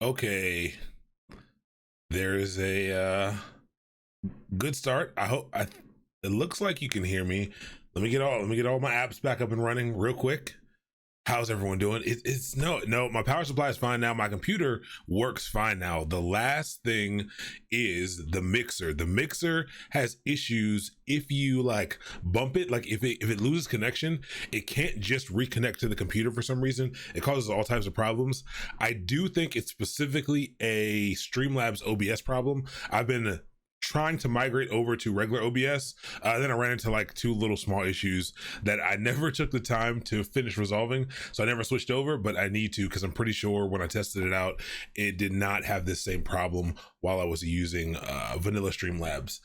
Okay, there's a good start. It looks like you can hear me. Let me get all my apps back up and running real quick. How's everyone doing? It's no, my power supply is fine now. My computer works fine now. The last thing is the mixer. The mixer has issues if you like bump it, like if it loses connection, it can't just reconnect to the computer for some reason. It causes all types of problems. I do think it's specifically a Streamlabs OBS problem. I've been trying to migrate over to regular OBS. Then I ran into like two little small issues that I never took the time to finish resolving. So I never switched over, but I need to, because I'm pretty sure when I tested it out, it did not have this same problem while I was using vanilla Streamlabs.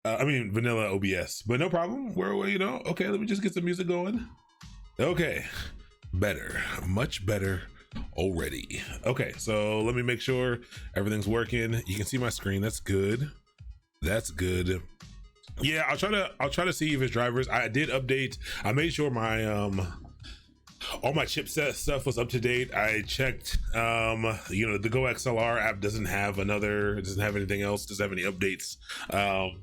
Vanilla OBS, but no problem. Okay, let me just get some music going. Okay, better, much better already. Okay, so let me make sure everything's working. You can see my screen. That's good. That's good. Yeah, I'll try to see if it's drivers. I did update. I made sure my all my chipset stuff was up to date. I checked the Go XLR app doesn't have anything else, doesn't have any updates.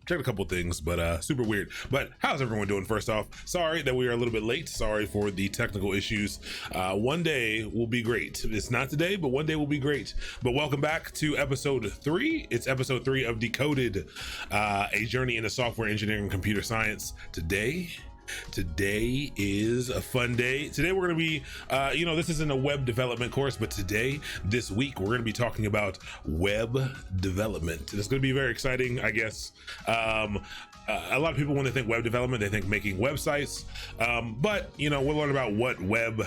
Checked a couple things, but super weird. But how's everyone doing? First off, sorry that we are a little bit late. Sorry for the technical issues. One day will be great. It's not today, but one day will be great. But welcome back to episode 3. It's episode 3 of Decoded, a journey into software engineering and computer science. Today is a fun day. Today we're going to be, this isn't a web development course, but this week, we're going to be talking about web development. It's going to be very exciting, I guess. A lot of people, when they think web development, they think making websites. But we'll learn about what web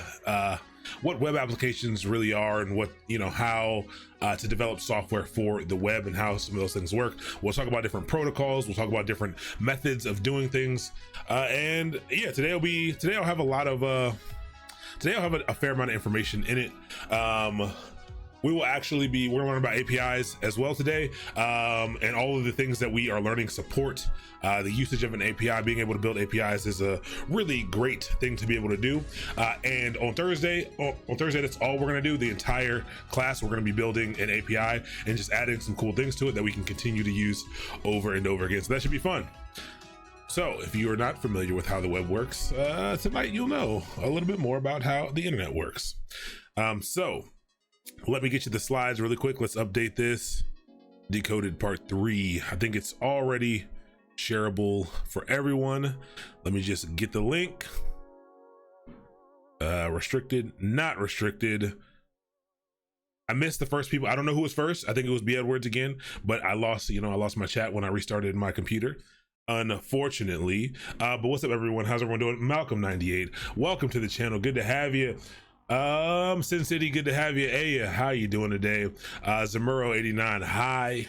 applications really are, and how to develop software for the web and how some of those things work. We'll talk about different protocols. We'll talk about different methods of doing things. Today I'll have a fair amount of information in it. We're learning about APIs as well today, and all of the things that we are learning support. The usage of an API, being able to build APIs is a really great thing to be able to do. And on Thursday, that's all we're gonna do. The entire class, we're gonna be building an API and just adding some cool things to it that we can continue to use over and over again. So that should be fun. So if you are not familiar with how the web works, tonight you'll know a little bit more about how the internet works. So let me get you the slides really quick. Let's update this. Decoded part 3. I think it's already shareable for everyone. Let me just get the link. Restricted, not restricted. I missed the first people. I don't know who was first. I think it was B Edwards again, but I lost my chat when I restarted my computer, unfortunately. But what's up, everyone? How's everyone doing? Malcolm98, welcome to the channel. Good to have you. Sin City, good to have you. Aya, how you doing today? Zamuro89, hi.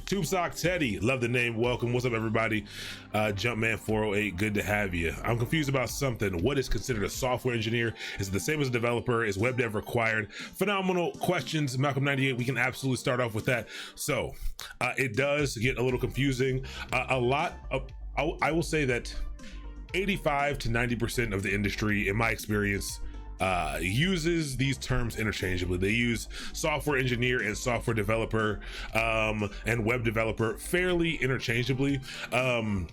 TubeSock Teddy, love the name, welcome. What's up, everybody? Jumpman408, good to have you. I'm confused about something. What is considered a software engineer? Is it the same as a developer? Is web dev required? Phenomenal questions, Malcolm98. We can absolutely start off with that. So it does get a little confusing. I will say that 85 to 90% of the industry, in my experience, uses these terms interchangeably. They use software engineer and software developer and web developer fairly interchangeably in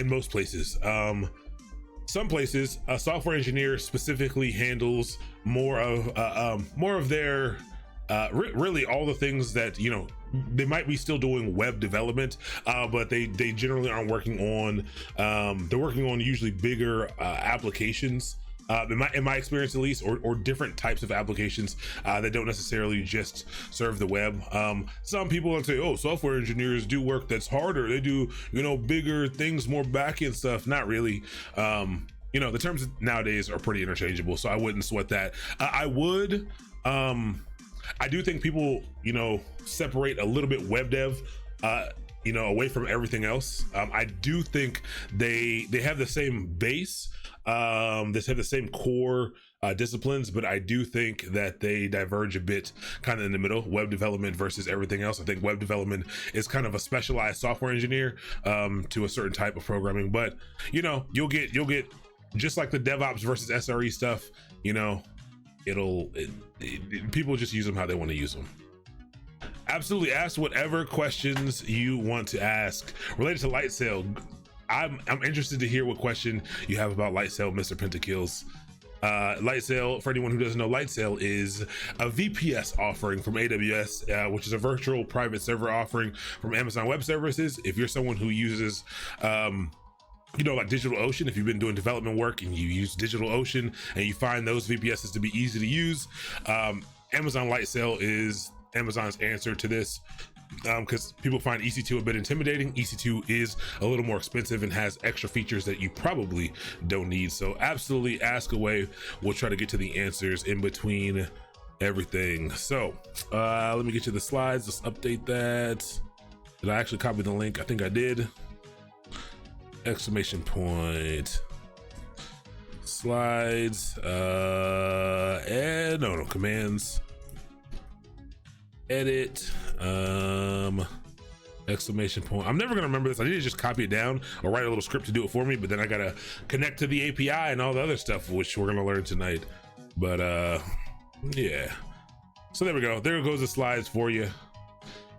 most places. Some places, a software engineer specifically handles more of their really all the things that they might be still doing web development, but they generally aren't working on they're working on usually bigger applications, in my experience at least, or different types of applications that don't necessarily just serve the web. Some people will say, oh, software engineers do work that's harder, they do bigger things, more back-end stuff. Not really. The terms nowadays are pretty interchangeable, so I wouldn't sweat that. I do think people separate a little bit web dev away from everything else. I do think they have the same base, they have the same core disciplines, but I do think that they diverge a bit kind of in the middle. Web development versus everything else. I think web development is kind of a specialized software engineer to a certain type of programming, but you'll get just like the DevOps versus SRE stuff, people just use them how they want to use them. Absolutely, ask whatever questions you want to ask related to light sail. I'm interested to hear what question you have about light sail, Mr. Pentakills. Light sail, for anyone who doesn't know, light sail is a VPS offering from AWS, which is a virtual private server offering from Amazon Web Services. If you're someone who uses like DigitalOcean, if you've been doing development work and you use DigitalOcean and you find those VPSs to be easy to use, Amazon Light Sail is Amazon's answer to this, because people find EC2 a bit intimidating. EC2 is a little more expensive and has extra features that you probably don't need. So absolutely ask away. We'll try to get to the answers in between everything. So let me get you the slides. Let's update that. Did I actually copy the link? I think I did. Exclamation point. Slides. And no, commands. Edit. Exclamation point. I'm never gonna remember this. I need to just copy it down or write a little script to do it for me, but then I gotta connect to the API and all the other stuff, which we're gonna learn tonight. But yeah. So there we go. There goes the slides for you.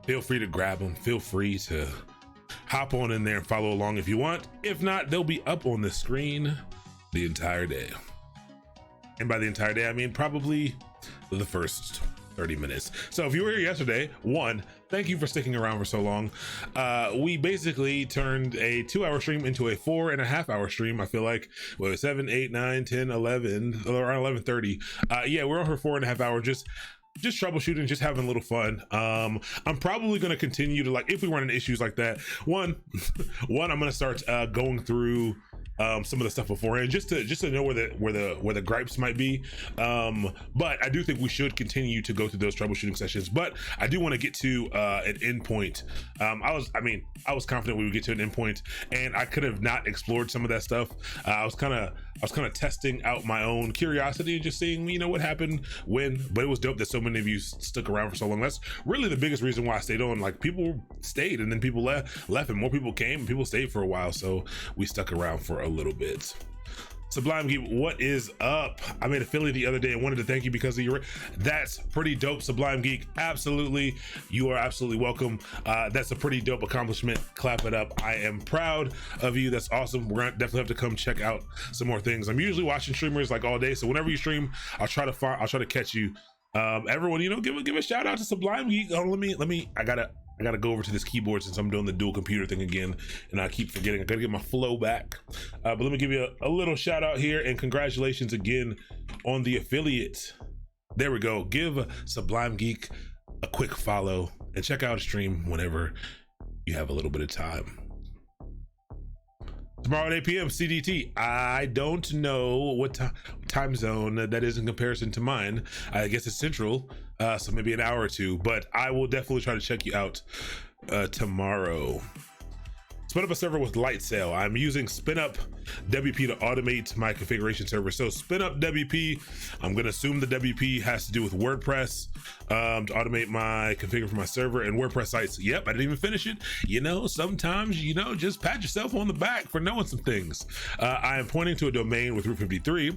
Feel free to grab them. Feel free to hop on in there and follow along if you want. If not, they'll be up on the screen the entire day. And by the entire day, I mean probably the first 30 minutes. So if you were here yesterday, one, thank you for sticking around for so long. We basically turned a 2-hour stream into a 4.5-hour stream. I feel like, well, 7, 8, 9, 10, 11, around 11:30. Yeah, we're on for 4.5 hours, just troubleshooting, just having a little fun. I'm probably going to continue to, like, if we run into issues like that, one, I'm going to start going through some of the stuff beforehand, just to know where the gripes might be. But I do think we should continue to go through those troubleshooting sessions. But I do want to get to an endpoint. I was confident we would get to an endpoint, and I could have not explored some of that stuff. I was kind of testing out my own curiosity and just seeing, what happened when. But it was dope that so many of you stuck around for so long. That's really the biggest reason why I stayed on. Like, people stayed, and then people left, and more people came, and people stayed for a while. So we stuck around for a little bit. Sublime Geek, what is up? I made a Philly the other day and wanted to thank you because of your. That's pretty dope, Sublime Geek. Absolutely, you are absolutely welcome. That's a pretty dope accomplishment. Clap it up. I am proud of you. That's awesome. We're gonna definitely have to come check out some more things. I'm usually watching streamers like all day, so whenever you stream, I'll try to catch you. Everyone, give a shout out to Sublime Geek. Oh, let me. I gotta go over to this keyboard since I'm doing the dual computer thing again, and I keep forgetting. I gotta get my flow back. But let me give you a little shout out here, and congratulations again on the affiliate. There we go. Give Sublime Geek a quick follow and check out a stream whenever you have a little bit of time. Tomorrow at 8 p.m. CDT. I don't know what time zone that is in comparison to mine. I guess it's central, so maybe an hour or two, but I will definitely try to check you out tomorrow. Spin up a server with light sail. I'm using SpinUp WP to automate my configuration server. So SpinUp WP, I'm gonna assume the WP has to do with WordPress to automate my configure for my server and WordPress sites. Yep, I didn't even finish it. Sometimes, just pat yourself on the back for knowing some things. I am pointing to a domain with Route 53,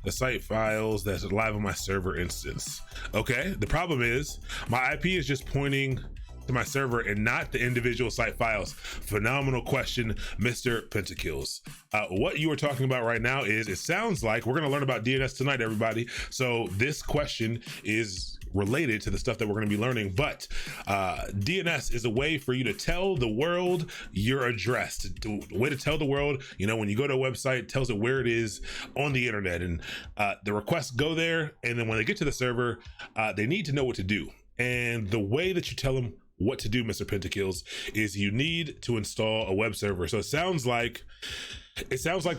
the site files that's live on my server instance. Okay, the problem is my IP is just pointing to my server and not the individual site files. Phenomenal question, Mr. Pentakills. What you are talking about right now is, it sounds like we're going to learn about DNS tonight, everybody. So this question is related to the stuff that we're going to be learning, but DNS is a way for you to tell the world your address, a way to tell the world, when you go to a website, it tells it where it is on the internet, and the requests go there, and then when they get to the server, they need to know what to do. And the way that you tell them what to do, Mr. Pentakills, is you need to install a web server. So it sounds like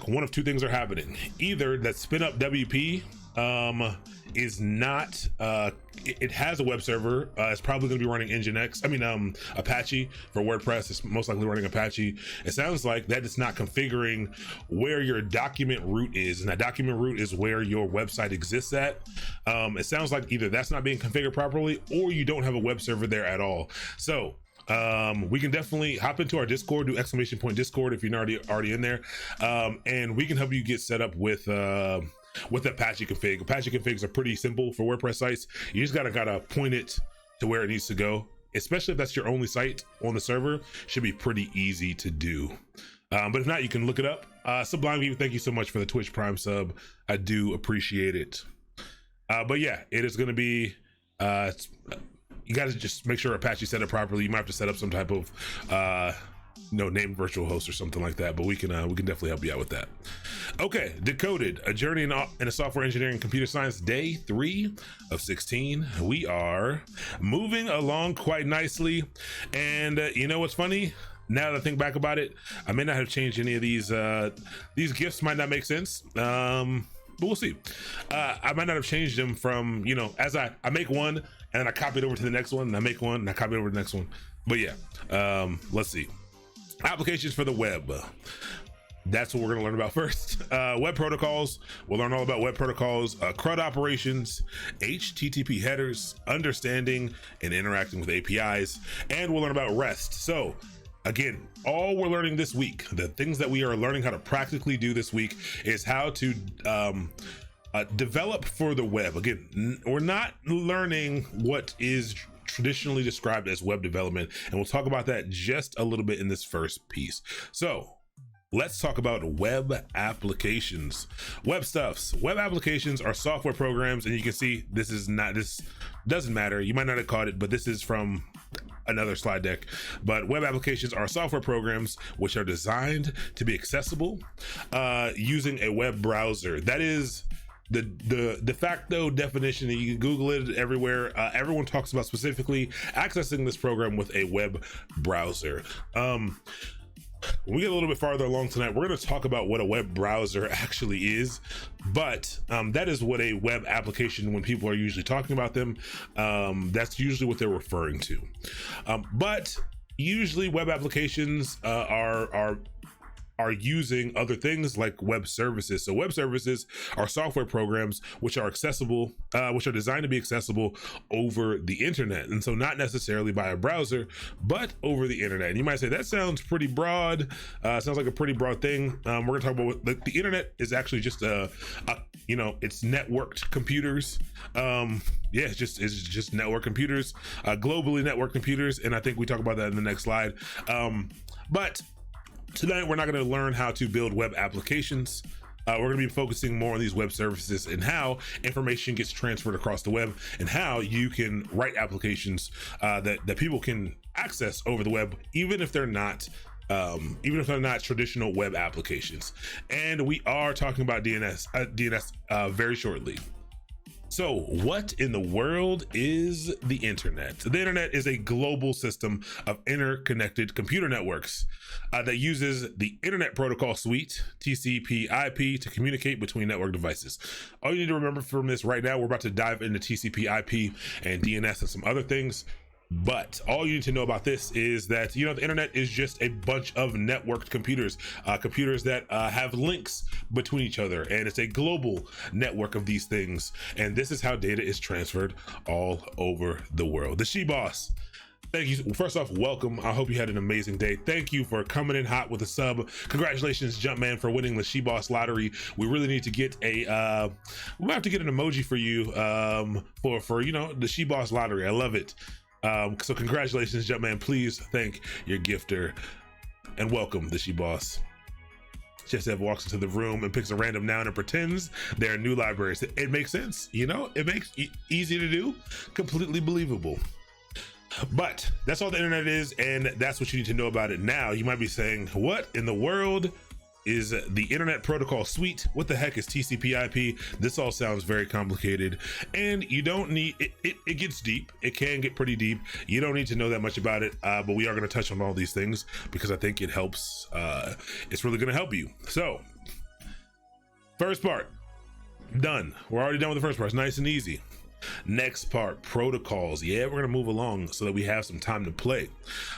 one of two things are happening. Either that SpinUp WP is not it has a web server. It's probably going to be running Apache for WordPress. It's most likely running Apache. It sounds like that is not configuring where your document root is, and that document root is where your website exists at. It sounds like either that's not being configured properly, or you don't have a web server there at all. So we can definitely hop into our Discord, do !Discord if you're not already in there, and we can help you get set up with Apache config. Apache configs are pretty simple for WordPress sites. You just gotta point it to where it needs to go. especially if that's your only site on the server, should be pretty easy to do. But if not, you can look it up. Sublime View, thank you so much for the Twitch Prime sub. I do appreciate it. But yeah, it is going to be, you got to just make sure Apache set it properly. You might have to set up some type of, named virtual host or something like that, but we can definitely help you out with that. Okay, Decoded, a journey in a software engineering and computer science, day 3 of 16. We are moving along quite nicely. And you know what's funny? Now that I think back about it, I may not have changed any of these gifts might not make sense. But we'll see. I might not have changed them from, as I make one and then I copy it over to the next one, and I make one and I copy it over to the next one. But yeah, let's see. Applications for the web. That's what we're going to learn about first. Web protocols. We'll learn all about web protocols, CRUD operations, HTTP headers, understanding and interacting with APIs, and we'll learn about REST. So again, all we're learning this week, the things that we are learning how to practically do this week, is how to develop for the web. Again, we're not learning what is traditionally described as web development, and we'll talk about that just a little bit in this first piece. So let's talk about web applications. Web stuffs. Web applications are software programs, and you can see this doesn't matter. You might not have caught it, but this is from another slide deck. But web applications are software programs which are designed to be accessible using a web browser. That is the de facto definition. You can Google it everywhere. Everyone talks about specifically accessing this program with a web browser. When we get a little bit farther along tonight, we're going to talk about what a web browser actually is, but that is what a web application, when people are usually talking about them, that's usually what they're referring to. But usually web applications are using other things like web services. So web services are software programs which are accessible, which are designed to be accessible over the internet. And so not necessarily by a browser, but over the internet. And you might say, that sounds pretty broad. Sounds like a pretty broad thing. We're gonna talk about what the internet is actually just it's networked computers. It's just network computers, globally networked computers. And I think we talk about that in the next slide. But tonight, we're not going to learn how to build web applications. We're going to be focusing more on these web services and how information gets transferred across the web, and how you can write applications that people can access over the web, even if they're not traditional web applications. And we are talking about DNS very shortly. So what in the world is the internet? The internet is a global system of interconnected computer networks that uses the Internet Protocol Suite, TCP/IP, to communicate between network devices. All you need to remember from this right now, we're about to dive into TCP/IP and DNS and some other things. But all you need to know about this is that, the internet is just a bunch of networked computers, computers that have links between each other. And it's a global network of these things. And this is how data is transferred all over the world. The She-Boss. Thank you. First off, welcome. I hope you had an amazing day. Thank you for coming in hot with a sub. Congratulations, Jumpman, for winning the She-Boss lottery. We really need to get we might have to get an emoji for you for the She-Boss lottery. I love it. So congratulations, Jumpman. Please thank your gifter and welcome the She-Boss. Chesev walks into the room and picks a random noun and pretends they're new libraries. It makes sense, it makes it easy to do, completely believable. But that's all the internet is, and that's what you need to know about it now. You might be saying, what in the world is the Internet Protocol Suite? What the heck is TCP/IP? This all sounds very complicated, and you don't need it. It gets deep. It can get pretty deep. You don't need to know that much about it, but we are going to touch on all these things because I think it helps. It's really going to help you. So, first part done. We're already done with the first part. It's nice and easy. Next part, protocols. Yeah, we're going to move along so that we have some time to play.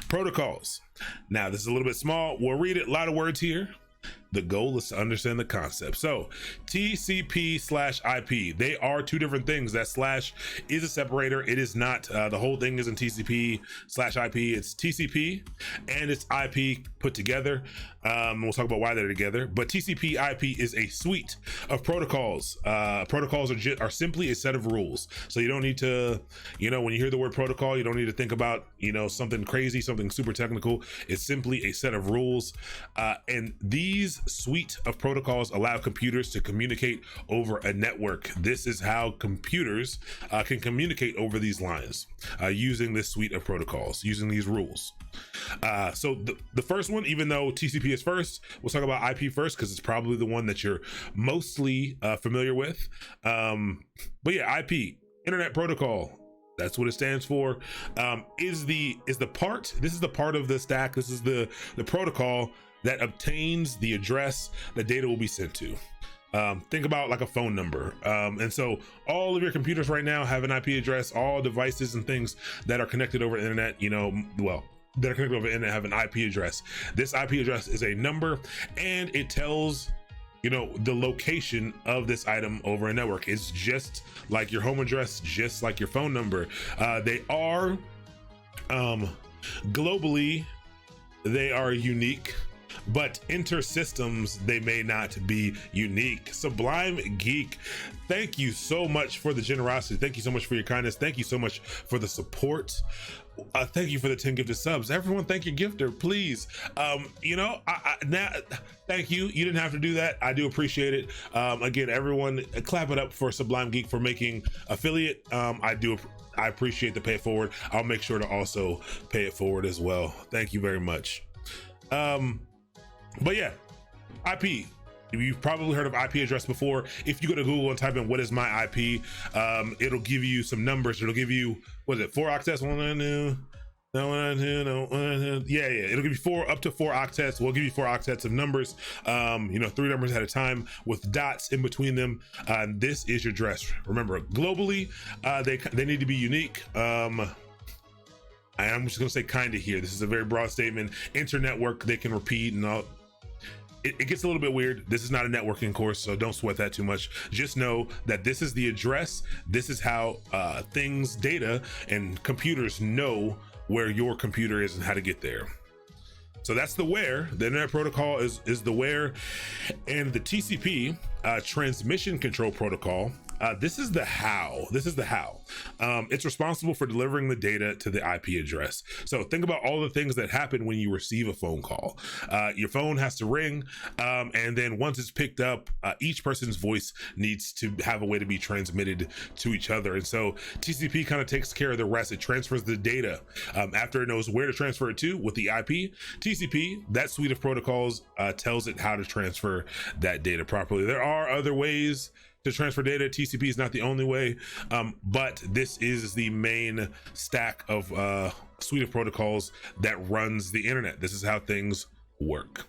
Protocols. Now, this is a little bit small. We'll read it. A lot of words here. The goal is to understand the concept. So TCP/IP, they are two different things. That slash is a separator. It is not the whole thing isn't TCP/IP. It's TCP and it's IP put together. We'll talk about why they're together. But TCP/IP is a suite of protocols. Protocols are simply a set of rules. So you don't need to, when you hear the word protocol, you don't need to think about something crazy, something super technical. It's simply a set of rules, and these suite of protocols allow computers to communicate over a network. This is how computers can communicate over these lines using this suite of protocols, using these rules. So the first one, even though TCP is first, we'll talk about IP first because it's probably the one that you're mostly familiar with. But yeah, IP, Internet Protocol. That's what it stands for. This is the part of the stack. This is the protocol that obtains the address that data will be sent to. Think about like a phone number. And so all of your computers right now have an IP address. All devices and things that are connected over the internet, that are connected over the internet have an IP address. This IP address is a number, and it tells the location of this item over a network. It's just like your home address, just like your phone number. They are globally, they are unique, but inter-systems they may not be unique. Sublime Geek, thank you so much for the generosity. Thank you so much for your kindness. Thank you so much for the support. Thank you for the 10 gifted subs. Everyone, thank your gifter, please. Now, thank you. You didn't have to do that. I do appreciate it. Again, everyone, clap it up for Sublime Geek for making affiliate. I appreciate the pay it forward. I'll make sure to also pay it forward as well. Thank you very much. But yeah, IP. You've probably heard of IP address before. If you go to Google and type in what is my IP, it'll give you some numbers. It'll give you, what is it, 4 octets? Yeah. It'll give you up to 4 octets. We'll give you 4 octets of numbers, 3 numbers at a time with dots in between them. This is your address. Remember, globally, they need to be unique. I'm just gonna say kinda here. This is a very broad statement. Internetwork, they can repeat and all. It gets a little bit weird. This is not a networking course, so don't sweat that too much. Just know that this is the address. This is how data and computers know where your computer is and how to get there. So that's the where. The Internet Protocol is the where, and the TCP, Transmission Control Protocol, this is the how. It's responsible for delivering the data to the IP address. So think about all the things that happen when you receive a phone call. Your phone has to ring, and then once it's picked up, each person's voice needs to have a way to be transmitted to each other. And so TCP kind of takes care of the rest. It transfers the data after it knows where to transfer it to with the IP. TCP, that suite of protocols, tells it how to transfer that data properly. There are other ways to transfer data. TCP is not the only way, but this is the main stack of suite of protocols that runs the internet. This is how things work.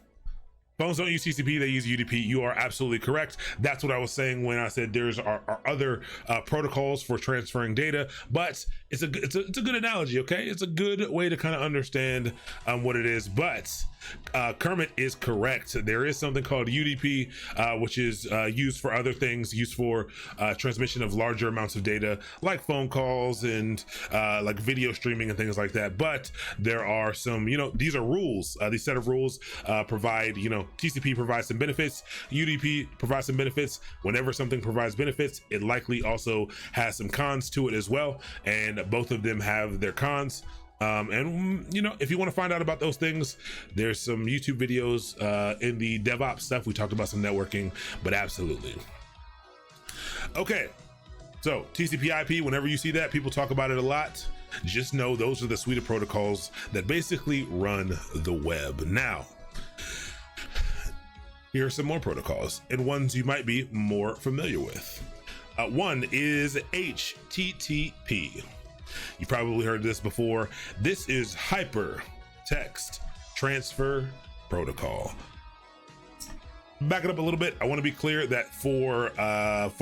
Phones don't use TCP, they use UDP. You are absolutely correct. That's what I was saying when I said there's are other protocols for transferring data, but it's a good analogy, okay? It's a good way to kind of understand what it is, but Kermit is correct. There is something called UDP, which is used for other things, used for transmission of larger amounts of data, like phone calls and like video streaming and things like that. But there are some, these are rules. These set of rules provide, TCP provides some benefits, UDP provides some benefits. Whenever something provides benefits, it likely also has some cons to it as well, and both of them have their cons. And if you want to find out about those things, there's some YouTube videos in the DevOps stuff. We talked about some networking, but absolutely. Okay, so TCP IP, whenever you see that, people talk about it a lot. Just know those are the suite of protocols that basically run the web. Now, here are some more protocols and ones you might be more familiar with. One is HTTP. You probably heard this before. This is Hyper Text Transfer Protocol. Back it up a little bit. I want to be clear that for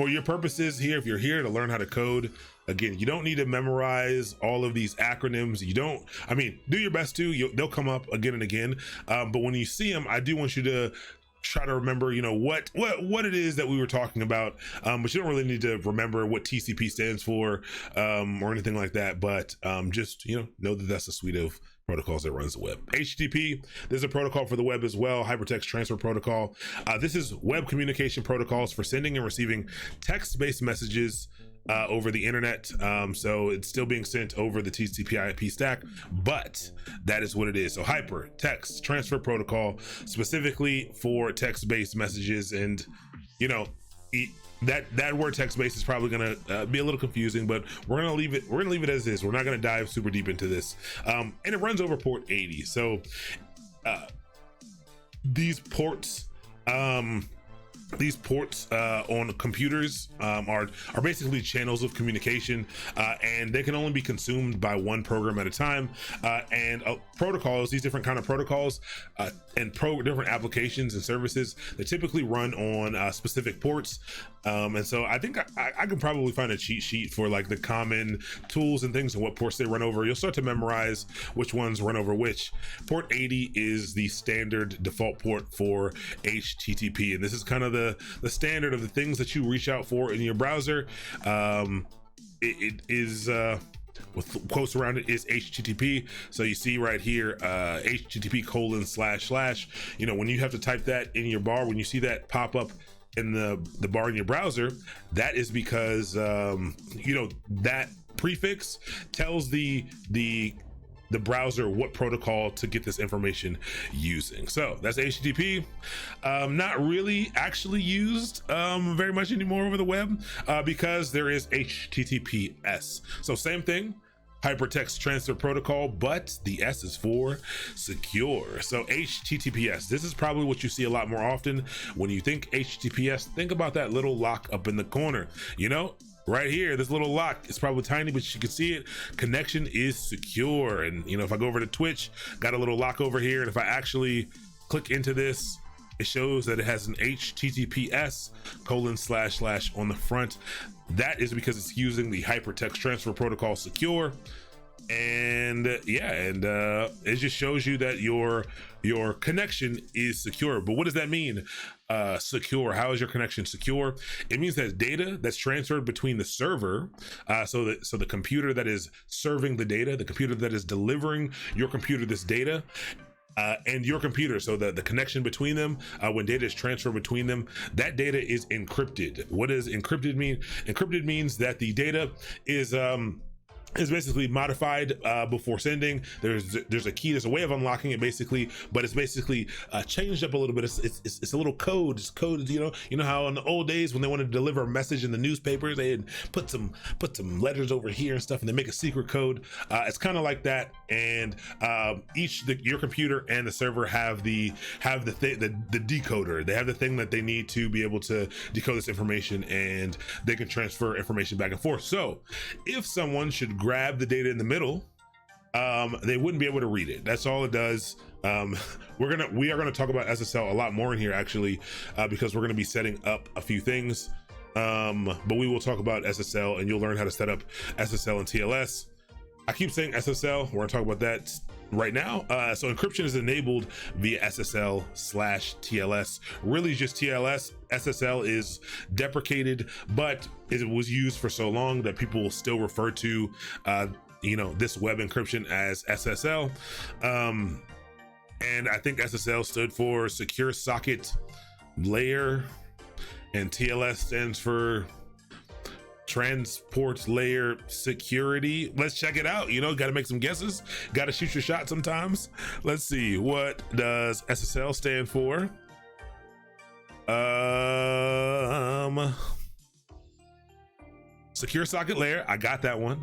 your purposes here, if you're here to learn how to code, again, you don't need to memorize all of these acronyms. Do your best to. They'll come up again and again. But when you see them, I do want you to try to remember, what it is that we were talking about. But you don't really need to remember what TCP stands for, or anything like that. But just, know that that's a suite of protocols that runs the web. HTTP, there's a protocol for the web as well, Hypertext Transfer Protocol. This is web communication protocols for sending and receiving text-based messages over the internet. So it's still being sent over the TCP IP stack, but that is what it is. So Hypertext Transfer Protocol, specifically for text-based messages. And that word text-based is probably gonna be a little confusing, but we're gonna leave it as is. We're not gonna dive super deep into this. And it runs over port 80. So these ports on computers are basically channels of communication, and they can only be consumed by one program at a time. And protocols, these different kind of protocols and different applications and services, they typically run on specific ports. And so I think I can probably find a cheat sheet for like the common tools and things and what ports they run over. You'll start to memorize which ones run over which. Port 80 is the standard default port for HTTP, and this is kind of the standard of the things that you reach out for in your browser. It is with quotes around it is HTTP. So you see right here, HTTP:// when you have to type that in your bar, when you see that pop up in the bar in your browser, that is because that prefix tells the browser what protocol to get this information using. So that's HTTP. Not really actually used very much anymore over the web, because there is HTTPS. So same thing, Hypertext Transfer Protocol, but the S is for secure. So HTTPS, this is probably what you see a lot more often. When you think HTTPS, think about that little lock up in the corner. Right here, this little lock is probably tiny, but you can see it. Connection is secure. And if I go over to Twitch, got a little lock over here, and if I actually click into this, it shows that it has an HTTPS:/ on the front. That is because it's using the Hypertext Transfer Protocol secure. And it just shows you that your connection is secure. But what does that mean? Secure. How is your connection secure? It means that data that's transferred between the server, so the computer that is serving the data, the computer that is delivering your computer this data, and your computer, so the connection between them, when data is transferred between them, that data is encrypted. What does encrypted mean? Encrypted means that the data is basically modified before sending. There's a key, there's a way of unlocking it basically, but it's basically changed up a little bit. It's a little code. It's coded, you know how in the old days when they wanted to deliver a message in the newspapers, they had put some letters over here and stuff, and they make a secret code. It's kind of like that. And your computer and the server have the decoder. They have the thing that they need to be able to decode this information, and they can transfer information back and forth. So if someone should grab the data in the middle, they wouldn't be able to read it. That's all it does. We are gonna talk about SSL a lot more in here actually, because we're gonna be setting up a few things. But we will talk about SSL, and you'll learn how to set up SSL and TLS. I keep saying SSL. We're gonna talk about that right now. So encryption is enabled via SSL/TLS. Really just TLS. SSL is deprecated, but it was used for so long that people will still refer to this web encryption as SSL. And I think SSL stood for Secure Socket Layer, and TLS stands for Transport Layer Security. Let's check it out. Got to make some guesses. Got to shoot your shot sometimes. Let's see. What does SSL stand for? Secure Socket Layer. I got that one.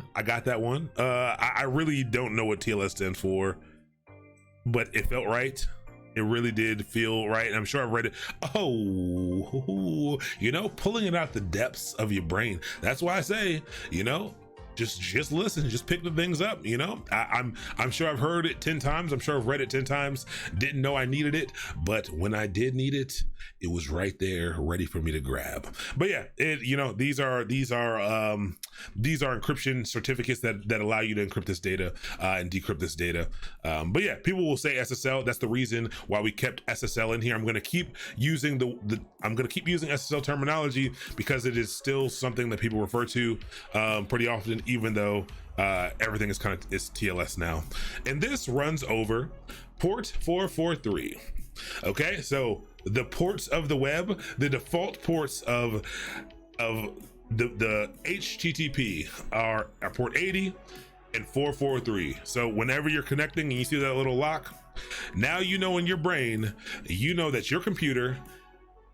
I really don't know what TLS stands for, but it felt right. It really did feel right. I'm sure I've read it. Oh, pulling it out the depths of your brain. That's why I say, just listen, just pick the things up. You know, I'm sure I've heard it 10 times. I'm sure I've read it 10 times. Didn't know I needed it, but when I did need it, it was right there, ready for me to grab. But yeah, you know, these are encryption certificates that allow you to encrypt this data and decrypt this data. But yeah, people will say SSL. That's the reason why we kept SSL in here. I'm going to keep using using SSL terminology because it is still something that people refer to pretty often, even though everything is TLS now. And this runs over port 443. Okay, so the ports of the web, the default ports of the HTTP are port 80 and 443. So whenever you're connecting and you see that little lock, now you know in your brain, you know that your computer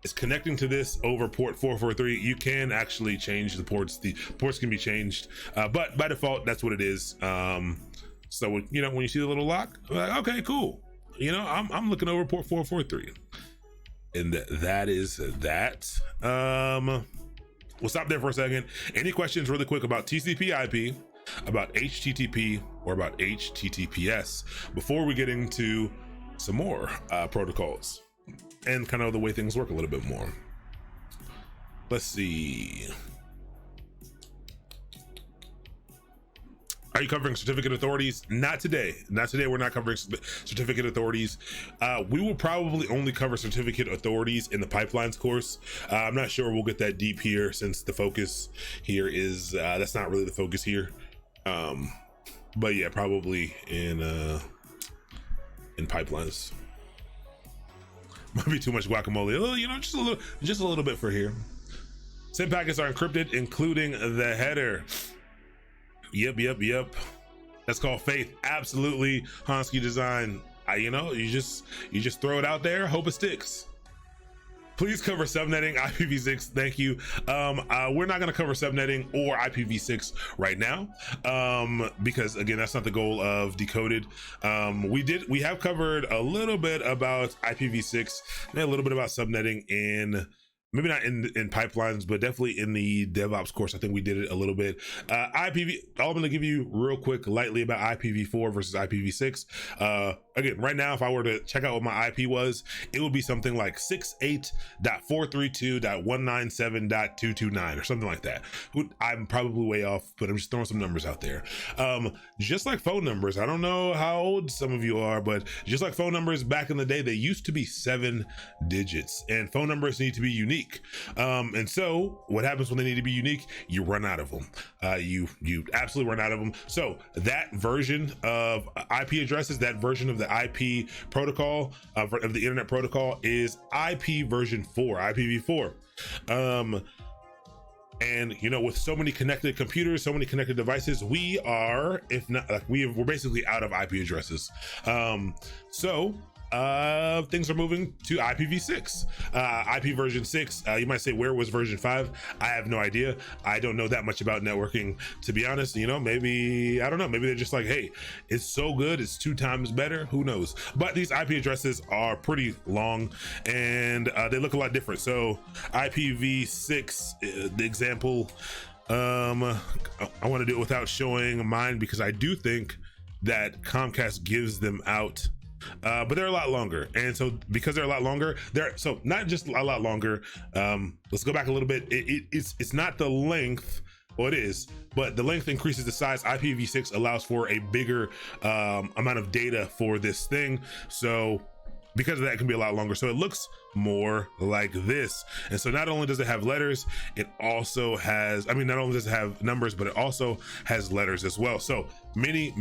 is connecting to this over port 443. You can actually change the ports. The ports can be changed, but by default, that's what it is. So you know, when you see the little lock, like, okay, cool. You know, I'm looking over port 443, and that is that. We'll stop there for a second. Any questions really quick about TCP/IP, about HTTP, or about HTTPS before we get into some more protocols and kind of the way things work a little bit more? Let's see. Are you covering certificate authorities? Not today. Not today. We're not covering certificate authorities. We will probably only cover certificate authorities in the pipelines course. I'm not sure we'll get that deep here since the focus here is that's not really the focus here. But yeah, probably in pipelines. Might be too much guacamole. You know, just a little bit for here. SIM packets are encrypted, including the header. Yep. That's called faith. Absolutely, Hansky design. You know, you just throw it out there, hope it sticks. Please cover subnetting, IPv6. Thank you. We're not going to cover subnetting or IPv6 right now because again, that's not the goal of Decoded. We have covered a little bit about IPv6 and a little bit about subnetting in. Maybe not in pipelines, but definitely in the DevOps course. I think we did it a little bit. All I'm going to give you real quick, lightly about IPv4 versus IPv6. Again, right now, if I were to check out what my IP was, it would be something like 68.432.197.229 or something like that. I'm probably way off, but I'm just throwing some numbers out there. Just like phone numbers, I don't know how old some of you are, but just like phone numbers back in the day, they used to be 7 digits, and phone numbers need to be unique. And so what happens when they need to be unique? You run out of them. You absolutely run out of them. So that version of IP addresses, that version of the IP protocol of the internet protocol is IP version 4, IPv4. And you know, with so many connected computers, so many connected devices, we are, if not, like we're basically out of IP addresses. So things are moving to IPv6, IP version 6. You might say, where was version 5? I have no idea. I don't know that much about networking, to be honest. You know, maybe, I don't know, maybe they're just like, hey, it's so good, it's 2 times better, who knows? But these IP addresses are pretty long and they look a lot different. So IPv6, the example, I want to do it without showing mine because I do think that Comcast gives them out. But they're a lot longer, and so because they're a lot longer, they're so not just a lot longer. Let's go back a little bit. It's not the length, well, it is, but the length increases the size. IPv6 allows for a bigger amount of data for this thing, so because of that, it can be a lot longer. So it looks more like this. And so not only does it have letters, it also has, I mean, not only does it have numbers, but it also has letters as well. So many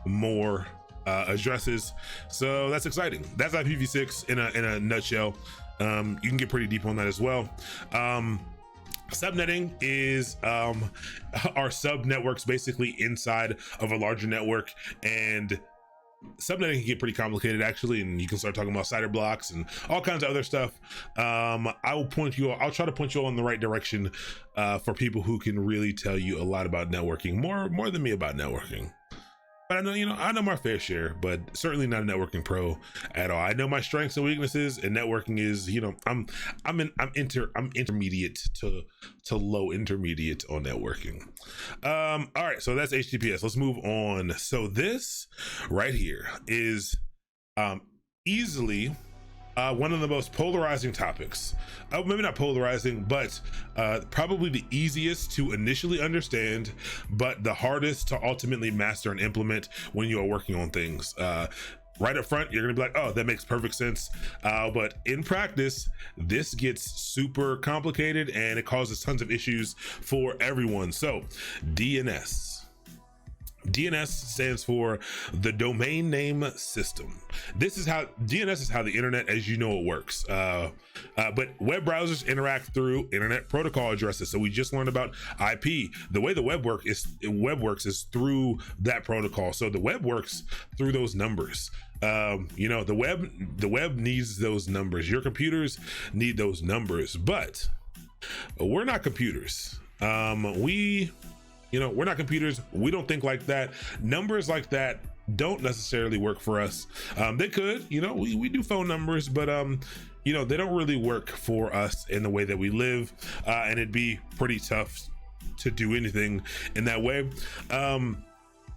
more addresses. So that's exciting. That's IPv6 in a nutshell. You can get pretty deep on that as well. Subnetting is our sub networks basically inside of a larger network, and subnetting can get pretty complicated actually, and you can start talking about cider blocks and all kinds of other stuff. I'll try to point you all in the right direction for people who can really tell you a lot about networking, more than me about networking. but I know, I know my fair share, but certainly not a networking pro at all. I know my strengths and weaknesses, and networking is, I'm intermediate to low intermediate on networking. All right, so that's HTTPS. Let's move on. So this right here is easily one of the most polarizing topics. Maybe not polarizing, but probably the easiest to initially understand, but the hardest to ultimately master and implement when you are working on things. Right up front, you're gonna be like, oh, that makes perfect sense. But in practice, this gets super complicated and it causes tons of issues for everyone. So DNS. DNS stands for the domain name system. DNS is how the internet as you know it works. But web browsers interact through internet protocol addresses. So we just learned about IP. The way the web works is through that protocol. So the web works through those numbers. The web needs those numbers. Your computers need those numbers, but we're not computers. We're not computers. We don't think like that. Numbers like that don't necessarily work for us. They could, we do phone numbers, but they don't really work for us in the way that we live, and it'd be pretty tough to do anything in that way.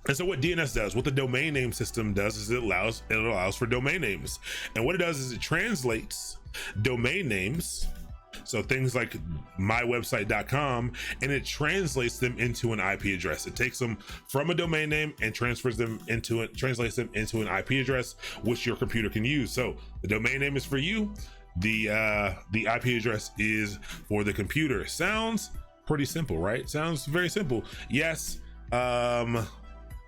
And so what DNS does, what the domain name system does, is it allows for domain names. And what it does is it translates domain names, so things like mywebsite.com, and it translates them into an IP address. It takes them from a domain name and translates them into an IP address, which your computer can use. So the domain name is for you. The IP address is for the computer. Sounds pretty simple, right? Sounds very simple. Yes.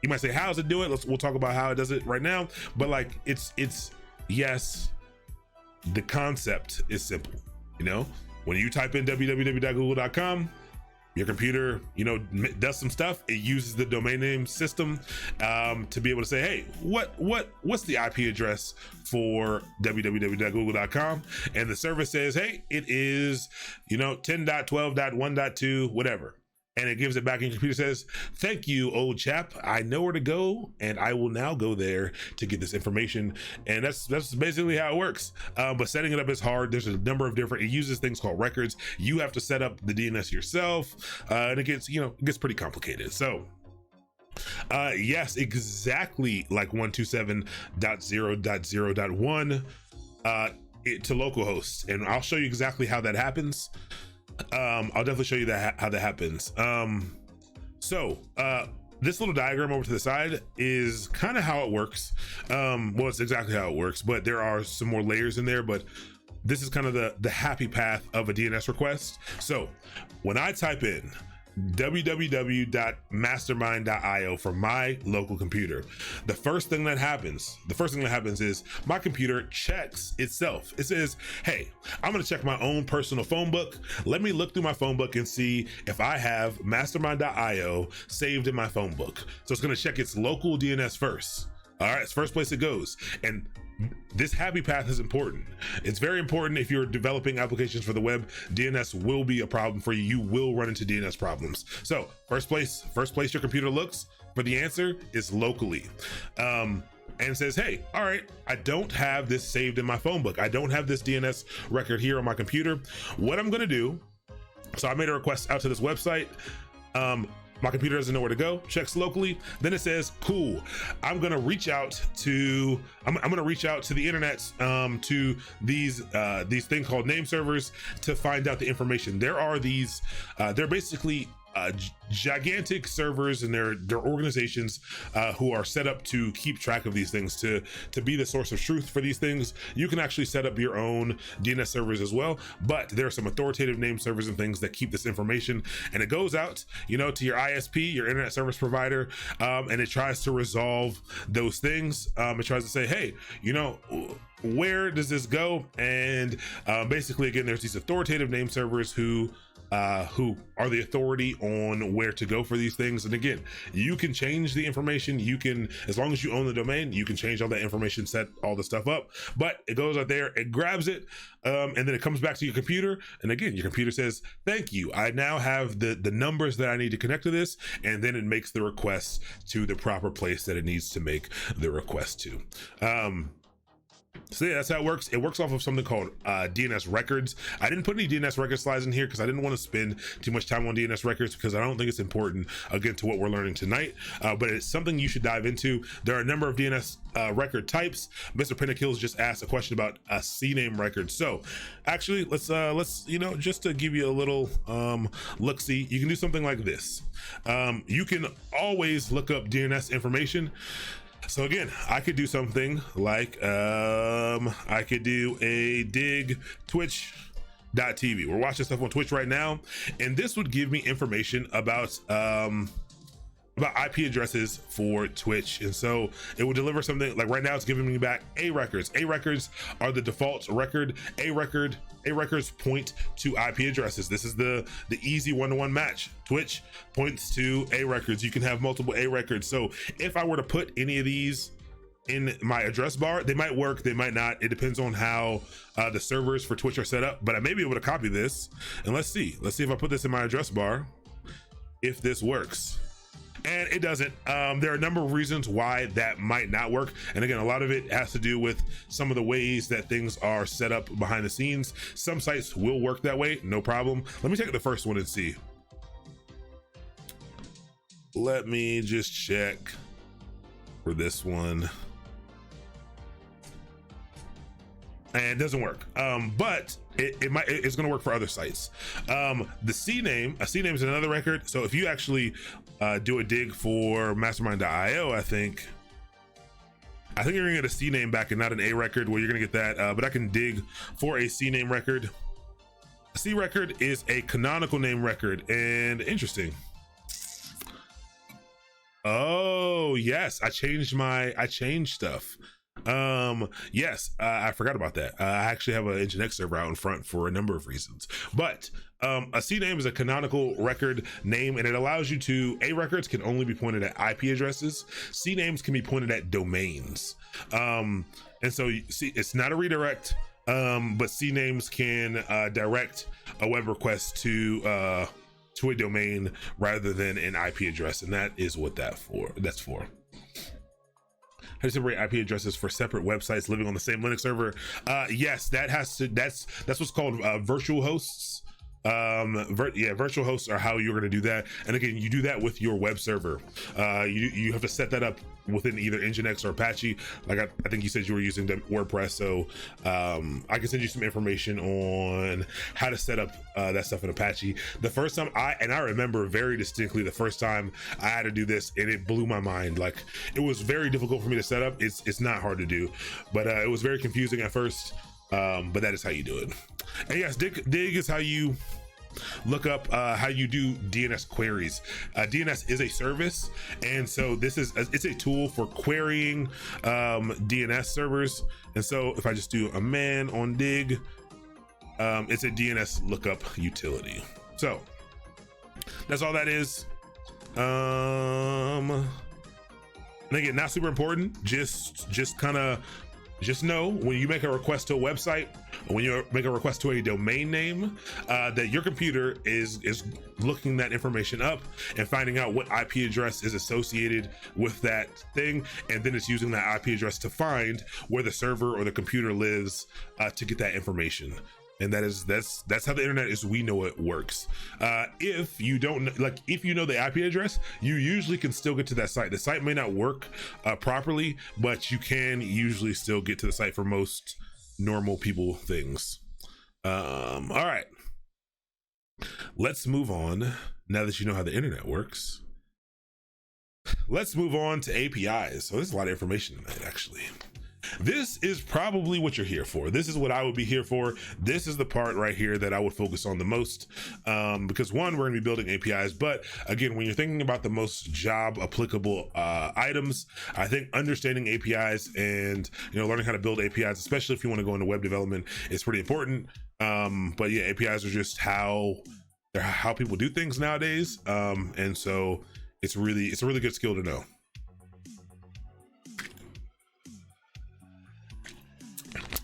You might say, how does it do it? We'll talk about how it does it right now. But it's yes, the concept is simple. When you type in www.google.com, your computer, does some stuff. It uses the domain name system to be able to say, hey, what's the IP address for www.google.com? And the server says, hey, it is, 10.12.1.2, whatever. And it gives it back, and your computer says, thank you, old chap. I know where to go, and I will now go there to get this information. And that's basically how it works. But setting it up is hard. There's a number of it uses things called records. You have to set up the DNS yourself, and it gets pretty complicated. So yes, exactly like 127.0.0.1 to localhost. And I'll show you exactly how that happens. I'll definitely show you how that happens. So this little diagram over to the side is kind of how it works. Well, it's exactly how it works, but there are some more layers in there, but this is kind of the happy path of a DNS request. So when I type in www.mastermind.io for my local computer, the first thing that happens is my computer checks itself. It says, hey, I'm going to check my own personal phone book. Let me look through my phone book and see if I have mastermind.io saved in my phone book. So it's going to check its local DNS first. All right, it's first place it goes. And this happy path is important. It's very important. If you're developing applications for the web, DNS will be a problem for you. You will run into DNS problems. So first place your computer looks for the answer is locally. And says, hey, all right, I don't have this saved in my phone book. I don't have this DNS record here on my computer. What I'm going to do, so I made a request out to this website. My computer doesn't know where to go, checks locally. Then it says, cool, I'm gonna reach out to the internet, to these things called name servers to find out the information. There are these, they're basically gigantic servers, and they're organizations who are set up to keep track of these things, to be the source of truth for these things. You can actually set up your own DNS servers as well, but there are some authoritative name servers and things that keep this information, and it goes out to your ISP, your internet service provider, and it tries to resolve those things. It tries to say, hey, where does this go? And basically, again, there's these authoritative name servers who who are the authority on where to go for these things. And again, you can change the information. You can, as long as you own the domain, you can change all that information, set all the stuff up, but it goes out there, it grabs it, and then it comes back to your computer. And again, your computer says, thank you, I now have the numbers that I need to connect to this. And then it makes the request to the proper place that it needs to make the request to. So yeah, that's how it works. It works off of something called DNS records. I didn't put any DNS record slides in here because I didn't want to spend too much time on DNS records, because I don't think it's important, again, to what we're learning tonight. But it's something you should dive into. There are a number of DNS record types. Mr. Pentakills just asked a question about a CNAME record. So actually, let's just to give you a little look-see, you can do something like this. You can always look up DNS information. So again, I could do something like I could do a dig twitch.tv. We're watching stuff on Twitch right now, and this would give me information about IP addresses for Twitch. And so it would deliver something like, right now it's giving me back A records. A records are the default record. A records point to IP addresses. This is the easy one-to-one match. Twitch points to A records. You can have multiple A records. So if I were to put any of these in my address bar, they might work, they might not. It depends on how the servers for Twitch are set up, but I may be able to copy this. And let's see if I put this in my address bar, if this works. And it doesn't. There are a number of reasons why that might not work. And again, a lot of it has to do with some of the ways that things are set up behind the scenes. Some sites will work that way, no problem. Let me take the first one and see. Let me just check for this one. And it doesn't work, but it's going to work for other sites. The CNAME, a CNAME is another record. So if you actually do a dig for mastermind.io, I think you're gonna get a CNAME back and not an A record, where you're gonna get that, but I can dig for a CNAME record. A C record is a canonical name record. And interesting. Oh yes, I changed stuff. Yes, I forgot about that. I actually have an Nginx server out in front for a number of reasons, but a CNAME is a canonical record name, and it allows you to, A records can only be pointed at IP addresses. CNAMEs can be pointed at domains. And so you see, it's not a redirect, but CNAMEs can direct a web request to a domain rather than an IP address, and that is what that's for. How to separate IP addresses for separate websites living on the same Linux server? Yes, that's what's called virtual hosts. Virtual hosts are how you're going to do that. And again, you do that with your web server. You have to set that up within either Nginx or Apache. Like I think you said you were using WordPress, so I can send you some information on how to set up that stuff in Apache. The first time I remember very distinctly the first time I had to do this, and it blew my mind. Like, it was very difficult for me to set up. It's not hard to do, but it was very confusing at first. But that is how you do it. And yes, dig is how you look up how you do DNS queries. DNS is a service, and so it's a tool for querying DNS servers. And so if I just do a man on dig, it's a DNS lookup utility. So that's all that is. And again, not super important. Just know when you make a request to a website, or when you make a request to a domain name, that your computer is looking that information up and finding out what IP address is associated with that thing, and then it's using that IP address to find where the server or the computer lives to get that information. And that's how the internet as we know it works. If you don't, like, if you know the IP address, you usually can still get to that site. The site may not work properly, but you can usually still get to the site for most normal people things. All right, let's move on. Now that you know how the internet works, let's move on to APIs. So there's a lot of information tonight, actually. This is probably what you're here for. This is what I would be here for. This is the part right here that I would focus on the most, because one, we're going to be building APIs, but again, when you're thinking about the most job applicable items, I think understanding APIs and learning how to build APIs, especially if you want to go into web development, is pretty important. But yeah, APIs are just how they're how people do things nowadays. And so it's a really good skill to know.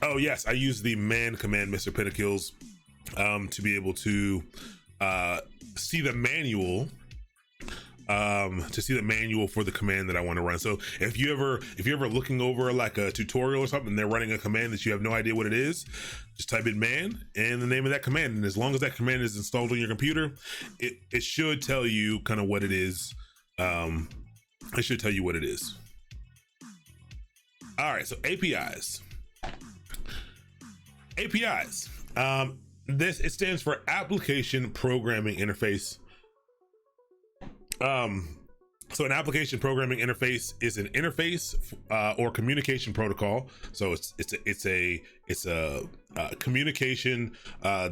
Oh yes, I use the man command, Mr. Pentakills, to be able to see the manual, for the command that I want to run. So if you're ever looking over like a tutorial or something, and they're running a command that you have no idea what it is, just type in man and the name of that command, and as long as that command is installed on your computer, it should tell you kind of what it is. It should tell you what it is. All right, so APIs. It stands for Application Programming Interface. So an application programming interface is an interface or communication protocol. So it's a communication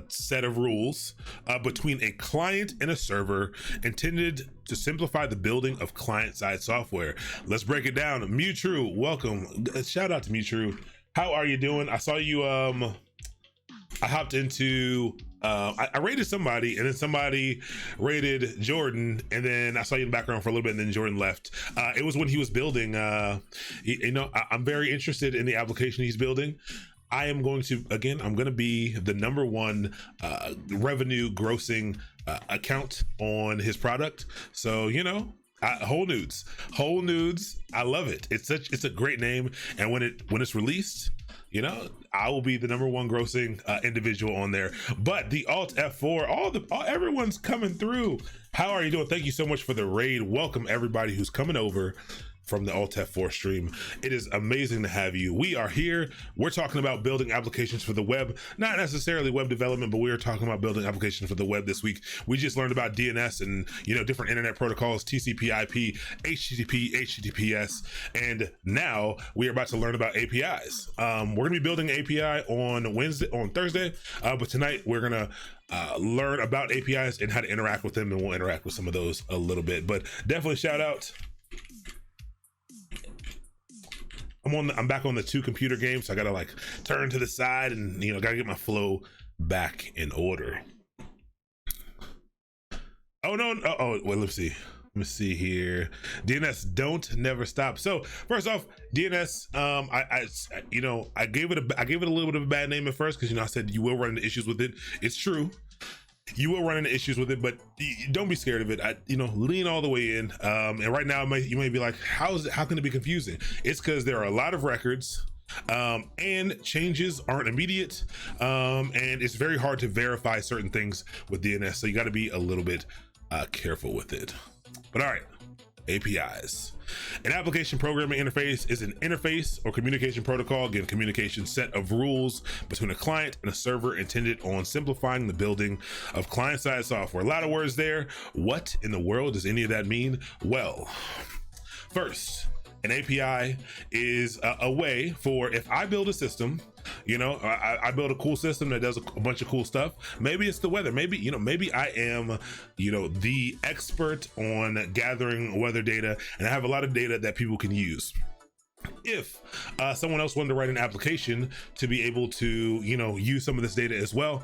set of rules between a client and a server, intended to simplify the building of client-side software. Let's break it down. Mewtrue, welcome. Shout out to Mewtrue. How are you doing? I saw you. I hopped into. I rated somebody, and then somebody rated Jordan, and then I saw you in the background for a little bit, and then Jordan left. It was when he was building. I'm very interested in the application he's building. I'm going to be the #1 revenue grossing account on his product. So Whole Nudes. I love it. It's a great name, and when it's released, I will be the #1 grossing individual on there. But the Alt F4, everyone's coming through. How are you doing? Thank you so much for the raid. Welcome everybody who's coming over from the Alt F4 stream. It is amazing to have you. We are here. We're talking about building applications for the web, not necessarily web development, but we are talking about building applications for the web this week. We just learned about DNS and different internet protocols, TCP/IP, HTTP, HTTPS, and now we are about to learn about APIs. We're gonna be building an API on Thursday, but tonight we're gonna learn about APIs and how to interact with them, and we'll interact with some of those a little bit. But definitely shout out. I'm back on the 2 computer game, so I gotta turn to the side and gotta get my flow back in order. Oh no! Well, let's see. Let me see here. DNS don't never stop. So first off, DNS, I gave it a little bit of a bad name at first because I said you will run into issues with it. It's true. You will run into issues with it, but don't be scared of it. Lean all the way in. And right now, you may be like, how can it be confusing? It's because there are a lot of records, and changes aren't immediate, and it's very hard to verify certain things with DNS. So you got to be a little bit careful with it. But all right, APIs. An application programming interface is an interface or communication protocol, again, communication set of rules between a client and a server, intended on simplifying the building of client-side software. A lot of words there. What in the world does any of that mean? Well, first, an API is a way for, if I build a system, I build a cool system that does a bunch of cool stuff. Maybe it's the weather. Maybe I am, the expert on gathering weather data, and I have a lot of data that people can use. If someone else wanted to write an application to be able to, use some of this data as well,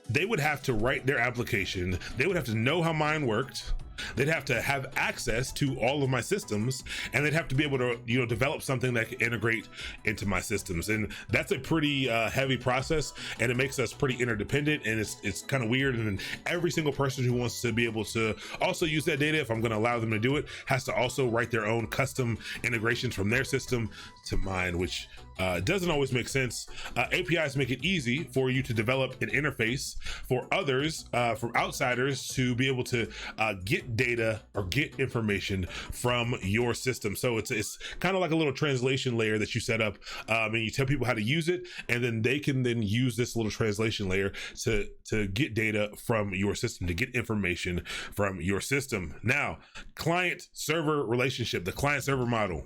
they would have to write their application. They would have to know how mine worked. They'd have to have access to all of my systems, and they'd have to be able to, develop something that can integrate into my systems. And that's a pretty heavy process, and it makes us pretty interdependent, and it's kind of weird. And every single person who wants to be able to also use that data, if I'm going to allow them to do it, has to also write their own custom integrations from their system to mine, which doesn't always make sense. APIs make it easy for you to develop an interface for others, for outsiders, to be able to get data or get information from your system. So it's kind of like a little translation layer that you set up, and you tell people how to use it, and then they can then use this little translation layer to get data from your system, to get information from your system. Now, client server relationship, the client server model.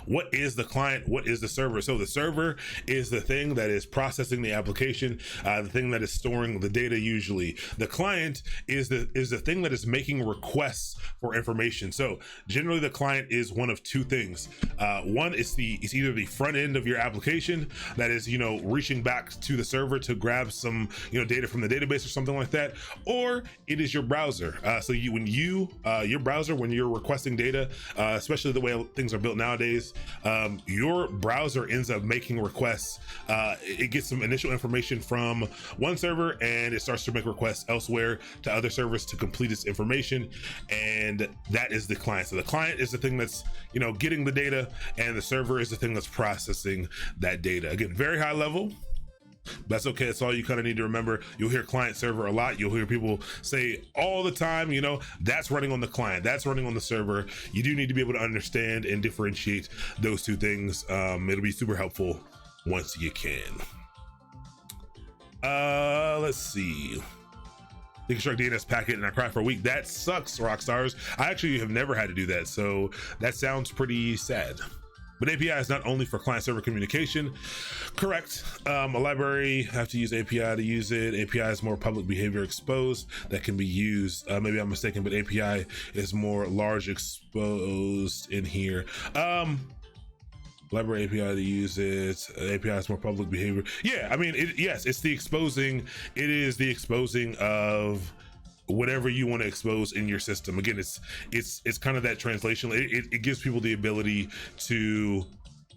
What is the client? What is the server? So the server is the thing that is processing the application, the thing that is storing the data. Usually, the client is the thing that is making requests for information. So generally, the client is one of two things. One is it's either the front end of your application that is reaching back to the server to grab some data from the database or something like that, or it is your browser. So your browser, when you're requesting data, especially the way things are built nowadays, your browser ends up making requests. It gets some initial information from one server and it starts to make requests elsewhere to other servers to complete its information, and that is the client. So the client is the thing that's getting the data, and the server is the thing that's processing that data. Again, very high level. That's okay. That's all you kind of need to remember. You'll hear client server a lot. You'll hear people say all the time, that's running on the client, that's running on the server. You do need to be able to understand and differentiate those two things. It'll be super helpful once you can. Let's see. Deconstruct DNS packet and I cry for a week. That sucks, rock stars. I actually have never had to do that, so that sounds pretty sad. But API is not only for client-server communication. Correct. A library have to use API to use it. API is more public behavior exposed that can be used. Maybe I'm mistaken, but API is more large exposed in here. Library API to use it. API is more public behavior. Yeah, I mean, it's the exposing. It is the exposing of whatever you want to expose in your system. Again, it's kind of that translation. It gives people the ability to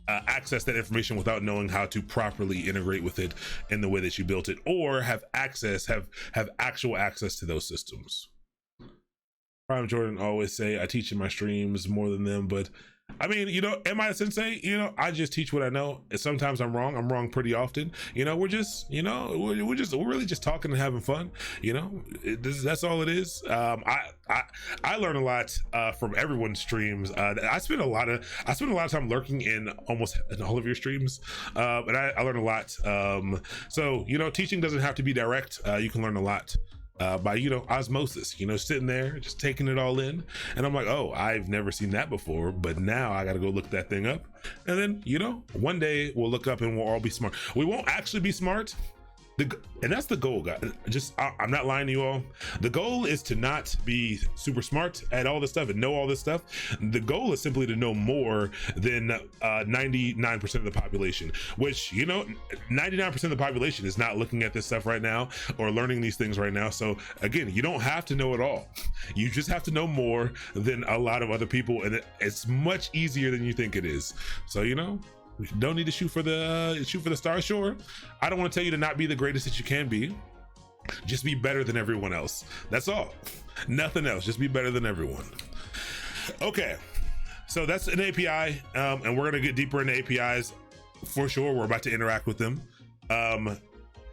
access that information without knowing how to properly integrate with it in the way that you built it, or have actual access to those systems. Prime Jordan always say, I teach in my streams more than them, but I mean, am I a sensei? I just teach what I know. And sometimes I'm wrong. I'm wrong pretty often. We're just, we're really just talking and having fun. That's all it is. I learn a lot from everyone's streams. I spend a lot of time lurking in almost all of your streams, and I learn a lot. So teaching doesn't have to be direct. You can learn a lot by osmosis, sitting there just taking it all in, and I'm like, oh, I've never seen that before, but now I gotta go look that thing up, and then one day we'll look up and we'll all be smart. We won't actually be smart, and that's the goal, guys. I'm not lying to you all. The goal is to not be super smart at all this stuff and know all this stuff. The goal is simply to know more than 99% of the population, which 99% of the population is not looking at this stuff right now or learning these things right now. So again, you don't have to know it all. You just have to know more than a lot of other people, and it's much easier than you think it is. So we don't need to shoot for the stars. Sure, I don't want to tell you to not be the greatest that you can be. Just be better than everyone else. That's all. Nothing else. Just be better than everyone. Okay, so that's an API, and we're gonna get deeper into APIs for sure. We're about to interact with them, and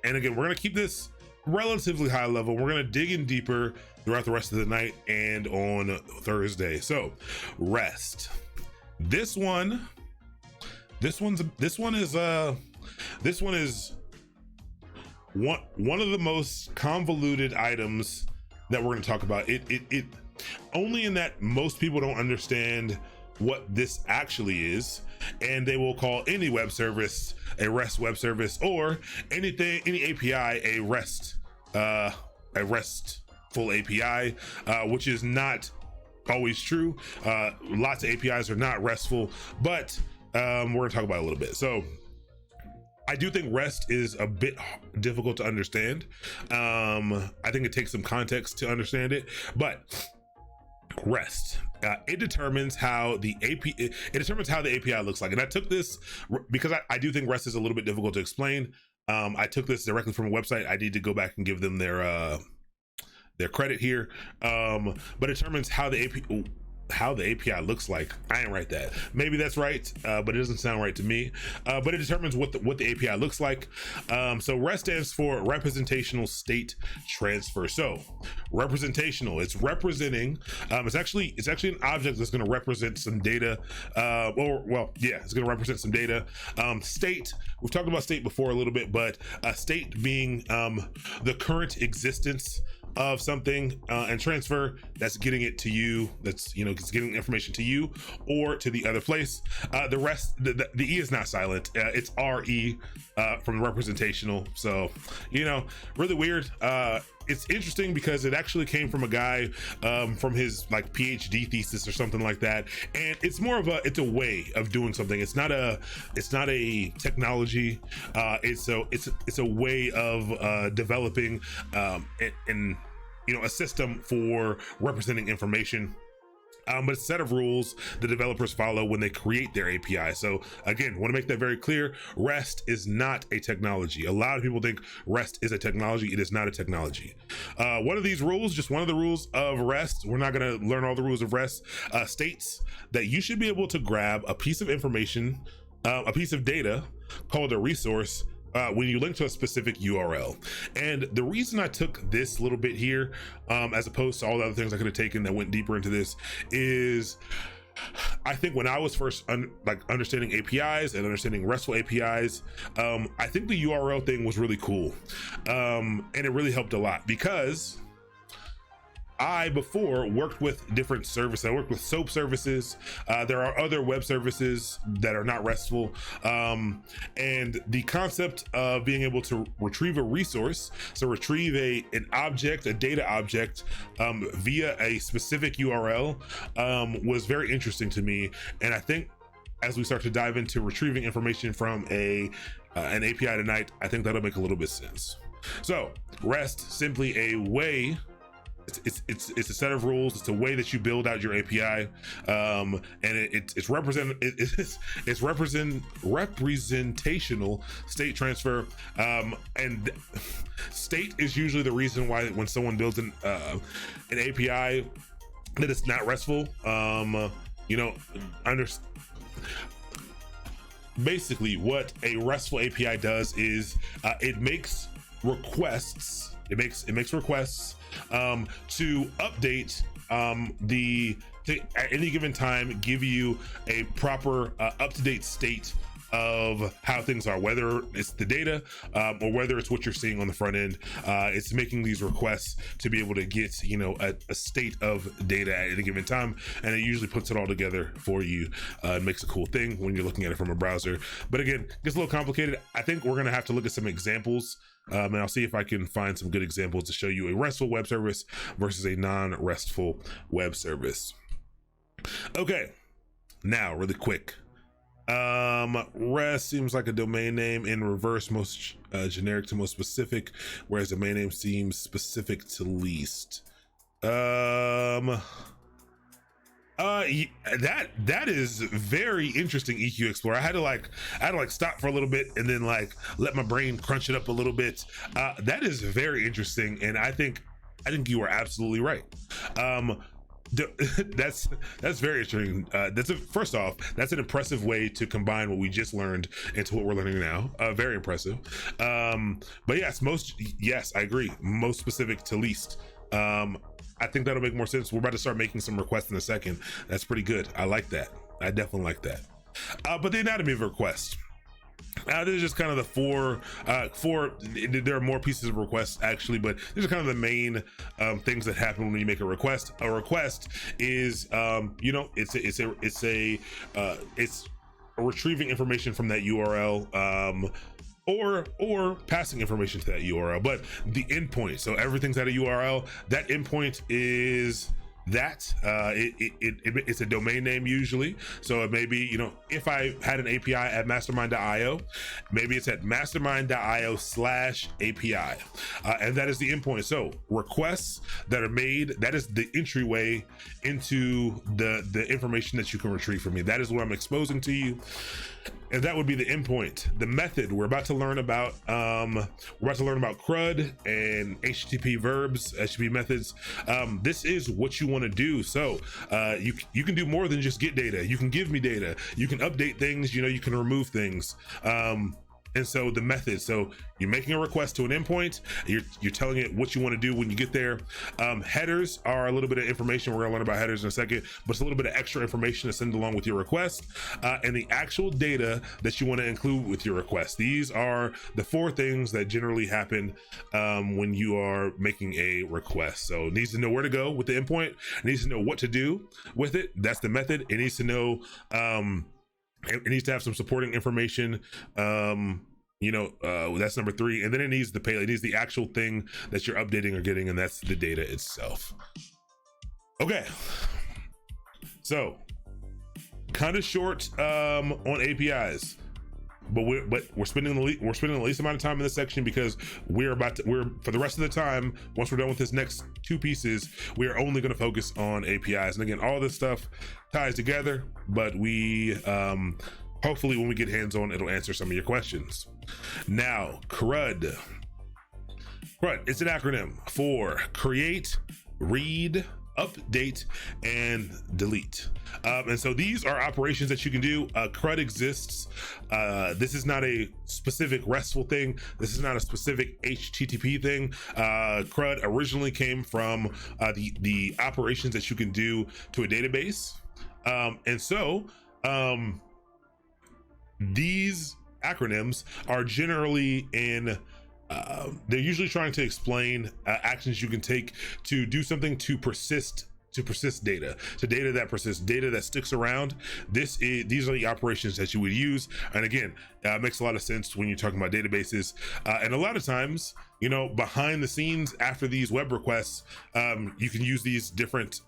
again, we're gonna keep this relatively high level. We're gonna dig in deeper throughout the rest of the night and on Thursday. So, REST. This one is one of the most convoluted items that we're going to talk about. It only in that most people don't understand what this actually is, and they will call any web service a REST web service, or any API a RESTful API, which is not always true. Lots of APIs are not RESTful, but we're gonna talk about it a little bit. So I do think REST is a bit difficult to understand. I think it takes some context to understand it, but REST, it determines how the API looks like. And I took this because I do think REST is a little bit difficult to explain. I took this directly from a website. I need to go back and give them their credit here, but it determines how the API looks like. I didn't write that. Maybe that's right, but it doesn't sound right to me. But it determines what the API looks like. So REST stands for representational state transfer. So representational, it's representing. It's actually an object that's going to represent some data. It's going to represent some data. State. We've talked about state before a little bit, but state being the current existence of something and transfer, that's getting it to you, that's it's getting information to you or to the other place. The rest, the E is not silent, it's RE from representational. So really weird. It's interesting because it actually came from a guy from his like PhD thesis or something like that, and it's more of it's a way of doing something. It's not a technology. It's a way of developing and a system for representing information. But it's a set of rules the developers follow when they create their API. So again, want to make that very clear. REST is not a technology. A lot of people think REST is a technology. It is not a technology. One of these rules, just one of the rules of REST, we're not going to learn all the rules of REST, states that you should be able to grab a piece of information, a piece of data called a resource, when you link to a specific URL. And the reason I took this little bit here, as opposed to all the other things I could have taken that went deeper into this, is I think when I was first understanding APIs and understanding RESTful APIs, I think the URL thing was really cool, and it really helped a lot because I before worked with different services. I worked with SOAP services. There are other web services that are not RESTful. And the concept of being able to retrieve a resource, so retrieve an object, a data object, via a specific URL, was very interesting to me. And I think as we start to dive into retrieving information from an API tonight, I think that'll make a little bit sense. So REST, simply a way, it's a set of rules. It's a way that you build out your API, and it's representational state transfer, and state is usually the reason why when someone builds an API that it's not RESTful. Basically what a RESTful API does is it makes requests. It makes requests to update at any given time, give you a proper up-to-date state of how things are, whether it's the data or whether it's what you're seeing on the front end. It's making these requests to be able to get a state of data at any given time, and it usually puts it all together for you. It makes a cool thing when you're looking at it from a browser. But again, it gets a little complicated. I think we're gonna have to look at some examples, and I'll see if I can find some good examples to show you a RESTful web service versus a non-RESTful web service. Okay, now really quick. REST seems like a domain name in reverse, most generic to most specific, whereas domain name seems specific to least. That is very interesting, EQ Explorer. I had to stop for a little bit and then let my brain crunch it up a little bit. That is very interesting, and I think you are absolutely right. That's very interesting. First off, that's an impressive way to combine what we just learned into what we're learning now. Very impressive. But yes, I agree. Most specific to least. I think that'll make more sense. We're about to start making some requests in a second. That's pretty good. I like that. I definitely like that. But the anatomy of a request. There's just kind of the four. There are more pieces of requests actually, but these are kind of the main things that happen when you make a request. A request is, it's retrieving information from that URL, or passing information to that URL. But the endpoint, so everything's at a URL. That endpoint is it's a domain name usually. So it may be, if I had an API at mastermind.io, maybe it's at mastermind.io/API, and that is the endpoint. So requests that are made, that is the entryway into the information that you can retrieve from me. That is what I'm exposing to you, and that would be the endpoint. The method, we're about to learn about CRUD and HTTP verbs, HTTP methods. This is what you want to do. So you can do more than just get data. You can give me data. You can update things. You can remove things. And so the method, so you're making a request to an endpoint, you're telling it what you want to do when you get there. Headers are a little bit of information. We're gonna learn about headers in a second, but it's a little bit of extra information to send along with your request, and the actual data that you want to include with your request. These are the 4 things that generally happen when you are making a request. So it needs to know where to go with the endpoint, it needs to know what to do with it. That's the method. It needs to know, it needs to have some supporting information. That's number 3. And then it needs the payload. It needs the actual thing that you're updating or getting, and that's the data itself. Okay. So kind of short on APIs, but we're spending the least amount of time in this section because we're for the rest of the time, once we're done with this next 2 pieces, we are only going to focus on APIs. And again, all this stuff ties together, but we hopefully when we get hands-on, it'll answer some of your questions. Now, CRUD, it's an acronym for create, read, update, and delete. And so these are operations that you can do. CRUD exists. This is not a specific RESTful thing. This is not a specific HTTP thing. CRUD originally came from the operations that you can do to a database. And so these acronyms are generally they're usually trying to explain actions you can take to do something to persist data, to data that persists, data that sticks around. These are the operations that you would use. And again, it makes a lot of sense when you're talking about databases. And a lot of times, behind the scenes after these web requests, you can use these different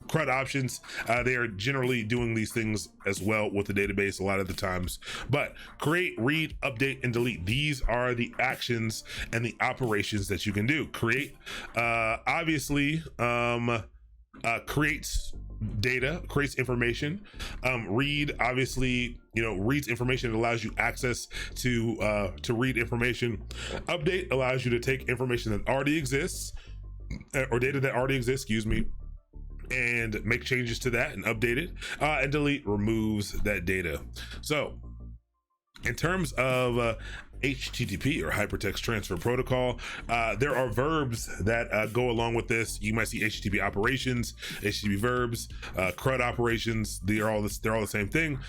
CRUD options. They are generally doing these things as well with the database a lot of the times. But create, read, update, and delete. These are the actions and the operations that you can do. Create, obviously, creates data, creates information. Read, obviously, reads information that allows you access to read information. Update allows you to take information that already exists, or data that already exists, and make changes to that and update it. And delete removes that data. So in terms of HTTP or hypertext transfer protocol, there are verbs that go along with this. You might see HTTP operations, HTTP verbs, CRUD operations. They're all the same thing.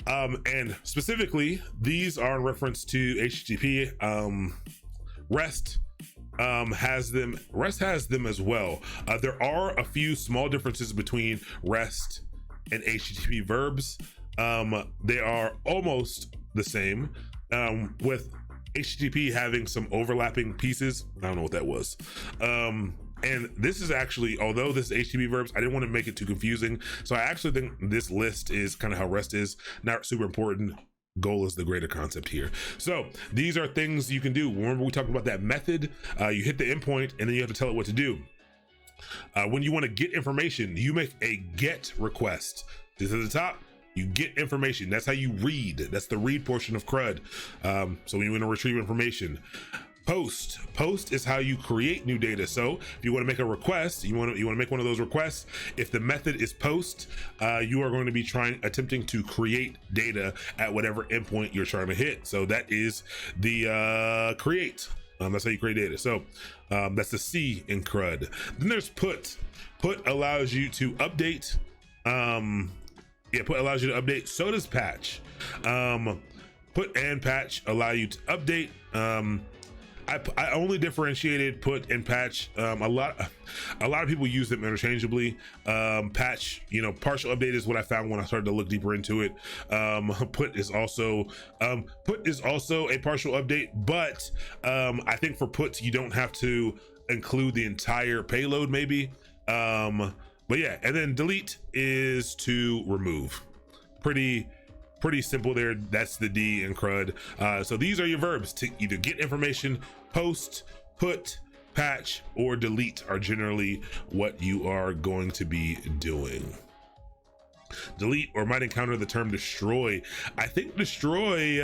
And specifically, these are in reference to HTTP. REST has them as well. There are a few small differences between REST and HTTP verbs. They are almost the same, with HTTP having some overlapping pieces. I don't know what that was. And this is actually, although this is HTTP verbs, I didn't want to make it too confusing. So I actually think this list is kind of how REST is, not super important. Goal is the greater concept here. So these are things you can do. Remember we talked about that method. You hit the endpoint and then you have to tell it what to do. When you want to get information, you make a get request. This is the top. You get information. That's how you read. That's the read portion of CRUD. So when you want to retrieve information. Post is how you create new data. So if you want to make a request, you want to make one of those requests. If the method is post, you are going to be attempting to create data at whatever endpoint you're trying to hit. So that is the create. That's how you create data. So that's the C in CRUD. Then there's put. Put allows you to update. Put allows you to update. So does patch. Put and patch allow you to update. I only differentiated put and patch. A lot of people use them interchangeably. Patch, partial update is what I found when I started to look deeper into it. Put is also a partial update, but I think for puts you don't have to include the entire payload, maybe. But yeah, and then delete is to remove. Pretty simple there. That's the D in CRUD. So these are your verbs to either get information. Post, put, patch, or delete are generally what you are going to be doing. Delete or might encounter the term destroy. I think destroy,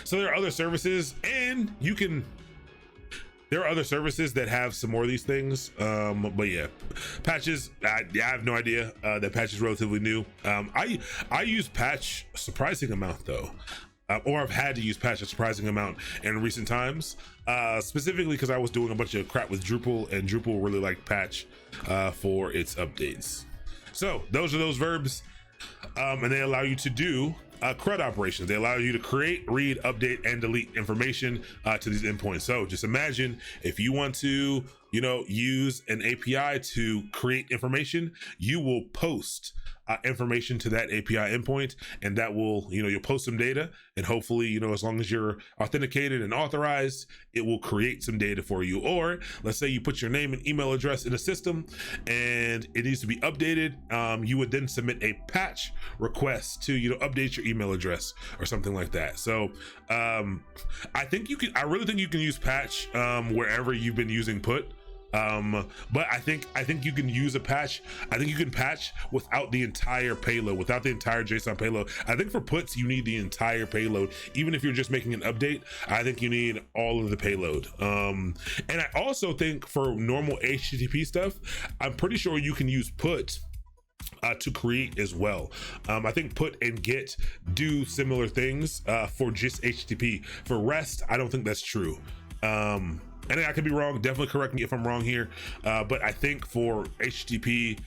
so there are other services and there are other services that have some more of these things. But yeah, patches, I have no idea. That patch is relatively new. I use patch a surprising amount though. or I've had to use patch a surprising amount in recent times, specifically because I was doing a bunch of crap with Drupal, and Drupal really liked patch for its updates. So those are those verbs, and they allow you to do CRUD operations. They allow you to create, read, update, and delete information to these endpoints. So just imagine if you want to, use an API to create information, you will post information to that API endpoint, and that will, you'll post some data, and hopefully, as long as you're authenticated and authorized, it will create some data for you. Or let's say you put your name and email address in a system and it needs to be updated. You would then submit a patch request to, update your email address or something like that. So I really think you can use patch wherever you've been using put. But I think you can use a patch. I think you can patch without the entire payload, without the entire JSON payload. I think for puts, you need the entire payload. Even if you're just making an update, I think you need all of the payload. And I also think for normal HTTP stuff, I'm pretty sure you can use put to create as well. I think put and get do similar things for just HTTP. For REST, I don't think that's true. And I could be wrong, definitely correct me if I'm wrong here, but I think for HTTP,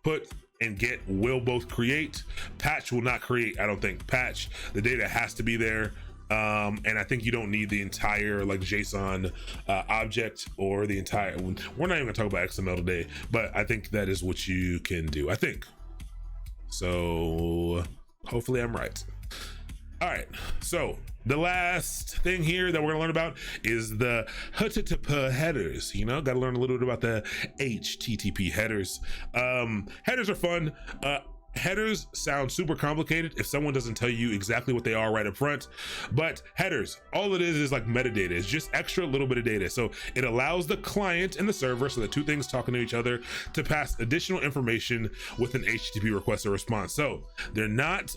put and get will both create. Patch will not create, I don't think. Patch, the data has to be there, and I think you don't need the entire JSON object or the entire, we're not even gonna talk about XML today, but I think that is what you can do, I think. So hopefully I'm right. All right, so the last thing here that we're gonna learn about is the HTTP headers. Gotta learn a little bit about the HTTP headers. Headers are fun. Headers sound super complicated if someone doesn't tell you exactly what they are right up front, but headers, all it is like metadata. It's just extra little bit of data. So it allows the client and the server, so the two things talking to each other, to pass additional information with an HTTP request or response. So they're not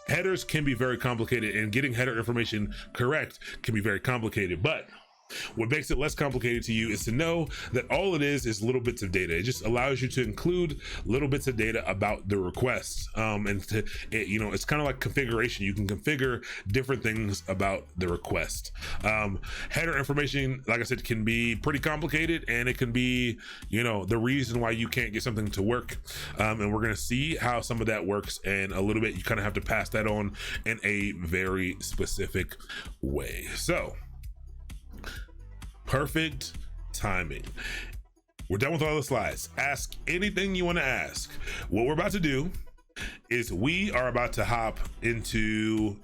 headers can be very complicated, and getting header information correct can be very complicated, but what makes it less complicated to you is to know that all it is little bits of data. It just allows you to include little bits of data about the request. It's kind of like configuration. You can configure different things about the request. Header information, like I said, can be pretty complicated, and it can be, the reason why you can't get something to work. And we're going to see how some of that works in a little bit. You kind of have to pass that on in a very specific way. So, perfect timing. We're done with all the slides. Ask anything you want to ask. What we're about to do is we are about to hop into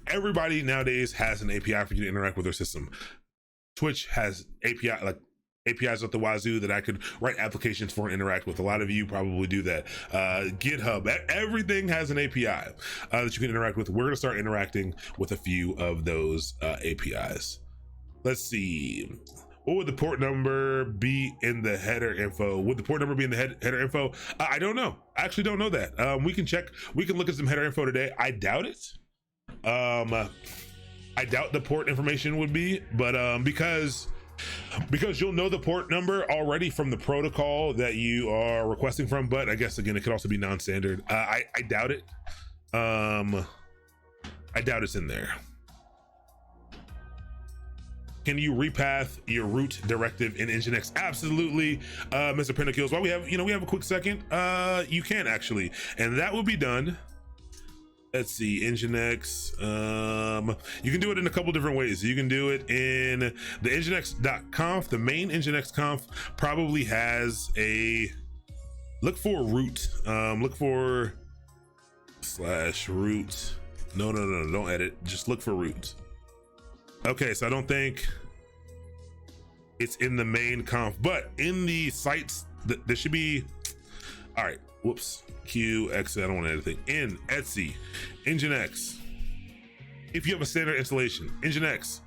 everybody nowadays has an API for you to interact with their system. Twitch has APIs at the wazoo that I could write applications for and interact with. A lot of you probably do that. GitHub, everything has an API that you can interact with. We're gonna start interacting with a few of those APIs. Let's see. What would the port number be in the header info? Would the port number be in the header info? I don't know. I actually don't know that. We can check. We can look at some header info today. I doubt it. I doubt the port information would be, but because you'll know the port number already from the protocol that you are requesting from. But I guess again, it could also be non-standard. I doubt it. I doubt it's in there. Can you repath your root directive in Nginx? Absolutely, Mr. Pentacles. While we have a quick second, you can actually, and that will be done. Let's see, Nginx. You can do it in a couple different ways. You can do it in the nginx.conf. The main nginx conf probably has a look for root. Look for /root. No, don't edit. Just look for root. Okay, so I don't think it's in the main conf, but in the sites, there should be. All right. Whoops. QX. I don't want anything. In Etsy, Nginx. If you have a standard installation, Nginx,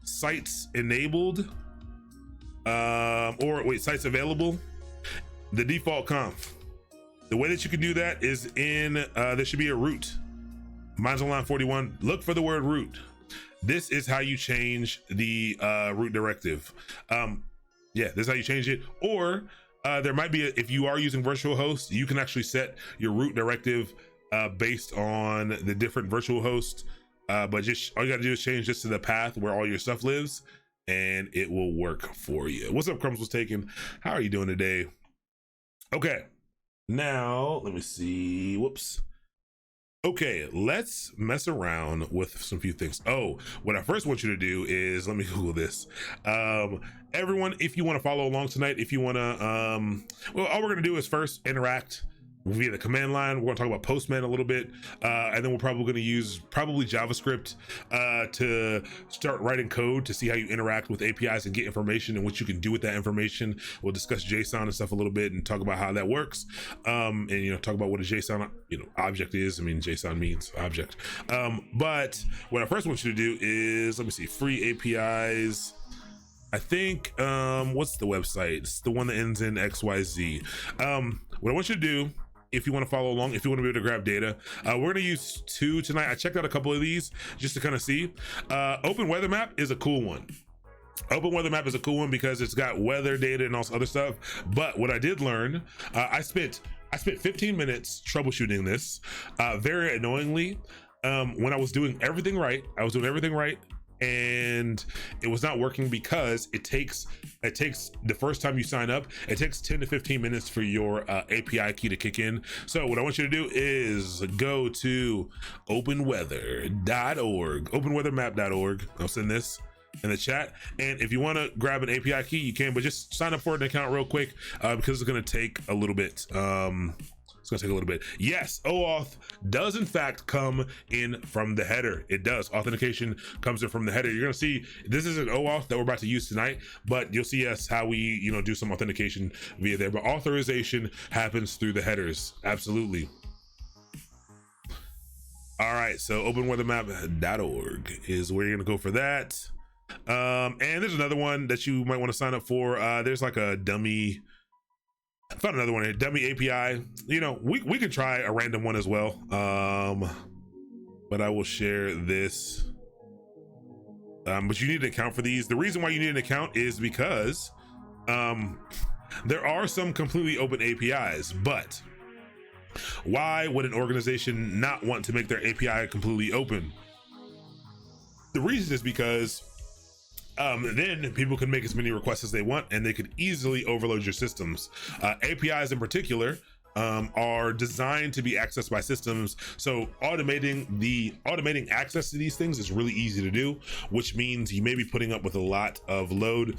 sites enabled, sites available. The default conf. The way that you can do that is in. There should be a root. Mine's on line 41. Look for the word root. This is how you change the root directive. This is how you change it. Or There might be if you are using virtual hosts, you can actually set your root directive based on the different virtual hosts. But just all you gotta do is change this to the path where all your stuff lives, and it will work for you. What's up, Crumbs was taken? How are you doing today? Okay, now let me see. Whoops. Okay, let's mess around with some few things. Oh, what I first want you to do is, let me Google this. Everyone, if you want to follow along tonight, if you want to, well, all we're going to do is first interact via the command line. We're going to talk about Postman a little bit, and then we're probably going to use JavaScript to start writing code to see how you interact with APIs and get information and what you can do with that information. We'll discuss JSON and stuff a little bit and talk about how that works, and talk about what a JSON object is. I mean, JSON means object, but what I first want you to do is, let me see, free APIs. I think what's the website? It's the one that ends in XYZ. What I want you to do, if you want to follow along, if you want to be able to grab data, we're going to use 2 tonight. I checked out a couple of these just to kind of see. Open Weather Map is a cool one. Open Weather Map is a cool one because it's got weather data and all this other stuff. But what I did learn, I spent 15 minutes troubleshooting this. Very annoyingly, when I was doing everything right, and it was not working because it takes the first time you sign up, it takes 10 to 15 minutes for your API key to kick in. So what I want you to do is go to openweather.org, openweathermap.org. I'll send this in the chat, and if you want to grab an API key, you can, but just sign up for an account real quick because it's going to take a little bit. It's gonna take a little bit. Yes, OAuth does in fact come in from the header. It does. Authentication comes in from the header. You're gonna see this is an OAuth that we're about to use tonight, but you'll see us how we do some authentication via there. But authorization happens through the headers. Absolutely. All right, so openweathermap.org is where you're gonna go for that. And there's another one that you might want to sign up for. There's like a dummy. I found another one here, dummy API. We could try a random one as well. But I will share this. But you need an account for these. The reason why you need an account is because there are some completely open APIs, but why would an organization not want to make their API completely open? The reason is because then people can make as many requests as they want, and they could easily overload your systems. APIs in particular are designed to be accessed by systems, so automating access to these things is really easy to do, which means you may be putting up with a lot of load.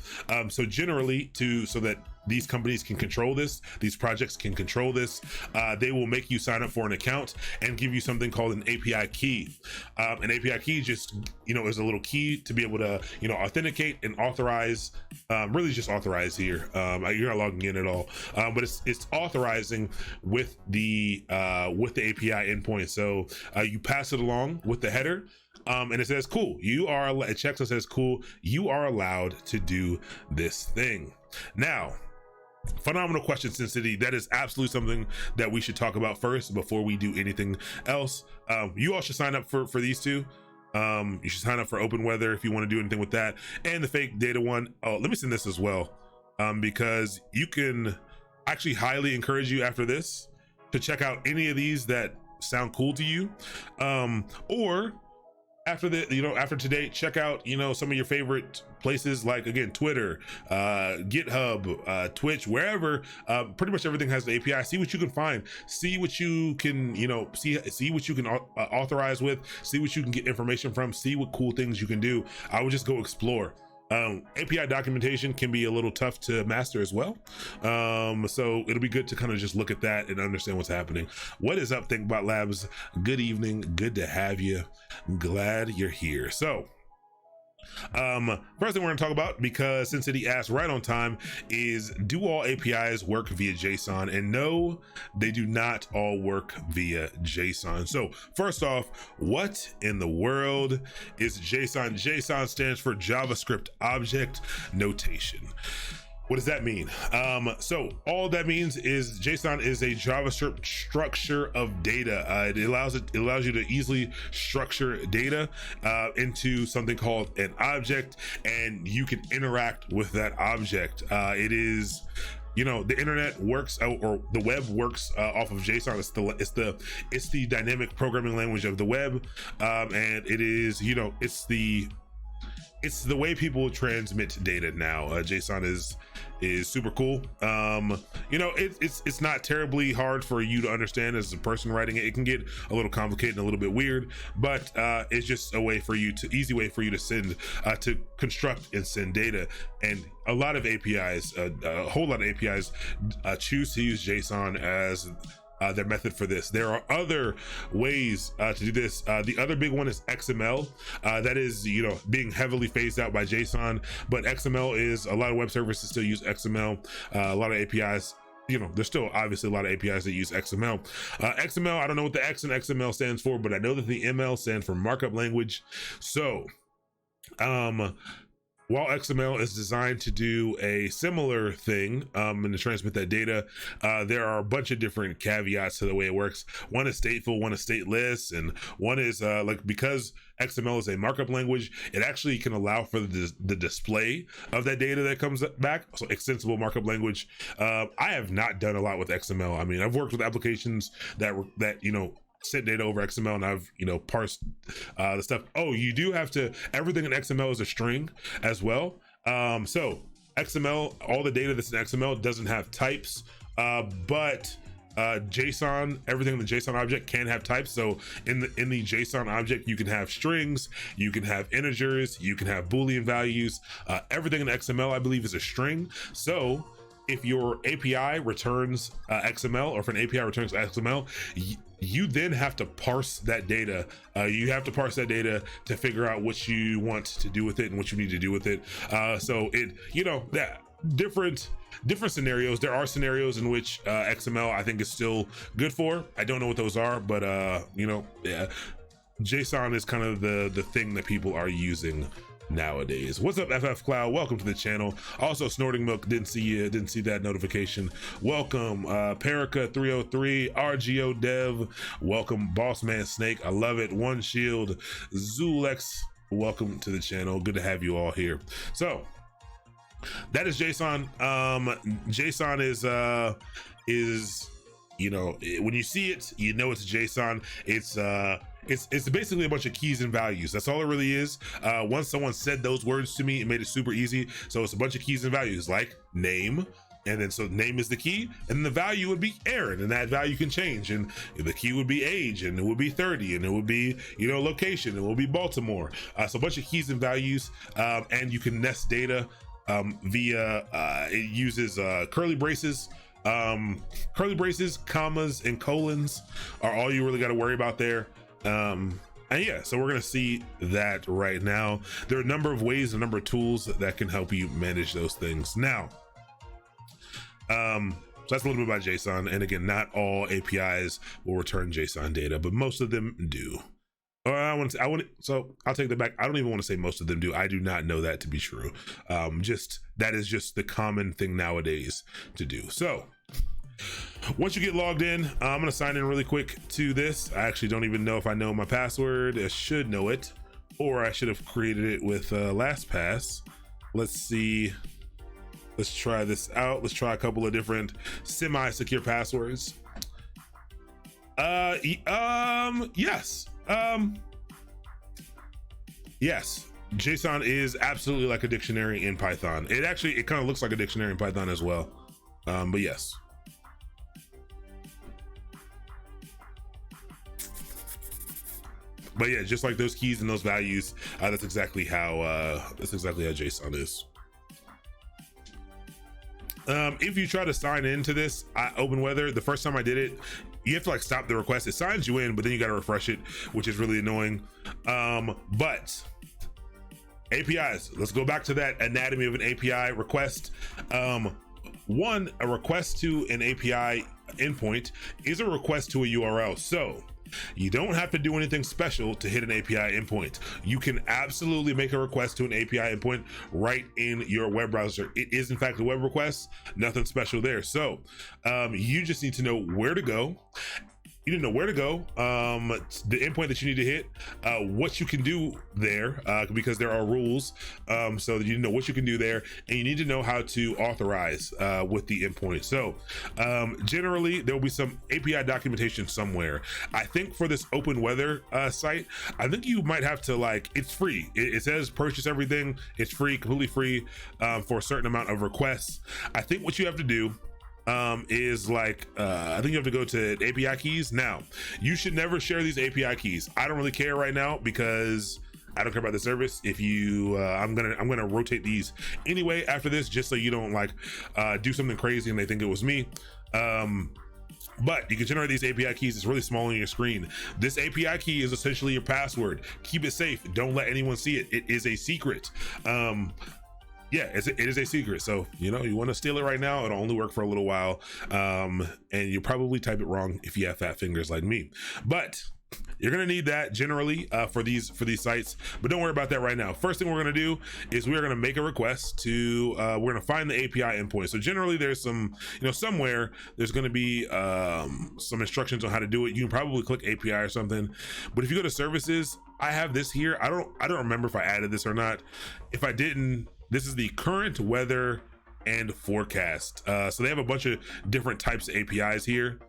So generally, so that these companies can control this, these projects can control this, they will make you sign up for an account and give you something called an API key. An API key just is a little key to be able to authenticate and authorize, really just authorize here. You're not logging in at all, but it's authorizing with the API endpoint. So you pass it along with the header, and it says cool, it checks and says cool, you are allowed to do this thing. Now, phenomenal question, Sin City. That is absolutely something that we should talk about first before we do anything else. You all should sign up for these two. You should sign up for Open Weather if you want to do anything with that, and the fake data one. Oh, let me send this as well, because you can actually highly encourage you after this to check out any of these that sound cool to you, or after today, check out some of your favorite places, like again Twitter, GitHub, Twitch, wherever. Pretty much everything has the API. See what you can find, see what you can see what you can authorize with, see what you can get information from, see what cool things you can do. I would just go explore. API documentation can be a little tough to master as well, so it'll be good to kind of just look at that and understand what's happening. What is up, ThinkBot Labs? Good evening, good to have you, glad you're here. So first thing we're going to talk about, because Sin City asked right on time, is do all APIs work via JSON? And no, they do not all work via JSON. So first off, what in the world is JSON? JSON stands for JavaScript Object Notation. What does that mean? So all that means is JSON is a JavaScript structure of data. It allows you to easily structure data into something called an object, and you can interact with that object. It is you know, the internet works or the web works off of JSON. It's the dynamic programming language of the web, and it is, you know, it's the way people transmit data now. JSON is super cool. You know, it's not terribly hard for you to understand as a person writing it. It can get a little complicated and a little bit weird, but it's just a way for you to easy way for you to send to construct and send data. And a lot of APIs, a whole lot of APIs choose to use JSON as their method for this. There are other ways to do this. The other big one is XML. That is, you know, being heavily phased out by JSON, but XML is, a lot of web services still use XML. A lot of APIs, you know, there's still obviously a lot of APIs that use XML. XML, I don't know what the X in XML stands for, but I know that the ML stands for markup language. So, while XML is designed to do a similar thing and to transmit that data, there are a bunch of different caveats to the way it works. One is stateful, one is stateless, and one is like, because XML is a markup language, it actually can allow for the display of that data that comes back. So extensible markup language. I have not done a lot with XML. I mean, I've worked with applications that you know, sent data over XML, and I've, you know, parsed the stuff. Oh, you do have to, everything in XML is a string as well. So XML, all the data that's in XML doesn't have types, but JSON, everything in the JSON object can have types. So in the JSON object, you can have strings, you can have integers, you can have Boolean values. Everything in XML, I believe, is a string. So if your API returns XML, or if an API returns XML, you then have to parse that data. You have to parse that data to figure out what you want to do with it and what you need to do with it. So it, you know, that different scenarios. There are scenarios in which XML I think is still good for. I don't know what those are, but you know, yeah, JSON is kind of the thing that people are using nowadays. What's up, FF Cloud? Welcome to the channel. Also, Snorting Milk, didn't see that notification. Welcome, Perica 303, RGO Dev. Welcome, Bossman Snake. I love it. One Shield, Zulex. Welcome to the channel. Good to have you all here. So that is JSON. JSON is, you know, when you see it, you know it's JSON. It's basically a bunch of keys and values. That's all it really is. Once someone said those words to me, it made it super easy. So it's a bunch of keys and values, like name, and then so name is the key, and the value would be Aaron, and that value can change, and the key would be age, and it would be 30, and it would be, you know, location, and it will be Baltimore. So a bunch of keys and values, and you can nest data via it uses curly braces. Curly braces, commas, and colons are all you really got to worry about there. And yeah, so we're gonna see that right now. There are a number of ways, a number of tools that can help you manage those things. Now, so that's a little bit about JSON. And again, not all APIs will return JSON data, but most of them do. Or so I'll take that back. I don't even want to say most of them do. I do not know that to be true. That is just the common thing nowadays to do. So once you get logged in, I'm gonna sign in really quick to this. I actually don't even know if I know my password. I should know it, or I should have created it with LastPass. Let's see. Let's try this out. Let's try a couple of different semi-secure passwords. Yes. Yes. JSON is absolutely like a dictionary in Python. It kind of looks like a dictionary in Python as well. But yes. But yeah, just like those keys and those values, that's exactly how JSON is. If you try to sign into this OpenWeather, the first time I did it, you have to like stop the request. It signs you in, but then you got to refresh it, which is really annoying. But APIs, let's go back to that anatomy of an API request. One, a request to an API endpoint is a request to a URL. So you don't have to do anything special to hit an API endpoint. You can absolutely make a request to an API endpoint right in your web browser. It is in fact a web request, nothing special there. So you just need to know where to go. you need to know where to go, the endpoint that you need to hit, what you can do there, because there are rules, so that you know what you can do there, and you need to know how to authorize with the endpoint. So generally there will be some API documentation somewhere. I think for this open weather site, I think you might have to, like, it's free. It says purchase everything. It's free, completely free, for a certain amount of requests. I think what you have to do is like, I think you have to go to API keys. Now, you should never share these API keys. I don't really care right now because I don't care about the service. If you, I'm gonna rotate these anyway after this, just so you don't like do something crazy and they think it was me. But you can generate these API keys. It's really small on your screen. This API key is essentially your password. Keep it safe. Don't let anyone see it. It is a secret. Yeah, it is a secret. So, you know, you want to steal it right now, it'll only work for a little while. And you probably type it wrong if you have fat fingers like me. But you're gonna need that generally for these sites, but don't worry about that right now. First thing we're gonna do is we're gonna make a request to, we're gonna find the API endpoint. So generally there's some, you know, somewhere there's gonna be some instructions on how to do it. You can probably click API or something, but if you go to services, I have this here. I don't remember if I added this or not. If I didn't, this is the current weather and forecast. So they have a bunch of different types of APIs here,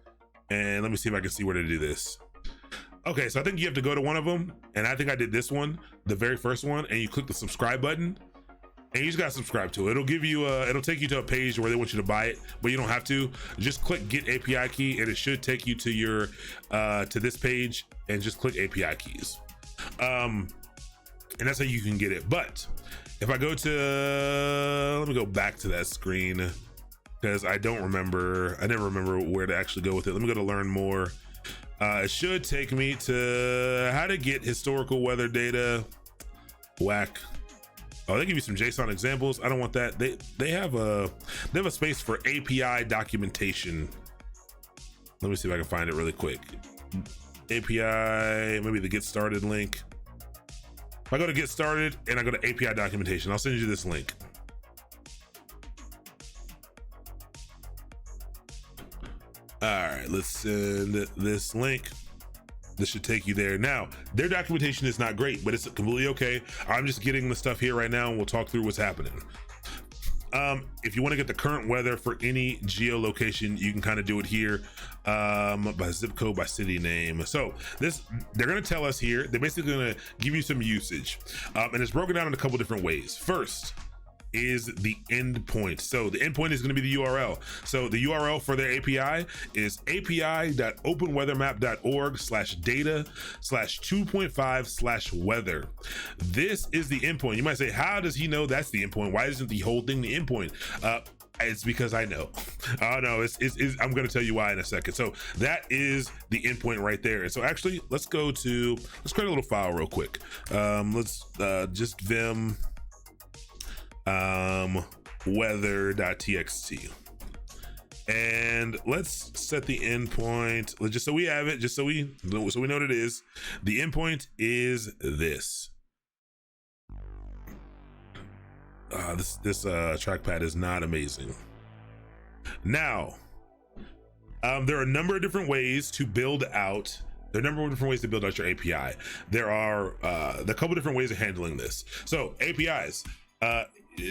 and let me see if I can see where to do this. Okay, so I think you have to go to one of them, and I think I did this one, the very first one, and you click the subscribe button, and you just gotta subscribe to it. It'll give you it'll take you to a page where they want you to buy it, but you don't have to. Just click get API key, and it should take you to your to this page, and just click API keys. And that's how you can get it. But if I go to, let me go back to that screen because I never remember where to actually go with it. Let me go to learn more. It should take me to how to get historical weather data. Whack. Oh, they give you some JSON examples. I don't want that. They have a space for API documentation. Let me see if I can find it really quick. API, maybe the get started link. If I go to get started and I go to API documentation, I'll send you this link. All right, let's send this link. This should take you there. Now, their documentation is not great, but it's completely okay. I'm just getting the stuff here right now, and we'll talk through what's happening. If you want to get the current weather for any geolocation, you can kind of do it here, by zip code, by city name. So they're going to tell us here, they're basically going to give you some usage, and it's broken down in a couple different ways. First is the endpoint. So the endpoint is going to be the URL. So the URL for their API is api.openweathermap.org/data/2.5/weather. This is the endpoint. You might say, how does he know that's the endpoint? Why isn't the whole thing the endpoint? It's because I know. Oh no, I'm going to tell you why in a second. So that is the endpoint right there. And so actually, let's create a little file real quick. Let's just vim weather.txt, and let's set the endpoint just so we have it, just so we know what it is. The endpoint is this. This trackpad is not amazing. Now, there are a number of different ways to build out. There are a number of different ways to build out your API. There are a couple different ways of handling this. So APIs.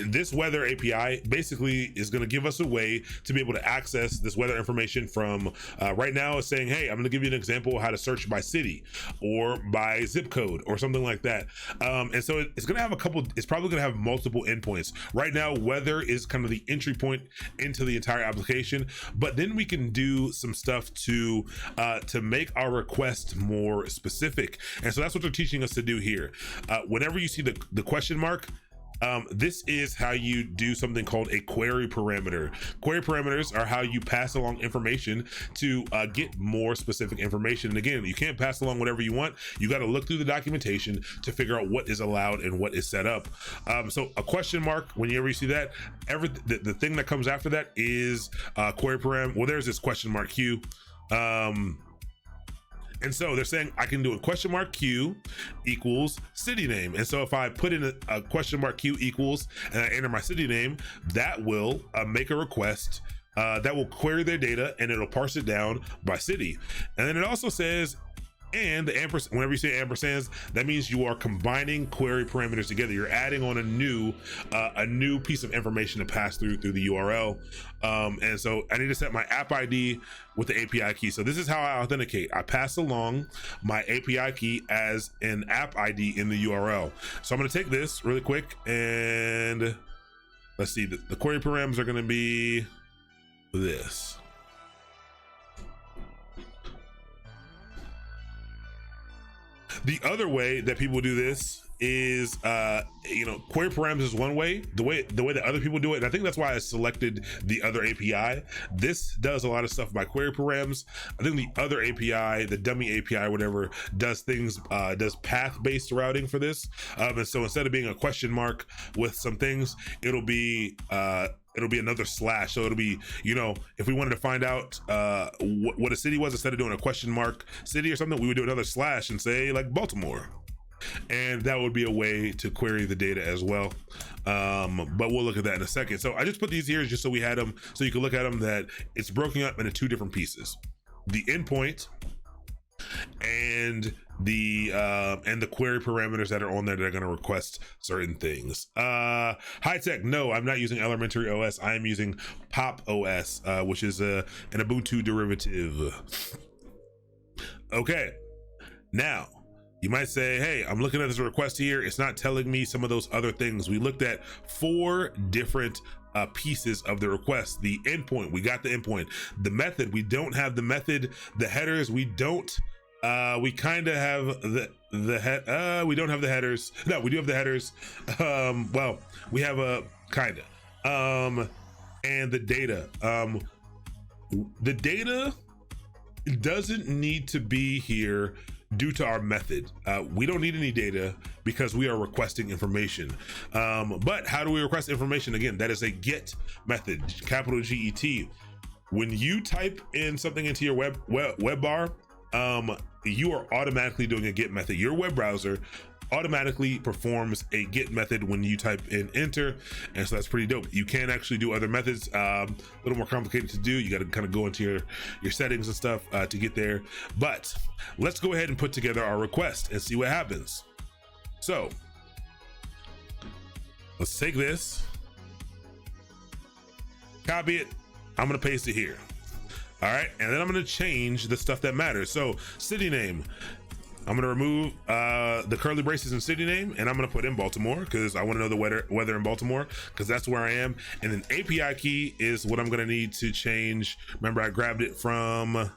This weather API basically is going to give us a way to be able to access this weather information from, right now it's saying, hey, I'm going to give you an example of how to search by city or by zip code or something like that. And so it's going to have it's probably going to have multiple endpoints. Right now, weather is kind of the entry point into the entire application, but then we can do some stuff to make our request more specific. And so that's what they're teaching us to do here. Whenever you see the question mark, this is how you do something called a query parameter. Query parameters are how you pass along information to get more specific information. And again, you can't pass along whatever you want. You got to look through the documentation to figure out what is allowed and what is set up. So a question mark, whenever you see that, the thing that comes after that is query parameter. Well, there's this question mark Q. And so they're saying I can do a question mark Q equals city name. And so if I put in a question mark Q equals and I enter my city name, that will make a request that will query their data and it'll parse it down by city. And then it also says, and the ampersand, whenever you say ampersands, that means you are combining query parameters together. You're adding on a new piece of information to pass through the URL. And so I need to set my app ID with the API key. So this is how I authenticate. I pass along my API key as an app ID in the URL. So I'm going to take this really quick and let's see. The query params are going to be this. The other way that people do this is, query params is one way. The way that other people do it, and I think that's why I selected the other API. This does a lot of stuff by query params. I think the other API, the dummy API, whatever, does things, does path-based routing for this. And so instead of being a question mark with some things, it'll be another slash. So it'll be, if we wanted to find out what a city was, instead of doing a question mark city or something, we would do another slash and say like Baltimore. And that would be a way to query the data as well. But we'll look at that in a second. So I just put these here just so we had them, so you can look at them, that it's broken up into two different pieces: the endpoint and the query parameters that are on there that are going to request certain things. High tech, no, I'm not using Elementary OS. I am using Pop OS, which is an Ubuntu derivative. Okay, now you might say, hey, I'm looking at this request here, it's not telling me some of those other things. We looked at 4 different pieces of the request. The endpoint, we got the endpoint. The method, we don't have the method. The headers, we don't. We kind of have we don't have the headers. No, we do have the headers. Well, we have a kind of. And the data. The data doesn't need to be here due to our method. We don't need any data because we are requesting information. But how do we request information? Again, that is a get method, capital GET. When you type in something into your web bar, you are automatically doing a get method. Your web browser automatically performs a get method when you type in enter, and so that's pretty dope. You can actually do other methods, a little more complicated to do. You got to kind of go into your settings and stuff to get there. But let's go ahead and put together our request and see what happens. So let's take this, copy it. I'm gonna paste it here. All right, and then I'm gonna change the stuff that matters. So city name, I'm gonna remove the curly braces in city name, and I'm gonna put in Baltimore because I want to know the weather in Baltimore because that's where I am. And then API key is what I'm gonna need to change. Remember, I grabbed it from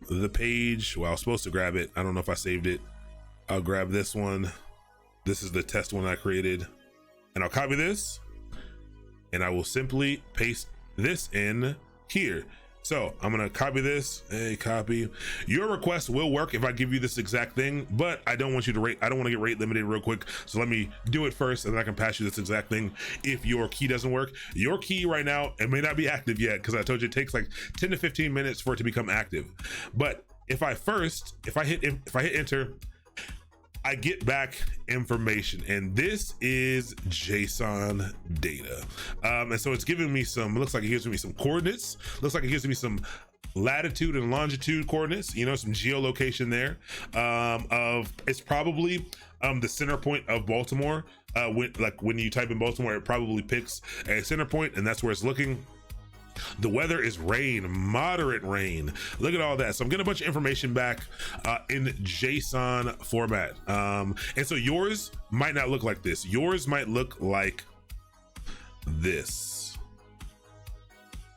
the page. Well, I was supposed to grab it. I don't know if I saved it. I'll grab this one. This is the test one I created, and I'll copy this, and I will simply paste this in here. So I'm gonna copy this, copy. Your request will work if I give you this exact thing, but I don't want you to rate, I don't want to get rate limited real quick. So let me do it first and then I can pass you this exact thing if your key doesn't work. Your key right now, it may not be active yet because I told you it takes like 10 to 15 minutes for it to become active. But if I hit enter, I get back information, and this is JSON data. And so it's giving me some, looks like it gives me some coordinates. Looks like it gives me some latitude and longitude coordinates, some geolocation there. It's probably the center point of Baltimore. When you type in Baltimore, it probably picks a center point, and that's where it's looking. The weather is rain, moderate rain. Look at all that. So I'm getting a bunch of information back in JSON format. And so yours might not look like this. Yours might look like this.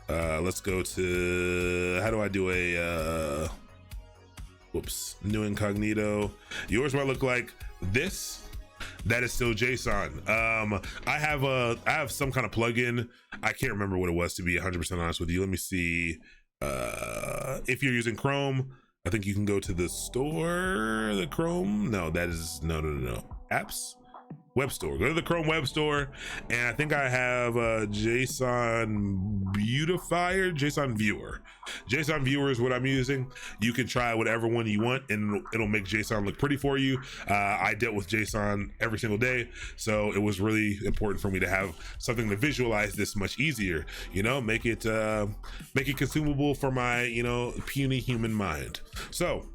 Let's go to, how do I do a, new incognito. Yours might look like this. That is still JSON. I have some kind of plugin. I can't remember what it was, to be 100% honest with you. Let me see. If you're using Chrome, I think you can go to the store, the Chrome. No, that is no. Apps. web store. Go to the Chrome web store, and I think I have a JSON beautifier, JSON viewer. JSON viewer is what I'm using. You can try whatever one you want, and it'll make JSON look pretty for you. I dealt with JSON every single day, so it was really important for me to have something to visualize this much easier. You know, make it consumable for my, you know, puny human mind. So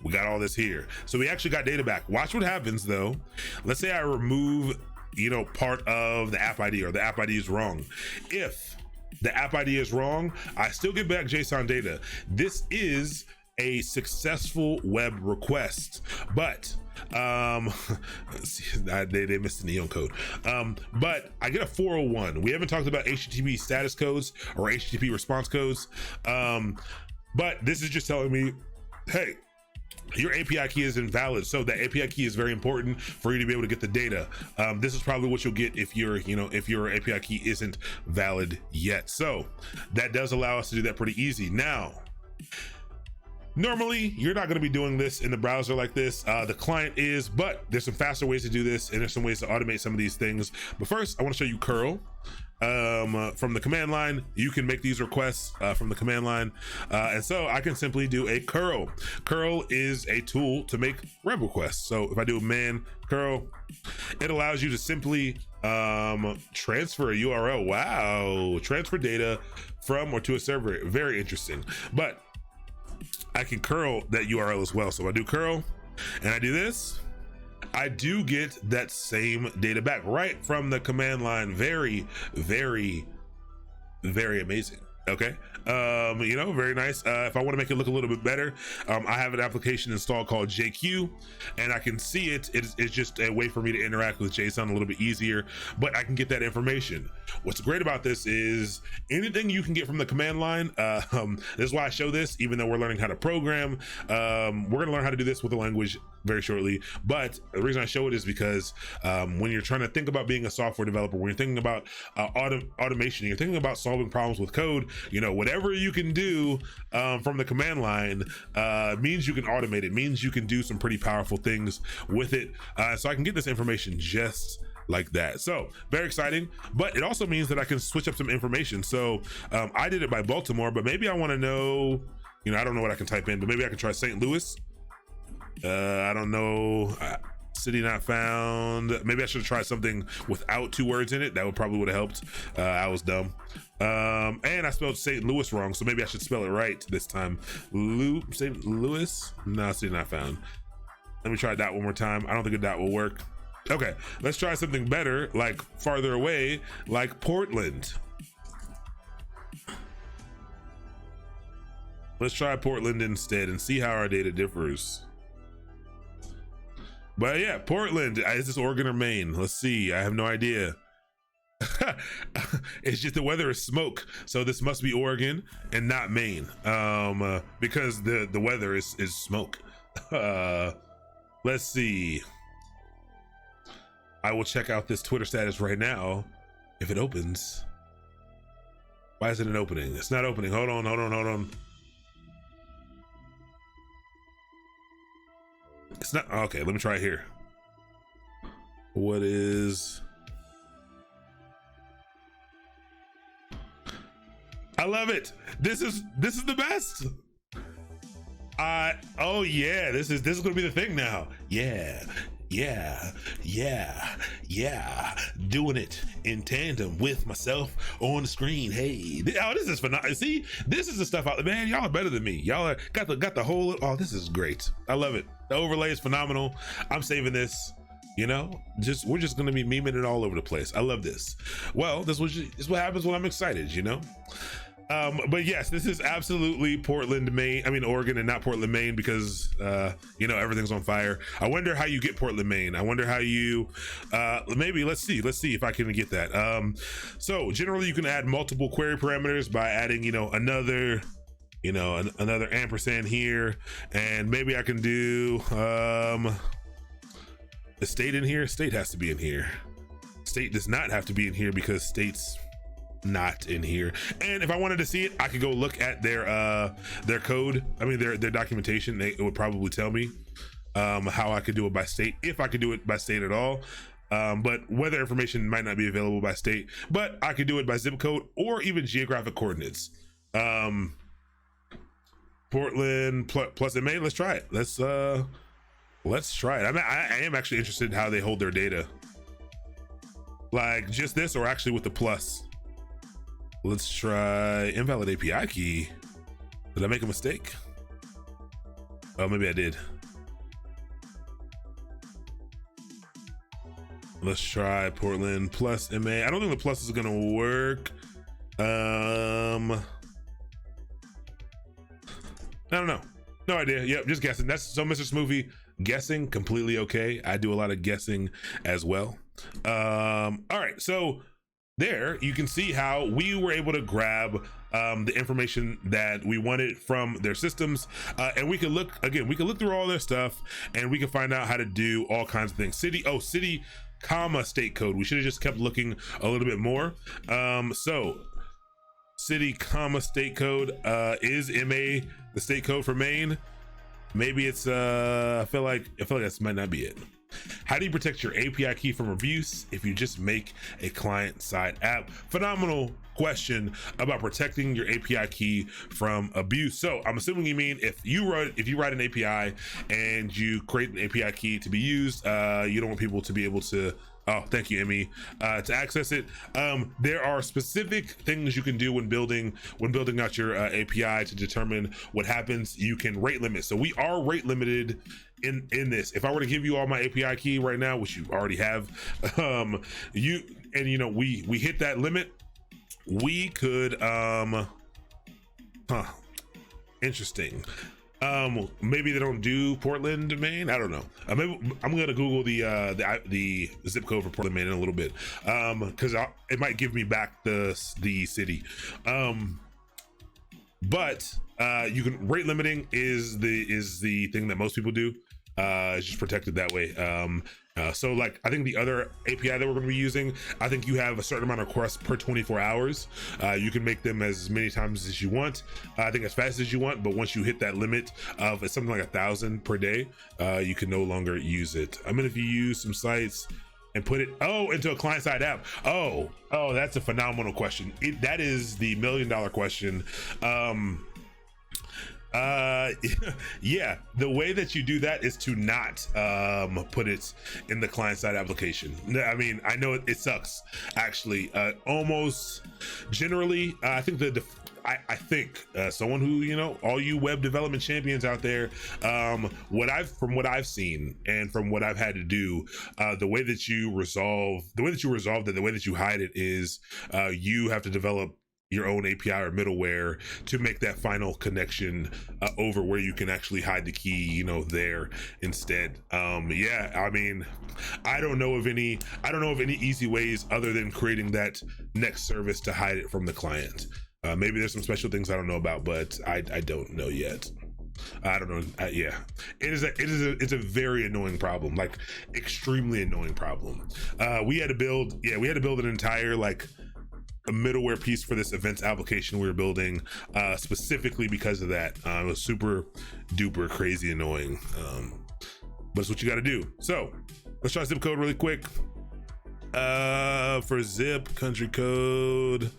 we got all this here. So we actually got data back. Watch what happens though. Let's say I remove, you know, part of the app ID, or the app ID is wrong. If the app ID is wrong, I still get back JSON data. This is a successful web request, but they missed the neon code. But I get a 401. We haven't talked about HTTP status codes or HTTP response codes, but this is just telling me, hey, your API key is invalid. So the API key is very important for you to be able to get the data. This is probably what you'll get if your API key isn't valid yet. So that does allow us to do that pretty easy. Now, normally you're not going to be doing this in the browser like this. The client is, but there's some faster ways to do this, and there's some ways to automate some of these things. But first, I want to show you curl. From the command line, you can make these requests from the command line, and so I can simply do a curl. Curl is a tool to make web requests. So if I do man curl, it allows you to simply transfer a URL. Wow, transfer data from or to a server. Very interesting. But I can curl that URL as well. So I do curl and I do this, I do get that same data back right from the command line. Very, very, very amazing. Okay, you know, very nice. If I want to make it look a little bit better, I have an application installed called JQ, and I can see it. It's just a way for me to interact with JSON a little bit easier, but I can get that information. What's great about this is anything you can get from the command line. This is why I show this, even though we're learning how to program. We're going to learn how to do this with the language very shortly, but the reason I show it is because when you're trying to think about being a software developer, when you're thinking about automation, you're thinking about solving problems with code, you know, whatever you can do from the command line means you can automate it, means you can do some pretty powerful things with it. So I can get this information just like that. So very exciting, but it also means that I can switch up some information. So I did it by Baltimore, but maybe I want to know, you know, I don't know what I can type in, but maybe I can try St. Louis. I don't know. City not found. Maybe I should have tried something without 2 words in it. That would probably have helped. I was dumb. And I spelled St. Louis wrong, so maybe I should spell it right this time. St. Louis? No, city not found. Let me try that one more time. I don't think that will work. Okay, let's try something better, like farther away, like Portland. Let's try Portland instead and see how our data differs. But yeah, Portland. Is this Oregon or Maine? Let's see. I have no idea. It's just the weather is smoke, so this must be Oregon and not Maine, because the weather is smoke. Let's see. I will check out this Twitter status right now if it opens. Why isn't it opening? It's not opening. Hold on. It's not okay. Let me try here. What is? I love it. This is the best. Oh yeah, this is gonna be the thing now. Yeah. Doing it in tandem with myself on the screen. Hey, this is phenomenal. See, this is the stuff out there, man. Y'all are better than me. Y'all are got the whole. Oh, this is great. I love it. The overlay is phenomenal. I'm saving this. You know, we're just gonna be memeing it all over the place. I love this. Well, this is what happens when I'm excited. You know. But yes, this is absolutely Portland, Maine. I mean Oregon and not Portland, Maine, because you know, everything's on fire. I wonder how you get Portland, Maine. I wonder how you maybe let's see if I can get that. So generally you can add multiple query parameters by adding, you know, another ampersand here, and maybe I can do the state in here. State has to be in here. State does not have to be in here because state's not in here. And if I wanted to see it, I could go look at their code. I mean their documentation. It would probably tell me. how I could do it by state, if I could do it by state at all. But weather information might not be available by state, but I could do it by zip code or even geographic coordinates. Portland plus MA. Let's try it. Let's try it. I am actually interested in how they hold their data. Like just this, or actually with the plus. Let's try invalid API key. Did I make a mistake? Oh, maybe I did. Let's try Portland plus MA. I don't think the plus is gonna work. I don't know. No idea. Yep, just guessing. That's so Mr. Smoothie. Guessing, completely okay. I do a lot of guessing as well. All right, so there you can see how we were able to grab the information that we wanted from their systems, and we can look again. We can look through all their stuff, and we can find out how to do all kinds of things. City, comma state code. We should have just kept looking a little bit more. So city, comma state code is MA the state code for Maine. Maybe it's I feel like that might not be it. How do you protect your API key from abuse if you just make a client-side app? Phenomenal question about protecting your API key from abuse. So I'm assuming you mean if you write an API and you create an API key to be used, you don't want people to be able to, oh, thank you, Emmy, to access it. There are specific things you can do when building out your API to determine what happens. You can rate limit. So we are rate limited in this. If I were to give you all my API key right now, which you already have, we hit that limit, we could interesting. Maybe they don't do Portland, Maine. I don't know. Maybe I'm gonna Google the zip code for Portland, Maine in a little bit, because it might give me back the city. But you can rate limiting is the thing that most people do. It's just protected that way. So like I think the other API that we're going to be using, I think you have a certain amount of requests per 24 hours. You can make them as many times as you want. I think as fast as you want, but once you hit that limit of something like 1,000 per day, you can no longer use it. I mean, if you use some sites and put it into a client-side app. Oh, that's a phenomenal question. That is the $1 million question. Yeah, the way that you do that is to not put it in the client-side application. I mean, I know it sucks actually. Almost generally, I think I think someone who, all you web development champions out there, from what I've seen and from what I've had to do, the way that you resolve it, the way that you hide it is you have to develop your own API or middleware to make that final connection over where you can actually hide the key, there instead. Yeah, I mean, I don't know of any easy ways other than creating that next service to hide it from the client. Maybe there's some special things I don't know about, but I don't know yet. I don't know. Yeah, it's a very annoying problem, like extremely annoying problem. We had to build an entire a middleware piece for this events application we were building specifically because of that. It was super duper crazy annoying, but it's what you got to do. So let's try zip code really quick. For zip country code,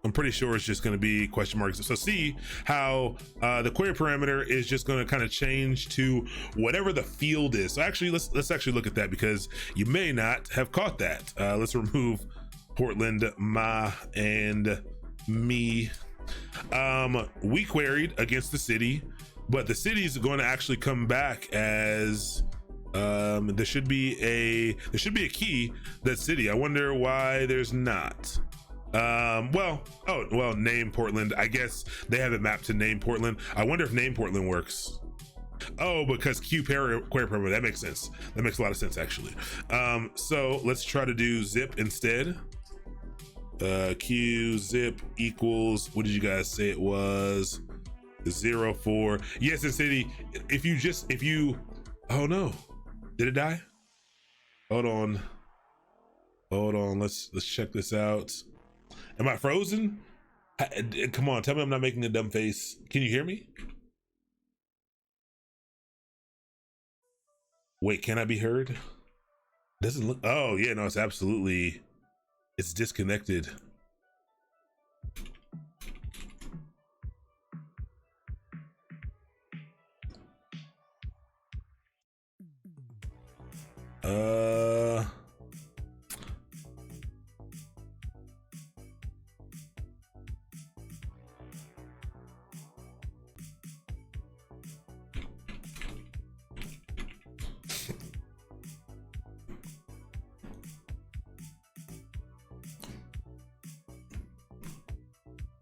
I'm pretty sure it's just going to be question marks. So see how the query parameter is just going to kind of change to whatever the field is. So actually, let's actually look at that because you may not have caught that. Let's remove Portland, ma, and me. We queried against the city, but the city is going to actually come back as there should be a key that city. I wonder why there's not. Name Portland. I guess they have it mapped to name Portland. I wonder if name Portland works. Oh, because query parameter. That makes sense. That makes a lot of sense actually. So let's try to do zip instead. Q zip equals, what did you guys say it was? 04. Yes, in city. If you oh no, did it die? Hold on, let's check this out. Am I frozen? Come on, tell me I'm not making a dumb face. Can you hear me? Wait, can I be heard? Doesn't look. Oh yeah, no, it's disconnected.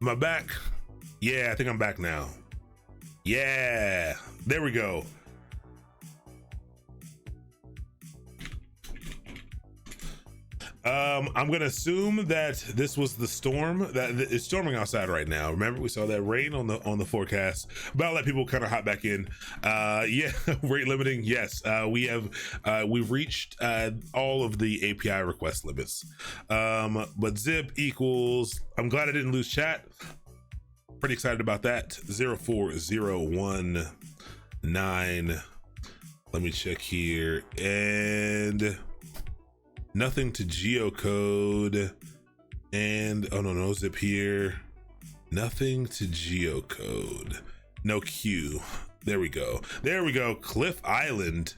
Am I back? Yeah, I think I'm back now. Yeah, there we go. I'm gonna assume that this was the storm that it's storming outside right now. Remember, we saw that rain on the forecast, but I'll let people kind of hop back in. Yeah, rate limiting. Yes, we've reached all of the API request limits. But zip equals. I'm glad I didn't lose chat. Pretty excited about that. 04019. Let me check here and. Nothing to geocode, and oh no, zip here. Nothing to geocode. No Q. There we go. Cliff Island.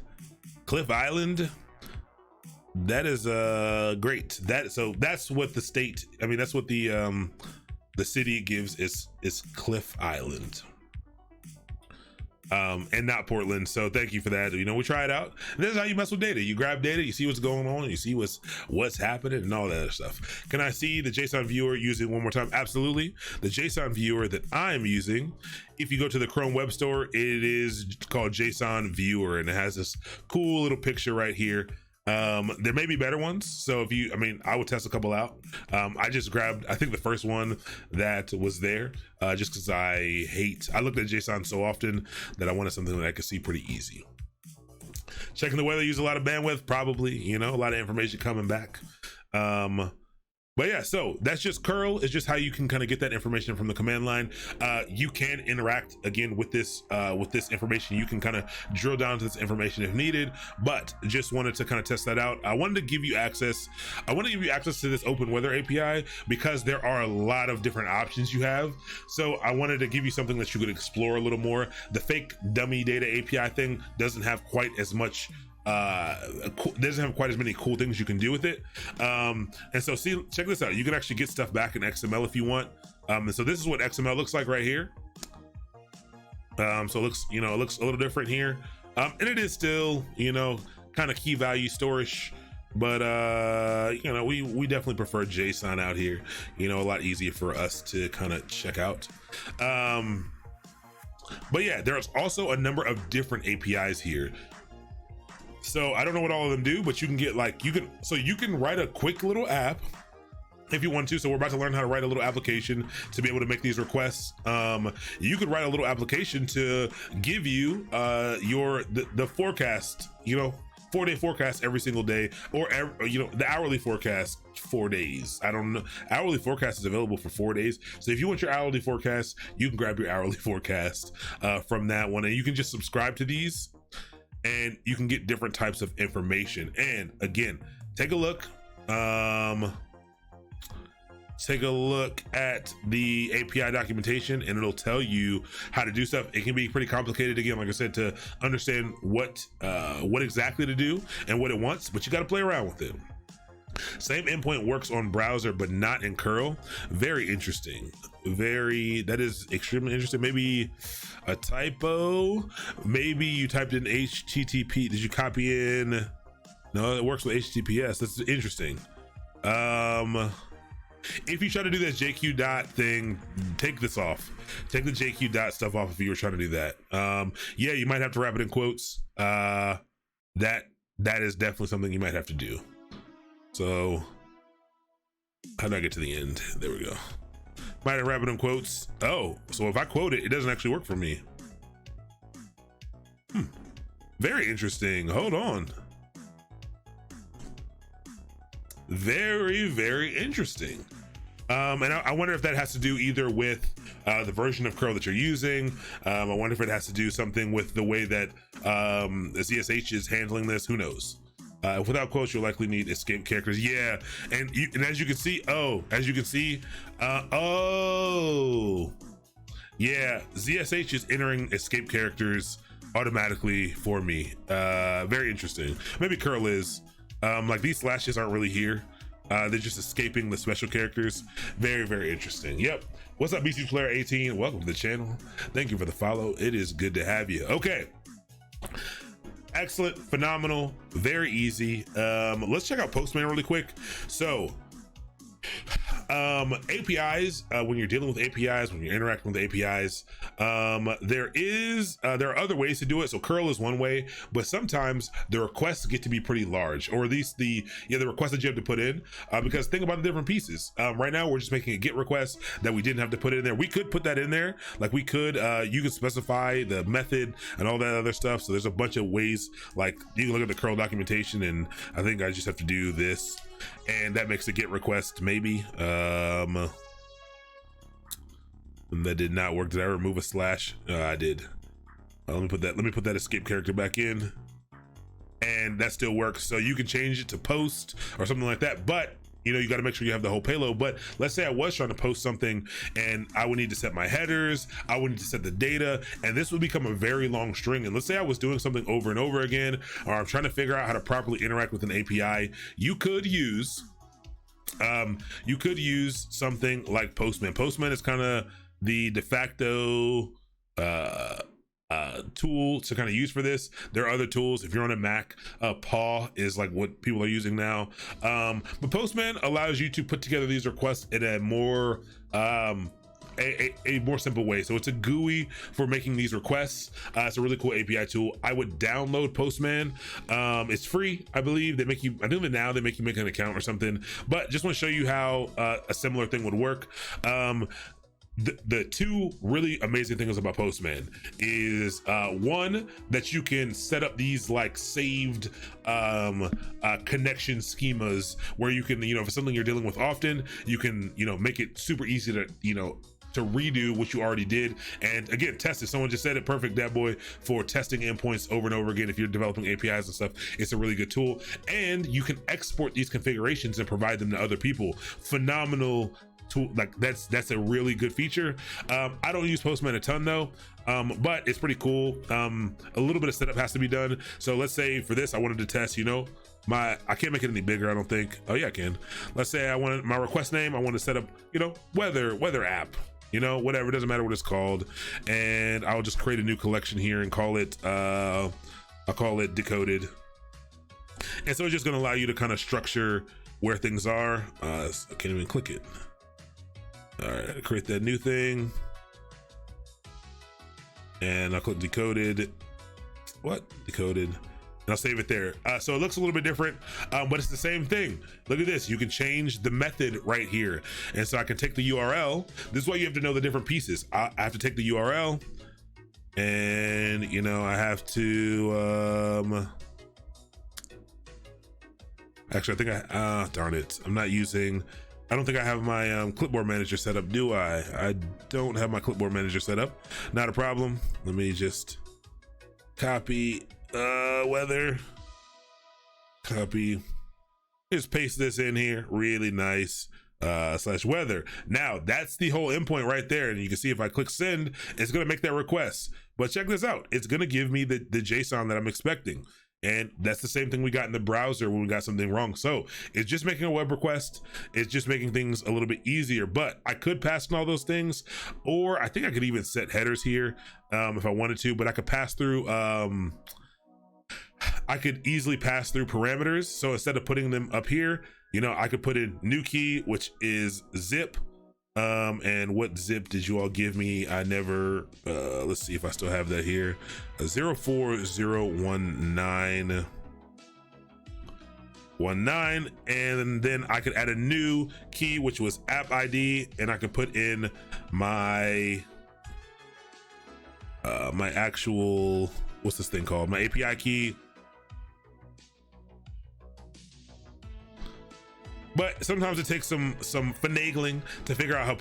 That is great. That's what the state. I mean, that's what the city gives is Cliff Island. And not Portland. So thank you for that. You know, we try it out. And this is how you mess with data. You grab data, you see what's going on, you see what's happening and all that other stuff. Can I see the JSON viewer using one more time? Absolutely. The JSON viewer that I'm using, if you go to the Chrome Web Store, it is called JSON Viewer, and it has this cool little picture right here. There may be better ones, so I would test a couple out. I just grabbed, I think, the first one that was there, just because I looked at JSON so often that I wanted something that I could see pretty easy. Checking the weather, use a lot of bandwidth, probably, a lot of information coming back. But yeah, so that's just curl. It's just how you can kind of get that information from the command line. You can interact again with this information. You can kind of drill down to this information if needed, but just wanted to kind of test that out. I wanted to give you access to this open weather API because there are a lot of different options you have. So I wanted to give you something that you could explore a little more. The fake dummy data API thing doesn't have quite as much doesn't have quite as many cool things you can do with it, and so check this out. You can actually get stuff back in XML if you want, and so this is what XML looks like right here. So it looks a little different here, and it is still kind of key value storage, but we definitely prefer JSON out here. A lot easier for us to kind of check out. But yeah, there's also a number of different APIs here. So I don't know what all of them do, but you can get you can write a quick little app if you want to. So we're about to learn how to write a little application to be able to make these requests. You could write a little application to give you the forecast, 4-day forecast every single day, or the hourly forecast 4 days. I don't know. Hourly forecast is available for 4 days. So if you want your hourly forecast, you can grab your hourly forecast from that one, and you can just subscribe to these. And you can get different types of information. And again, take a look at the API documentation, and it'll tell you how to do stuff. It can be pretty complicated, again, like I said, to understand what exactly to do and what it wants, but you got to play around with it. Same endpoint works on browser, but not in curl. Very interesting. That is extremely interesting. Maybe a typo. Maybe you typed in HTTP. Did you copy in? No, it works with HTTPS. That's interesting. If you try to do this JQ dot thing, take this off. Take the JQ dot stuff off if you were trying to do that. Yeah, you might have to wrap it in quotes. That is definitely something you might have to do. So how do I get to the end? There we go. Might have wrap it in quotes. Oh, so if I quote it, it doesn't actually work for me. Very interesting. Hold on. Very, very interesting. And I wonder if that has to do either with the version of curl that you're using. I wonder if it has to do something with the way that the ZSH is handling this. Who knows? Without quotes, you'll likely need escape characters. Yeah, and as you can see, yeah, ZSH is entering escape characters automatically for me. Very interesting. Maybe curl is. Like these slashes aren't really here. They're just escaping the special characters. Very, very interesting. Yep. What's up, BC Player 18? Welcome to the channel. Thank you for the follow. It is good to have you. Okay. Excellent, phenomenal, very easy. Let's check out Postman really quick. So APIs, when you're dealing with APIs, when you're interacting with APIs, there are other ways to do it. So curl is one way, but sometimes the requests get to be pretty large, or at least the requests that you have to put in, because think about the different pieces. Right now we're just making a get request that we didn't have to put it in there. We could put that in there, like we could, you could specify the method and all that other stuff. So there's a bunch of ways, like you can look at the curl documentation, and I think I just have to do this, and that makes a get request maybe. That did not work. Did I remove a slash? I did. Let me put that escape character back in, and that still works. So you can change it to post or something like that, but you know, you got to make sure you have the whole payload. But let's say I was trying to post something and I would need to set my headers, I would need to set the data, and this would become a very long string. And let's say I was doing something over and over again, or I'm trying to figure out how to properly interact with an API. You could use something like Postman. Postman is kind of the de facto tool to kind of use for this. There are other tools. If you're on a Mac, paw is like what people are using now, but Postman allows you to put together these requests in a more a more simple way. So it's a GUI for making these requests. It's a really cool API tool. I would download Postman. It's free, I believe. They make you, I think that now they make you make an account or something, but just want to show you how a similar thing would work. The two really amazing things about Postman is one, that you can set up these like saved connection schemas where you can, you know, if it's something you're dealing with often, you can, you know, make it super easy to, you know, to redo what you already did. And again, test it. Someone just said it perfect, that boy, for testing endpoints over and over again. If you're developing APIs and stuff, it's a really good tool. And you can export these configurations and provide them to other people. Phenomenal tool. Like that's a really good feature. I don't use Postman a ton though, but it's pretty cool. A little bit of setup has to be done. So let's say for this, I wanted to test, you know, I can't make it any bigger, I don't think. Oh yeah, I can. Let's say I wanted my request name, I want to set up, you know, weather app, you know, whatever, it doesn't matter what it's called. And I'll just create a new collection here and call it, I'll call it Decoded. And so it's just going to allow you to kind of structure where things are. I can't even click it. All right, create that new thing. And I'll click Decoded. What? Decoded. And I'll save it there. So it looks a little bit different, but it's the same thing. Look at this. You can change the method right here. And so I can take the URL. This is why you have to know the different pieces. I have to take the URL, and, you know, I have to, actually, I think darn it. I don't think I have my clipboard manager set up, do I? I don't have my clipboard manager set up. Not a problem. Let me just copy weather. Copy. Just paste this in here. Really nice. Slash weather. Now that's the whole endpoint right there. And you can see if I click send, it's going to make that request. But check this out. It's going to give me the JSON that I'm expecting. And that's the same thing we got in the browser when we got something wrong. So it's just making a web request. It's just making things a little bit easier, but I could pass in all those things, or I think I could even set headers here if I wanted to, but I could pass through, I could easily pass through parameters. So instead of putting them up here, you know, I could put in new key, which is zip. And what zip did you all give me? I never, let's see if I still have that here. 0401919, and then I could add a new key, which was app ID, and I could put in my my actual, what's this thing called? My API key. but sometimes it takes some finagling to figure out how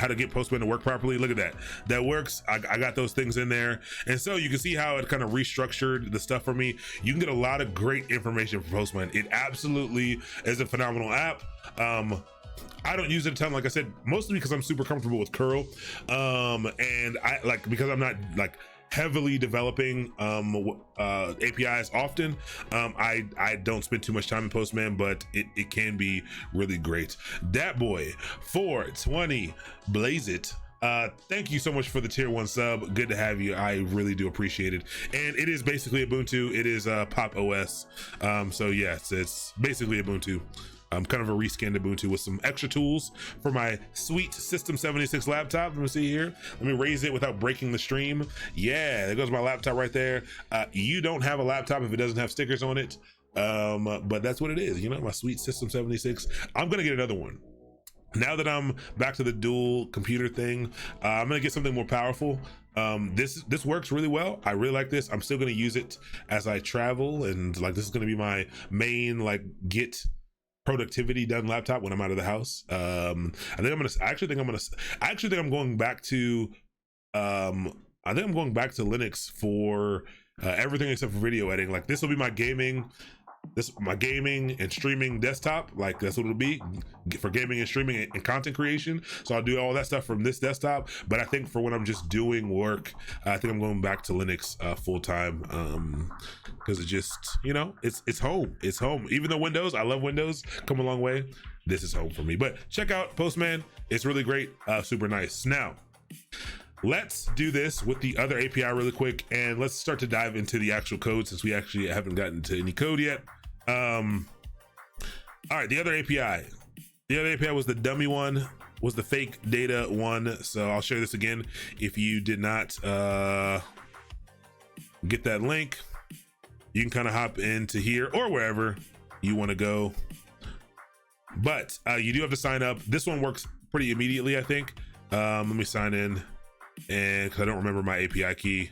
to get Postman to work properly. Look at that, that works. I got those things in there, and so you can see how it kind of restructured the stuff for me. You can get a lot of great information from Postman. It absolutely is a phenomenal app. I don't use it a ton, like I said, mostly because I'm super comfortable with curl, and I like, because I'm not like heavily developing APIs often, I don't spend too much time in Postman, but it can be really great. Dat boy 420 blaze it. Thank you so much for the tier 1 sub. Good to have you. I really do appreciate it. And it is basically Ubuntu. It is Pop OS. So yes, it's basically Ubuntu. Kind of a reskinned Ubuntu with some extra tools for my sweet System 76 laptop. Let me see here. Let me raise it without breaking the stream. Yeah, there goes my laptop right there. You don't have a laptop if it doesn't have stickers on it. But that's what it is. You know, my sweet System 76. I'm gonna get another one. Now that I'm back to the dual computer thing, I'm gonna get something more powerful. This works really well. I really like this. I'm still gonna use it as I travel, and like this is gonna be my main like get productivity done laptop when I'm out of the house. I actually think I'm going back to Linux for everything except for video editing. Like this will be my gaming and streaming desktop. Like that's what it'll be for gaming and streaming and content creation. So I'll do all that stuff from this desktop, but I think for when I'm just doing work, I think I'm going back to Linux full time, because it just, you know, it's home. It's home. Even though I love Windows, come a long way, this is home for me. But check out Postman. It's really great, super nice. Now let's do this with the other API really quick, and let's start to dive into the actual code, since we actually haven't gotten to any code yet. All right, the other API was the dummy one, was the fake data one. So I'll share this again. If you did not get that link, you can kind of hop into here or wherever you want to go. But you do have to sign up. This one works pretty immediately, I think. Let me sign in, and because I don't remember my API key.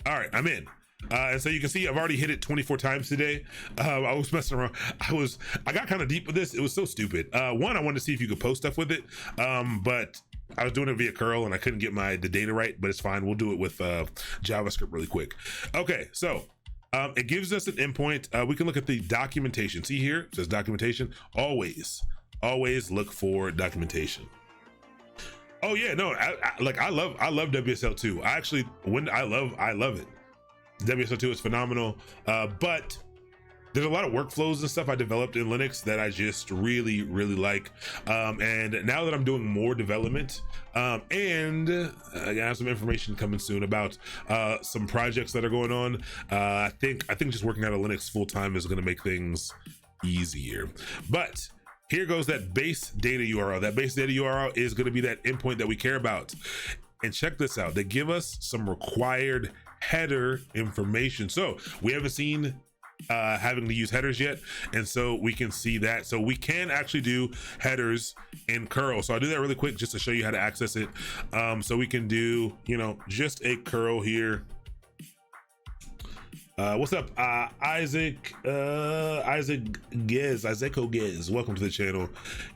All right, I'm in. And so you can see I've already hit it 24 times today. I was messing around. I got kind of deep with this. It was so stupid. One, I wanted to see if you could post stuff with it, but I was doing it via curl and I couldn't get the data right, but it's fine. We'll do it with JavaScript really quick. Okay, so it gives us an endpoint. We can look at the documentation. See here, it says documentation. Always look for documentation. Oh yeah, no, I love WSL2. I love it. WSL2 is phenomenal, but there's a lot of workflows and stuff I developed in Linux that I just really like. And now that I'm doing more development, and I have some information coming soon about some projects that are going on, I think just working out of Linux full time is going to make things easier. But here goes that base data URL. That base data URL is going to be that endpoint that we care about. And check this out. They give us some required header information. So we haven't seen having to use headers yet, and so we can see that. So we can actually do headers in curl. So I'll do that really quick just to show you how to access it. So we can do, you know, just a curl here. What's up, Isaac Gez? Welcome to the channel.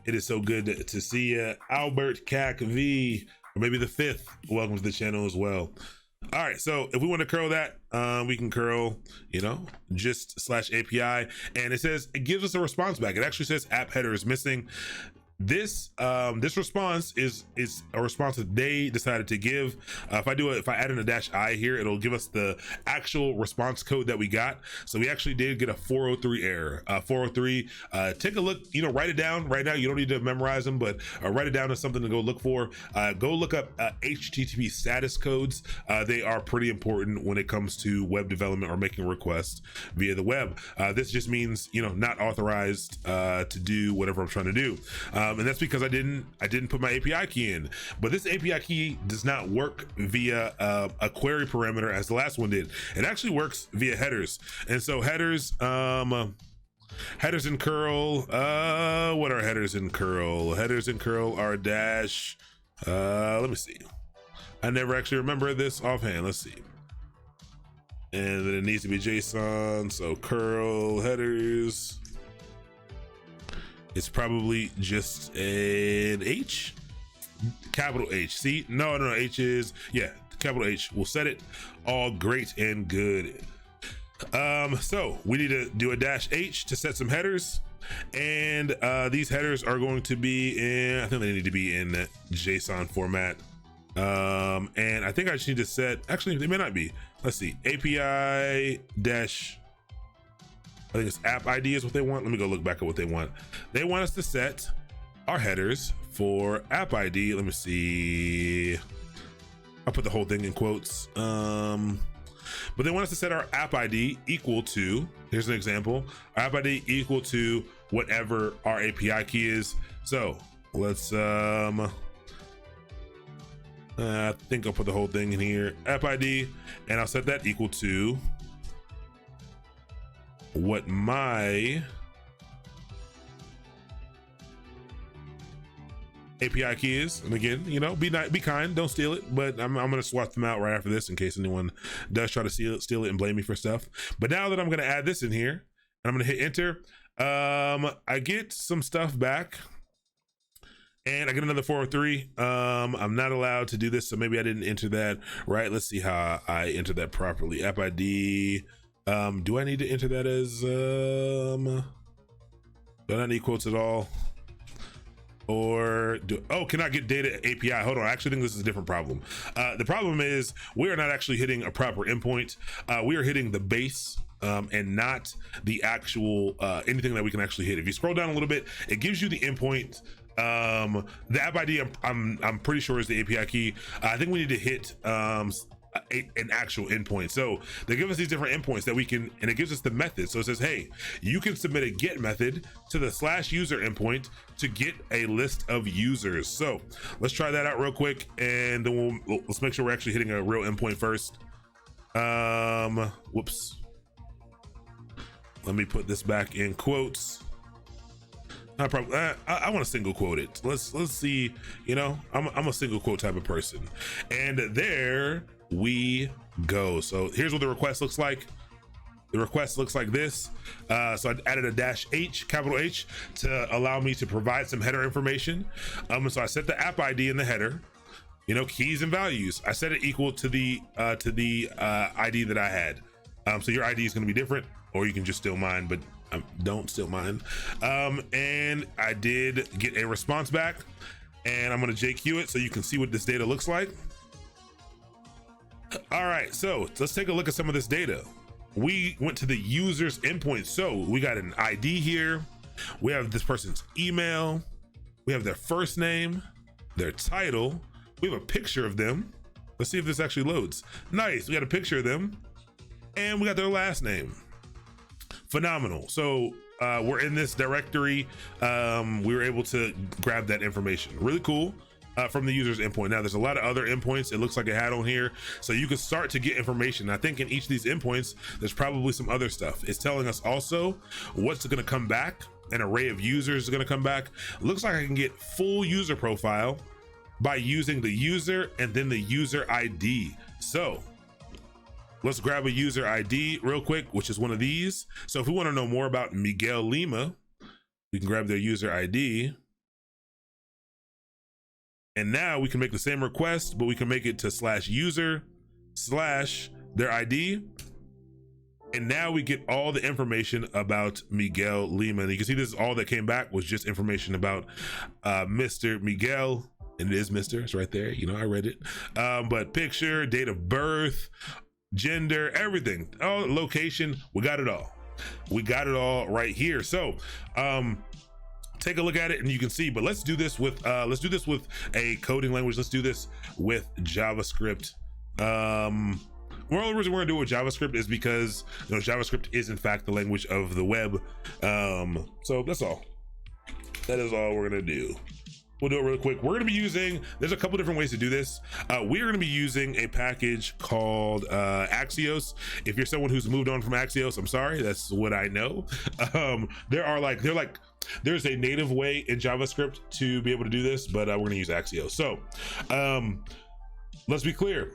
It is so good to see you. Albert Cac V, or maybe the fifth, welcome to the channel as well. All right, so if we want to curl that, we can curl, you know, just /API, and it says, it gives us a response back. It actually says app header is missing. This response is a response that they decided to give. If I add in a -I here, it'll give us the actual response code that we got. So we actually did get a 403 error. 403. Take a look. You know, write it down right now. You don't need to memorize them, but write it down as something to go look for. Go look up HTTP status codes. They are pretty important when it comes to web development or making requests via the web. This just means, you know, not authorized to do whatever I'm trying to do. And that's because I didn't put my API key in. But this API key does not work via a query parameter as the last one did. It actually works via headers. And so headers in curl, what are headers in curl? Headers in curl are dash, let me see. I never actually remember this offhand. Let's see. and then it needs to be JSON. So curl headers. It's probably just an H, capital H. See, no, H is, yeah, capital H. We'll set it all great and good. So we need to do a -H to set some headers, and these headers are going to be in, I think they need to be in JSON format. And I think I just need to set, actually they may not be. Let's see, API dash, I think it's app ID is what they want. Let me go look back at what they want. They want us to set our headers for app ID. Let me see. I'll put the whole thing in quotes. But they want us to set our app ID equal to, here's an example, our app ID equal to whatever our API key is. So let's, I think I'll put the whole thing in here, app ID, and I'll set that equal to what my API key is. And again, you know, be kind, don't steal it, but I'm gonna swap them out right after this in case anyone does try to steal it and blame me for stuff. But now that I'm gonna add this in here and I'm gonna hit enter, I get some stuff back and I get another 403. I'm not allowed to do this, so maybe I didn't enter that right. Let's see how I enter that properly. App ID, do I need to enter that as, do I not need quotes at all? Or can I get data API? Hold on, I actually think this is a different problem. The problem is we are not actually hitting a proper endpoint. We are hitting the base and not the actual anything that we can actually hit. If you scroll down a little bit, it gives you the endpoint. The app ID I'm pretty sure is the API key. I think we need to hit an actual endpoint. So they give us these different endpoints that we can, and it gives us the method. So it says, hey, you can submit a get method to the /user endpoint to get a list of users. So let's try that out real quick, and then let's make sure we're actually hitting a real endpoint first. Whoops. Let me put this back in quotes. I want to single quote it. Let's see. You know, I'm a single quote type of person, and there we go. So here's what the request looks like. The request looks like this. So I added a -H, capital H, to allow me to provide some header information. So I set the app ID in the header, you know, keys and values. I set it equal to the ID that I had. So your ID is going to be different, or you can just steal mine, but don't steal mine. And I did get a response back, and I'm going to JQ it so you can see what this data looks like. All right, so let's take a look at some of this data. We went to the user's endpoint. So we got an ID here. We have this person's email. We have their first name, their title. We have a picture of them. Let's see if this actually loads. Nice, we got a picture of them. And we got their last name. Phenomenal. So we're in this directory. We were able to grab that information. Really cool. From the user's endpoint. Now there's a lot of other endpoints it looks like it had on here, so you can start to get information. I think in each of these endpoints there's probably some other stuff. It's telling us also what's going to come back. An array of users is going to come back. Looks like I can get full user profile by using the user and then the user ID. So let's grab a user ID real quick, which is one of these. So if we want to know more about Miguel Lima, we can grab their user ID. And now we can make the same request, but we can make it to /user/ their ID. And now we get all the information about Miguel Lima. And you can see this is all that came back was just information about Mr. Miguel. And it is Mr. It's right there. You know, I read it. But picture, date of birth, gender, everything. Oh, location. We got it all. We got it all right here. So, take a look at it and you can see, but let's do this with a coding language. Let's do this with JavaScript. One of the reasons we're gonna do it with JavaScript is because, you know, JavaScript is in fact the language of the web. So that's all. That is all we're gonna do. We'll do it real quick. We're gonna be using, there's a couple different ways to do this. We're gonna be using a package called Axios. If you're someone who's moved on from Axios, I'm sorry, that's what I know. There's a native way in JavaScript to be able to do this, but we're gonna use Axios. So let's be clear.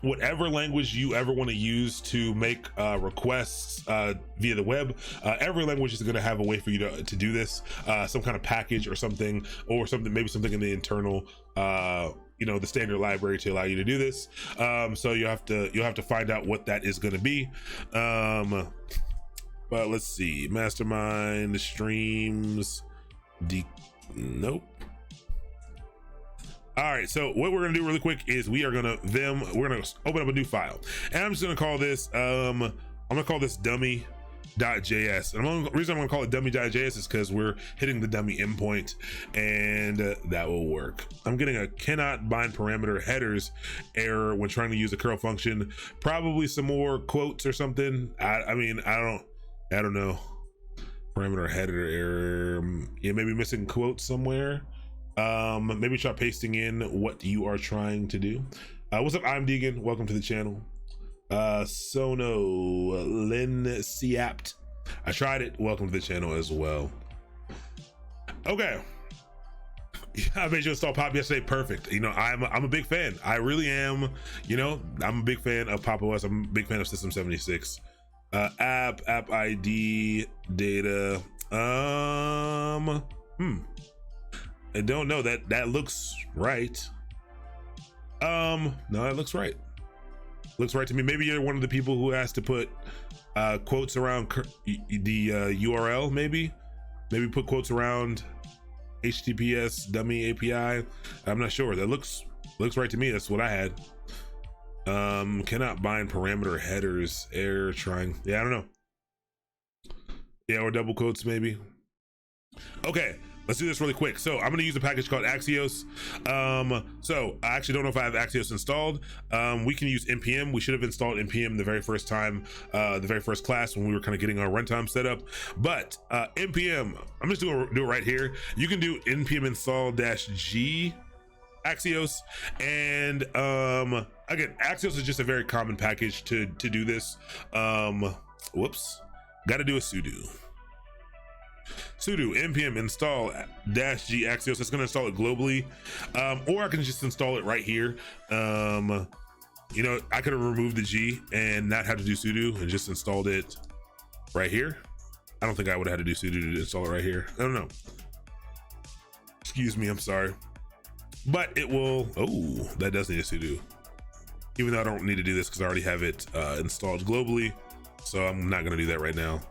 whatever language you ever want to use to make requests via the web. Every language is going to have a way for you to do this, some kind of package or something, maybe something in the internal the standard library to allow you to do this. So you'll have to find out what that is going to be. But let's see, mastermind streams, nope. All right, so what we're gonna do really quick is we're gonna open up a new file, and I'm just gonna call this I'm gonna call this dummy.js. And the reason I'm gonna call it dummy.js is because we're hitting the dummy endpoint, and that will work. I'm getting a cannot bind parameter headers error when trying to use a curl function. Probably some more quotes or something. I don't know. Parameter header error. Yeah, maybe missing quotes somewhere. Maybe try pasting in what you are trying to do. What's up? I'm Deegan. Welcome to the channel. Sono Lin Siapt. I tried it. Welcome to the channel as well. Okay. I made you install Pop yesterday. Perfect. I'm a big fan. I really am. I'm a big fan of Pop OS. I'm a big fan of System 76. App ID data. I don't know, that looks right. No, that looks right. Looks right to me. Maybe you're one of the people who has to put quotes around the URL. Maybe put quotes around HTTPS dummy API. I'm not sure. That looks right to me. That's what I had. Cannot bind parameter headers. Error trying. Yeah, I don't know. Yeah, or double quotes maybe. Okay. Let's do this really quick. So I'm going to use a package called Axios. So I actually don't know if I have Axios installed. We can use npm. We should have installed npm the very first time, the very first class when we were kind of getting our runtime set up. But npm, I'm just do it right here. You can do npm install -g Axios, and again, Axios is just a very common package to do this. Whoops, got to do a sudo npm install -g Axios. It's going to install it globally, or I can just install it right here. I could have removed the G and not have to do sudo and just installed it right here. I don't think I would have had to do sudo to install it right here. I don't know. Excuse me, I'm sorry. But it will, oh, that does need a sudo. Even though I don't need to do this because I already have it installed globally. So I'm not going to do that right now.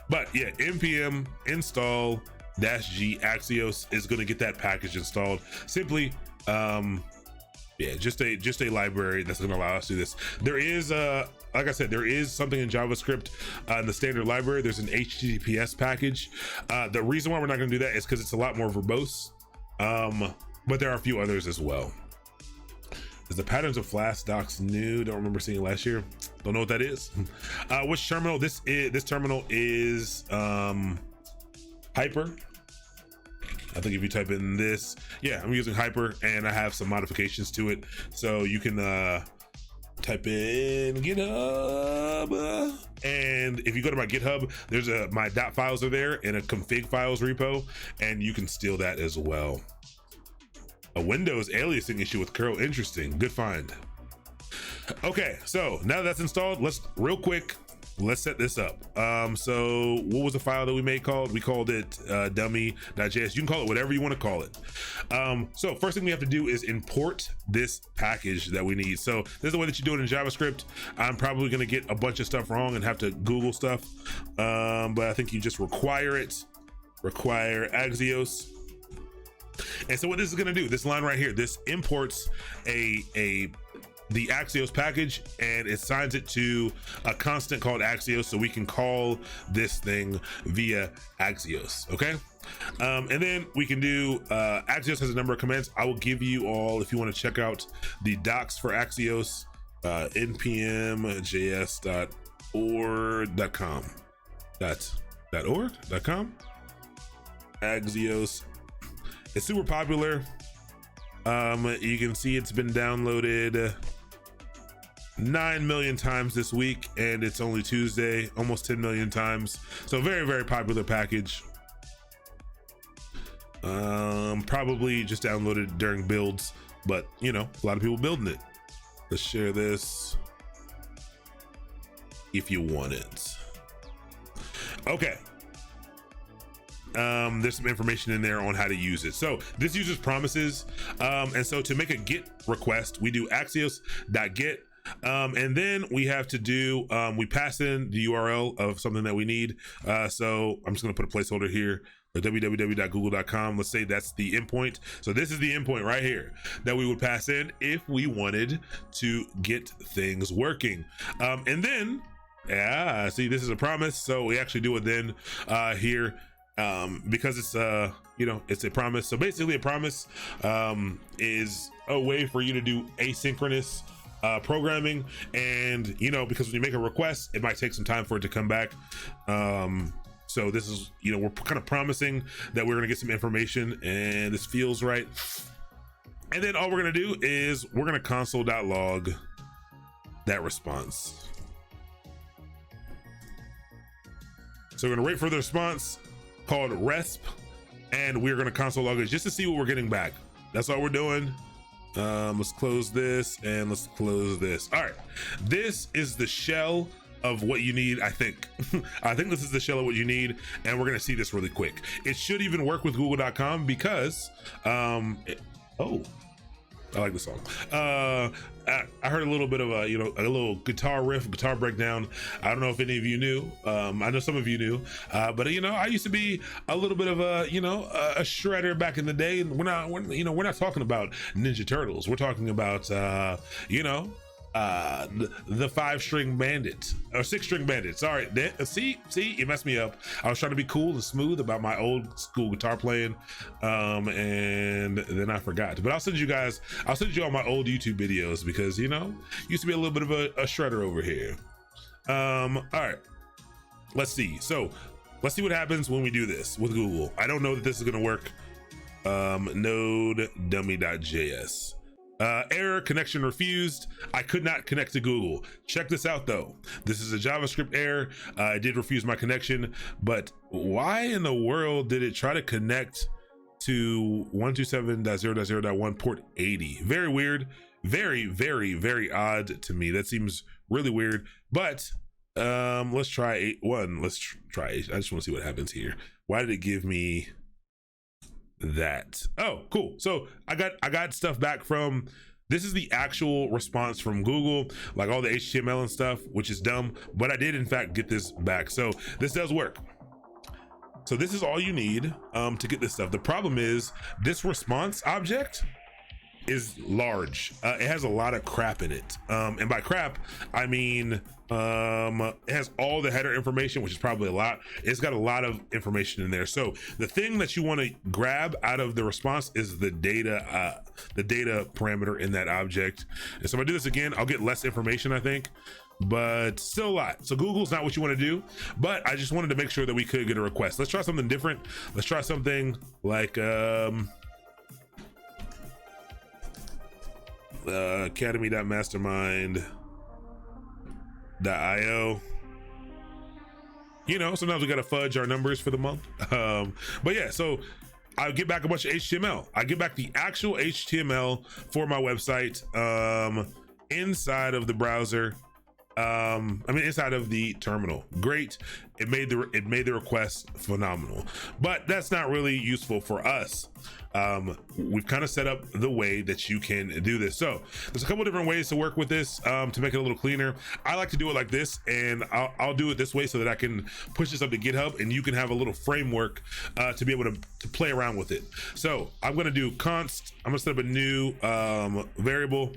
But yeah, npm install -g Axios is going to get that package installed. Simply, yeah, just a library that's going to allow us to do this. There is like I said, there is something in JavaScript in the standard library. There's an HTTPS package. The reason why we're not going to do that is because it's a lot more verbose. But there are a few others as well. Is the patterns of Flask docs new? Don't remember seeing it last year. Don't know what that is. Which terminal? This terminal is Hyper. I think if you type in this, yeah, I'm using Hyper, and I have some modifications to it. So you can type in GitHub, and if you go to my GitHub, there's my .files are there and a config files repo, and you can steal that as well. A Windows aliasing issue with curl. Interesting. Good find. Okay, so now that that's installed, let's set this up. So what was the file that we made called? We called it dummy.js. You can call it whatever you want to call it. So first thing we have to do is import this package that we need. So this is the way that you do it in JavaScript. I'm probably going to get a bunch of stuff wrong and have to Google stuff. But I think you just require Axios. And so what this is going to do, this line right here, this imports the Axios package, and it assigns it to a constant called Axios, so we can call this thing via Axios. Okay, and then we can do Axios has a number of commands. I will give you all, if you want to check out the docs for Axios, npm.js.org.com. .org.com. Axios. It's super popular. You can see it's been downloaded 9 million times this week, and it's only Tuesday, almost 10 million times. So very, very popular package. Probably just downloaded during builds, but a lot of people building it. Let's share this if you want it. Okay. There's some information in there on how to use it. So this uses promises. And so to make a GET request, we do axios.get. And then we have to do, we pass in the URL of something that we need. So I'm just gonna put a placeholder here, www.google.com. Let's say that's the endpoint. So this is the endpoint right here that we would pass in if we wanted to get things working. And then, see, this is a promise. So we actually do it then here. Because it's it's a promise. So basically a promise is a way for you to do asynchronous programming, and because when you make a request, it might take some time for it to come back. So this is, we're kind of promising that we're gonna get some information, and this feels right. And then all we're gonna do is we're gonna console.log that response. So we're gonna wait for the response called resp, and we're going to console log it just to see what we're getting back. That's all we're doing. Let's close this and let's close this. All right, this is the shell of what you need. I think I think this is the shell of what you need, and we're going to see this really quick. It should even work with google.com because I like the song. I heard a little bit of a little guitar riff, guitar breakdown. I don't know if any of you knew. I know some of you knew, but I used to be a little bit of a shredder back in the day. And we're not talking about Ninja Turtles. We're talking about the 5-string bandit or 6-string bandit. Sorry, see, you messed me up. I was trying to be cool and smooth about my old school guitar playing, and then I forgot. But I'll send you all my old YouTube videos because used to be a little bit of a shredder over here. All right, let's see. So let's see what happens when we do this with Google. I don't know that this is gonna work. Node dummy.js. Error, connection refused. I could not connect to Google. Check this out though. This is a JavaScript error. I did refuse my connection, but why in the world did it try to connect to 127.0.0.1 port 80? Very weird. Very, very, very odd to me. That seems really weird, but let's try 8.1. Let's try 8. I just want to see what happens here. Why did it give me that? Oh, cool. So I got stuff back from, this is the actual response from Google, like all the HTML and stuff, which is dumb, but I did in fact get this back. So this does work. So this is all you need to get this stuff. The problem is this response object is large. It has a lot of crap in it. And by crap, I mean, it has all the header information, which is probably a lot. It's got a lot of information in there. So the thing that you want to grab out of the response is the data parameter in that object. And so if I do this again, I'll get less information, I think, but still a lot. So Google's not what you want to do, but I just wanted to make sure that we could get a request. Let's try something different. Let's try something like, academy.mastermind.io. Sometimes we gotta fudge our numbers for the month. But yeah, so I get back a bunch of HTML. I get back the actual HTML for my website inside of the browser. Inside of the terminal. Great. It made the request phenomenal, but that's not really useful for us. We've kind of set up the way that you can do this. So there's a couple different ways to work with this to make it a little cleaner. I like to do it like this, and I'll do it this way so that I can push this up to GitHub and you can have a little framework to be able to play around with it. So I'm going to do const, I'm going to set up a new variable,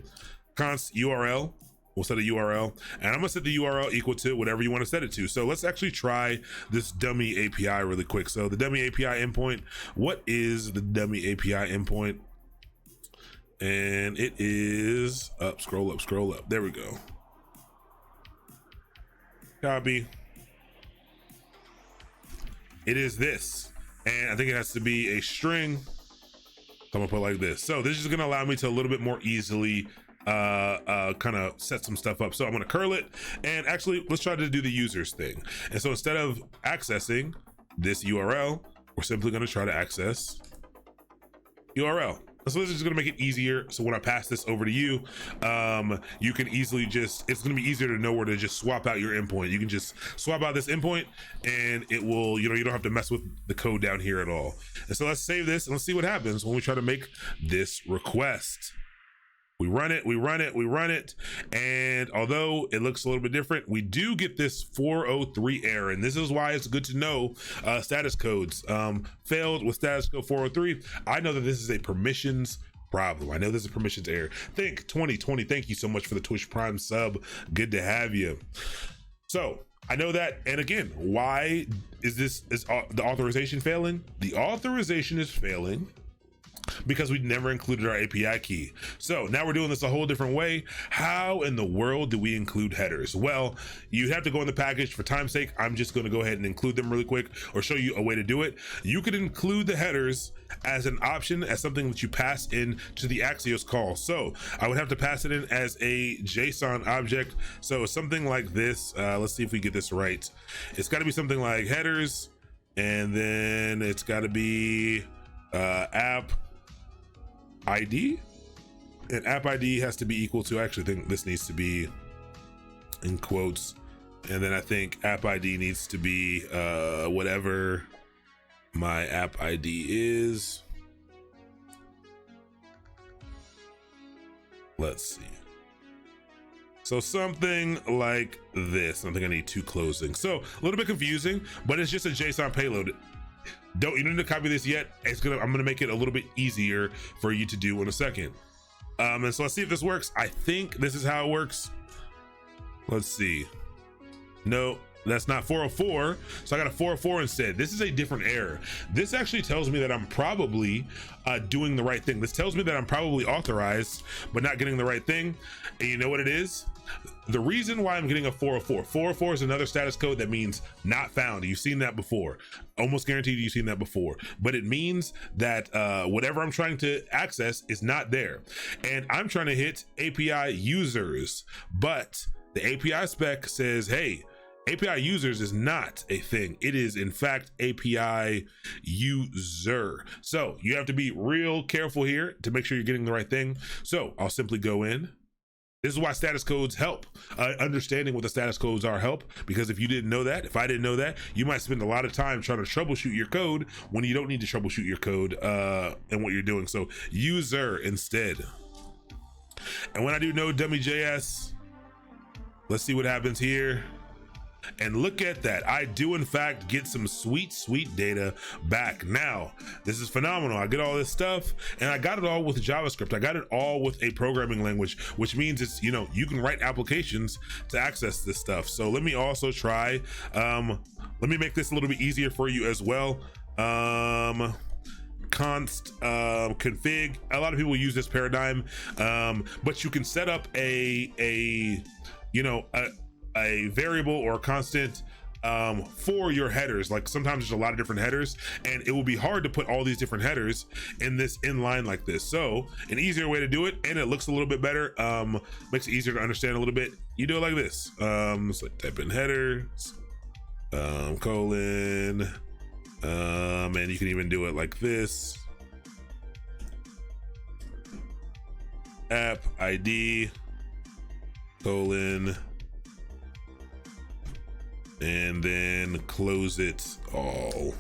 const URL. We'll set a URL, and I'm gonna set the URL equal to whatever you want to set it to. So let's actually try this dummy API really quick. So the dummy API endpoint, what is the dummy API endpoint? And it is up, scroll up, scroll up. There we go. Copy. It is this, and I think it has to be a string. So I'm gonna put it like this. So this is gonna allow me to a little bit more easily kind of set some stuff up. So I'm going to curl it, and actually let's try to do the users thing. And so instead of accessing this URL, we're simply going to try to access URL. So this is going to make it easier. So when I pass this over to you, you can easily just, it's going to be easier to know where to just swap out your endpoint. You can just swap out this endpoint and it will, you don't have to mess with the code down here at all. And so let's save this and let's see what happens when we try to make this request. We run it. And although it looks a little bit different, we do get this 403 error. And this is why it's good to know status codes. Failed with status code 403. I know that this is a permissions problem. I know this is a permissions error. Think 2020. Thank you so much for the Twitch Prime sub. Good to have you. So I know that. And again, why is the authorization failing? The authorization is failing because we never included our API key. So now we're doing this a whole different way. How in the world do we include headers? Well, you have to go in the package. For time's sake, I'm just going to go ahead and include them really quick or show you a way to do it. You could include the headers as an option, as something that you pass in to the Axios call. So I would have to pass it in as a JSON object. So something like this, let's see if we get this right. It's got to be something like headers, and then it's got to be app ID, and app ID has to be equal to, I actually think this needs to be in quotes, and then I think app ID needs to be whatever my app ID is. Let's see. So something like this. I think I need two closing. So a little bit confusing, but it's just a JSON payload. You don't need to copy this yet. I'm gonna make it a little bit easier for you to do in a second. And so let's see if this works. I think this is how it works. Let's see. No, that's not 404. So I got a 404 instead. This is a different error. This actually tells me that I'm probably doing the right thing. This tells me that I'm probably authorized, but not getting the right thing. And you know what it is? The reason why I'm getting a 404 is another status code that means not found. You've seen that before. Almost guaranteed you've seen that before. But it means that whatever I'm trying to access is not there. And I'm trying to hit API users, but the API spec says, hey, API users is not a thing. It is in fact API user. So you have to be real careful here to make sure you're getting the right thing. So I'll simply go in. This is why status codes help. Understanding what the status codes are help, because if you didn't know that, if I didn't know that, you might spend a lot of time trying to troubleshoot your code when you don't need to troubleshoot your code and what you're doing. So user instead. And when I do node dummy.js, let's see what happens here. And look at that. I do in fact get some sweet data back. Now, this is phenomenal. I get all this stuff and I got it all with JavaScript. I got it all with a programming language, which means it's, you can write applications to access this stuff. So let me also try, let me make this a little bit easier for you as well. Const config. A lot of people use this paradigm, but you can set up a variable or a constant for your headers. Like sometimes there's a lot of different headers and it will be hard to put all these different headers in this inline like this. So an easier way to do it, and it looks a little bit better, makes it easier to understand a little bit. You do it like this. So type in headers, colon, and you can even do it like this. App ID, colon, and then close it all.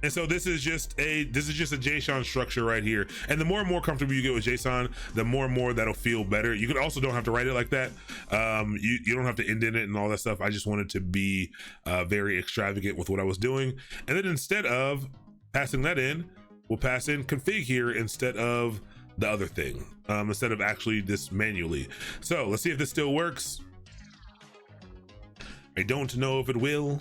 And so this is just a JSON structure right here. And the more and more comfortable you get with JSON, the more and more that'll feel better. You also don't have to write it like that. You don't have to indent it and all that stuff. I just wanted to be very extravagant with what I was doing. And then instead of passing that in, we'll pass in config here instead of the other thing, instead of actually this manually. So let's see if this still works. I don't know if it will.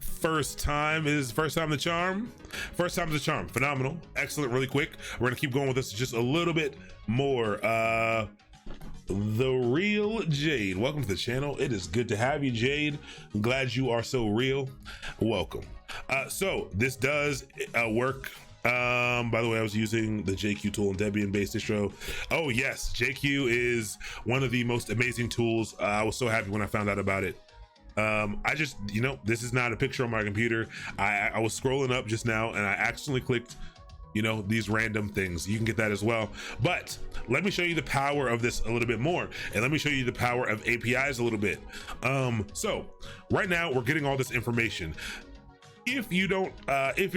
First time the charm. First time the charm. Phenomenal. Excellent. Really quick. We're gonna keep going with this just a little bit more. The real Jade. Welcome to the channel. It is good to have you, Jade. I'm glad you are so real. Welcome. So this does work. By the way, I was using the JQ tool in Debian based distro. Oh yes, JQ is one of the most amazing tools. I was so happy when I found out about it. I just, this is not a picture on my computer. I was scrolling up just now and I accidentally clicked, these random things. You can get that as well. But let me show you the power of this a little bit more. And let me show you the power of APIs a little bit. So right now we're getting all this information. If you're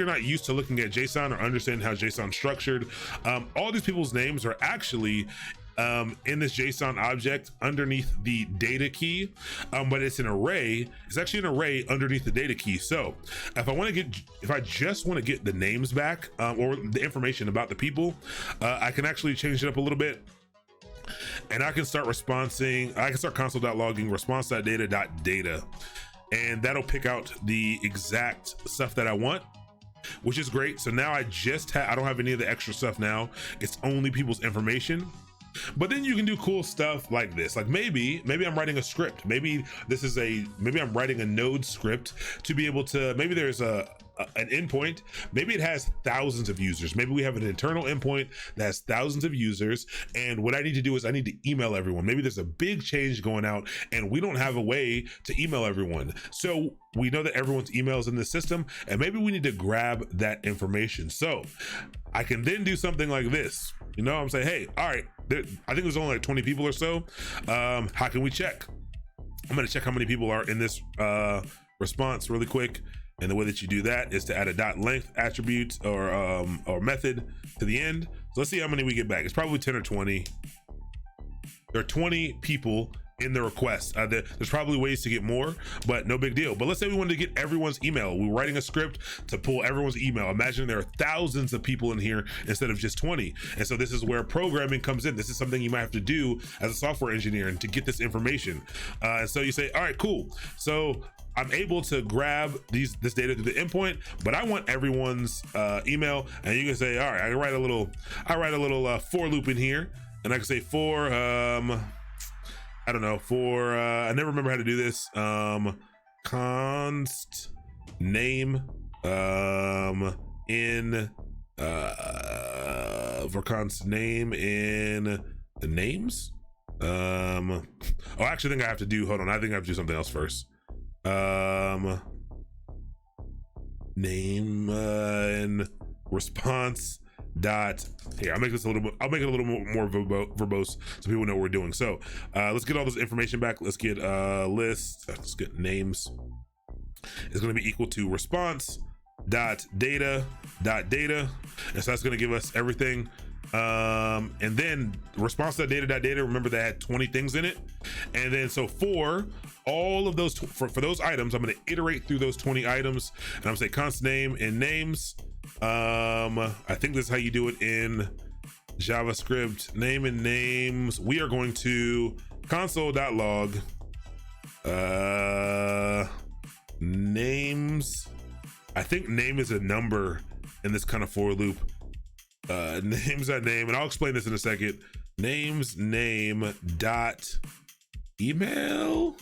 not used to looking at JSON or understanding how JSON is structured, all these people's names are actually in this JSON object underneath the data key, but it's an array. It's actually an array underneath the data key. So if I just want to get the names back, or the information about the people, I can actually change it up a little bit. And I can start console.logging response.data.data. And that'll pick out the exact stuff that I want, which is great. So now I don't have any of the extra stuff now. It's only people's information. But then you can do cool stuff like this. Like maybe I'm writing a script. Maybe I'm writing a node script to be able to, maybe there's an endpoint. Maybe it has thousands of users. Maybe we have an internal endpoint that has thousands of users. And what I need to do is I need to email everyone. Maybe there's a big change going out and we don't have a way to email everyone. So we know that everyone's email is in the system and maybe we need to grab that information. So I can then do something like this. I'm saying, hey, all right, I think there's only like 20 people or so. How can we check? I'm going to check how many people are in this response really quick. And the way that you do that is to add a .length attribute or method to the end. So let's see how many we get back. It's probably 10 or 20. There are 20 people in the request. There's probably ways to get more, but no big deal. But let's say we wanted to get everyone's email. We're writing a script to pull everyone's email. Imagine there are thousands of people in here instead of just 20. And so this is where programming comes in. This is something you might have to do as a software engineer and to get this information. And so you say, all right, cool. So I'm able to grab this data through the endpoint, but I want everyone's email. And you can say, all right, I write a little for loop in here, and I can say for I don't know, I never remember how to do this. Const name in for const name in the names. Actually, I think I have to do. Hold on, I think I have to do something else first. Name and response dot here. I'll make it a little more verbose so people know what we're doing. So let's get all this information back. Let's get list. Let's get names. It's going to be equal to response dot data, and so that's going to give us everything. And then response.data.data, remember that had 20 things in it. And then so for all of those, for those items, I'm going to iterate through those 20 items, and I'm going to say const name in names. I think this is how you do it in JavaScript. Name and names. We are going to console.log names. I think name is a number in this kind of for loop. Names that name, and I'll explain this in a second. Names name dot email.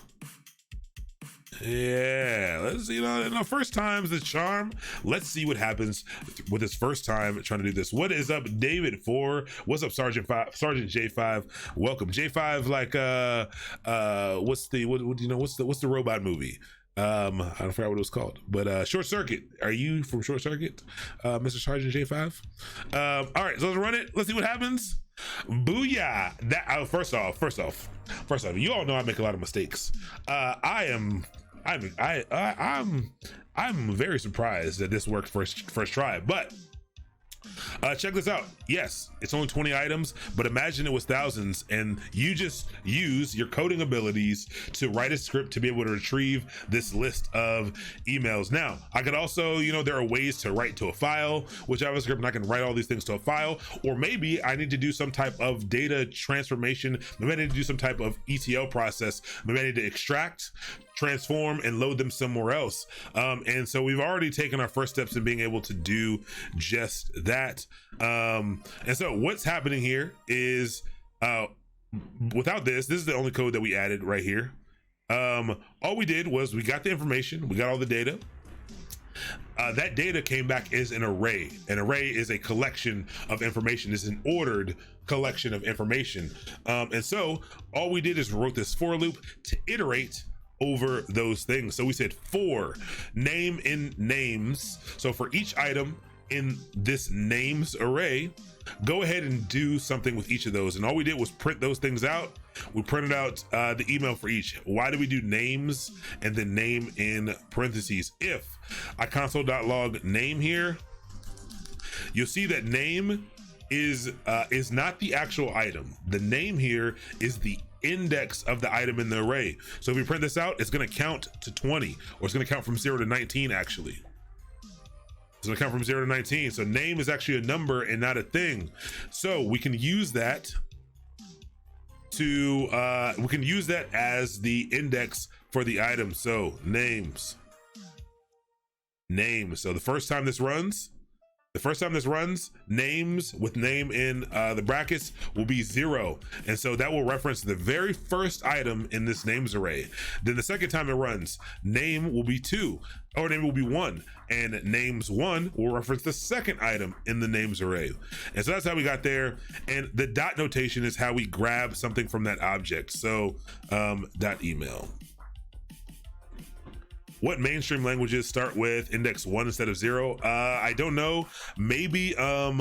Yeah, let's in our first time's the charm. Let's see what happens with his first time trying to do this. What is up, David 4? What's up, Sergeant J5? Welcome, J5. Like what's the robot movie? I don't forget what it was called, but Short Circuit. Are you from Short Circuit, Mr. Sergeant J5? All right, so let's run it. Let's see what happens. Booyah! That first off, you all know I make a lot of mistakes. I'm very surprised that this worked first try, but check this out. Yes, it's only 20 items, but imagine it was thousands, and you just use your coding abilities to write a script to be able to retrieve this list of emails. Now, I could also, there are ways to write to a file with JavaScript, and I can write all these things to a file, or maybe I need to do some type of data transformation. Maybe I need to do some type of ETL process. Maybe I need to extract, transform, and load them somewhere else. And so we've already taken our first steps in being able to do just that. And so what's happening here is without this is the only code that we added right here. All we did was we got the information, we got all the data. That data came back as an array. An array is a collection of information. It's an ordered collection of information. And so all we did is wrote this for loop to iterate over those things. So we said for name in names. So for each item in this names array, go ahead and do something with each of those. And all we did was print those things out. We printed out the email for each. Why do we do names and then name in parentheses? If I console.log name here, you'll see that name is not the actual item. The name here is the index of the item in the array. So if we print this out, it's going to count to 20, or it's going to count from 0 to 19 actually. It's going to count from 0 to 19. So name is actually a number and not a thing. So we can use that to as the index for the item. So names. So the first time this runs, names with name in the brackets will be 0. And so that will reference the very first item in this names array. Then the second time it runs, name will be 2, or name will be 1. And names 1 will reference the second item in the names array. And so that's how we got there. And the dot notation is how we grab something from that object. So dot email. What mainstream languages start with index 1 instead of 0? I don't know. Maybe I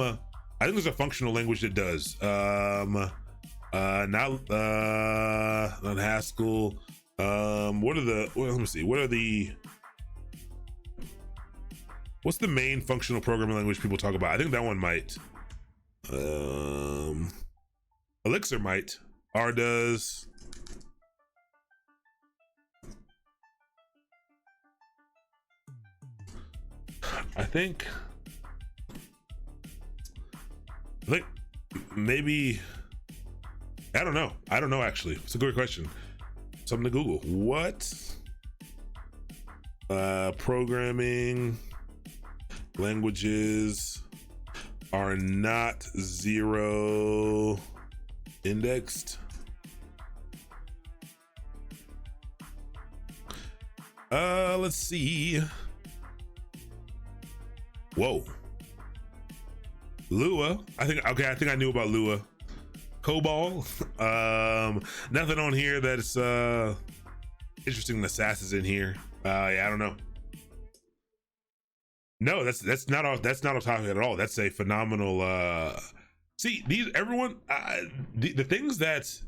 think there's a functional language that does. Not Haskell. What's the main functional programming language people talk about? I think that one might. Elixir might. R does. I think maybe, I don't know actually. It's a good question. Something to Google. What programming languages are not 0 indexed? Let's see. Whoa. Lua. I think I knew about Lua. COBOL. Nothing on here that's interesting. The SAS is in here. Yeah, I don't know. No, that's not off topic at all. That's a phenomenal see, these everyone the things that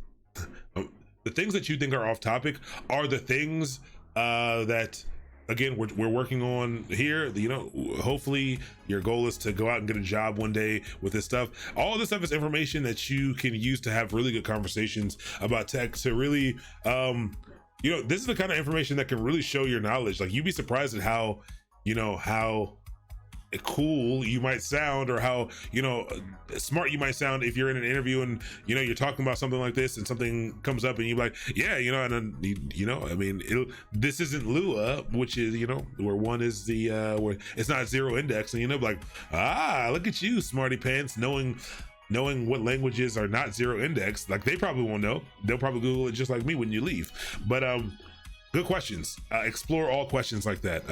you think are off topic are the things that again we're working on here. You know, hopefully your goal is to go out and get a job one day with this stuff. All this stuff is information that you can use to have really good conversations about tech, to really you know, this is the kind of information that can really show your knowledge. Like, you'd be surprised at how, you know, how cool you might sound, or how, you know, smart you might sound if you're in an interview and, you know, you're talking about something like this and something comes up and you're like, yeah, you know, and then you know, I mean, this isn't Lua, which is, you know, where 1 is the where it's not 0 index, and you know, like, look at you, smarty pants, knowing what languages are not 0 index. Like, they probably won't know. They'll probably Google it just like me when you leave. But good questions. Explore all questions like that.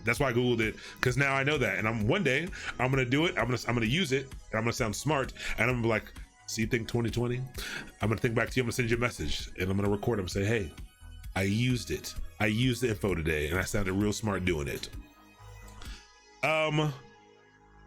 That's why I Googled it, because now I know that, and one day I'm gonna do it. I'm gonna use it, and I'm gonna sound smart, and I'm gonna be like, see, think 2020. I'm gonna think back to you. I'm gonna send you a message, and I'm gonna record them and say, hey, I used it. I used the info today, and I sounded real smart doing it.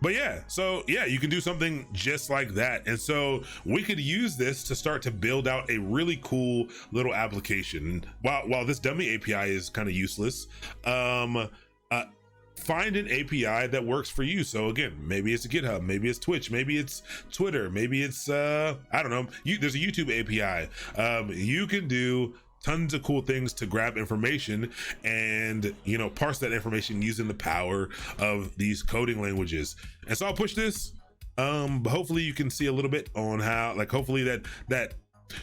But yeah, so yeah, you can do something just like that. And so we could use this to start to build out a really cool little application. While this dummy API is kind of useless, find an API that works for you. So again, maybe it's a GitHub, maybe it's Twitch, maybe it's Twitter, maybe it's, I don't know, there's a YouTube API. You can do tons of cool things to grab information and, you know, parse that information using the power of these coding languages. And so I'll push this. Hopefully you can see a little bit on how, like, hopefully that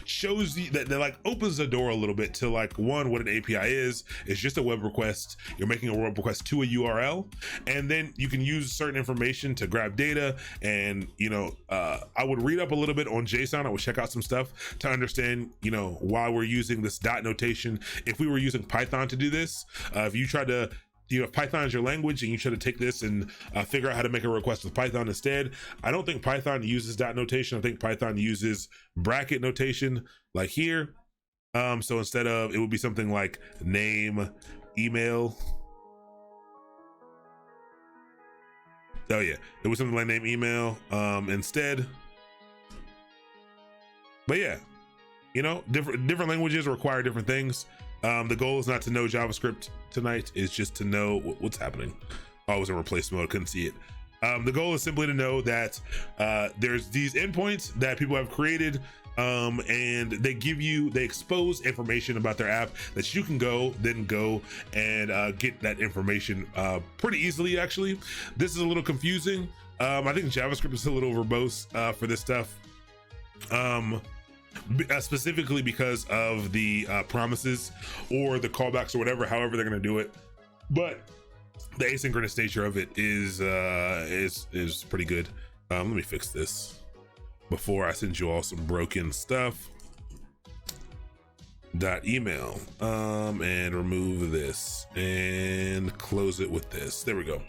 shows you that like opens the door a little bit to, like, one, what an API is. It's just a web request. You're making a web request to a URL, and then you can use certain information to grab data. And, you know, I would read up a little bit on JSON. I would check out some stuff to understand, you know, why we're using this dot notation. If we were using Python to do this, if you tried to, you know, if Python is your language and you try to take this and figure out how to make a request with Python instead, I don't think Python uses dot notation. I think Python uses bracket notation, like here. So instead of, it would be something like name, email. Oh yeah, it was something like name, email instead. But yeah, you know, different languages require different things. The goal is not to know JavaScript tonight, it's just to know what's happening. Oh, I was in replace mode, couldn't see it. The goal is simply to know that there's these endpoints that people have created, and they expose information about their app that you can go and get that information pretty easily. Actually, this is a little confusing. I think JavaScript is a little verbose for this stuff, specifically because of the promises or the callbacks or whatever, however they're going to do it. But the asynchronous nature of it is pretty good. Let me fix this before I send you all some broken stuff. .email and remove this and close it with this. There we go.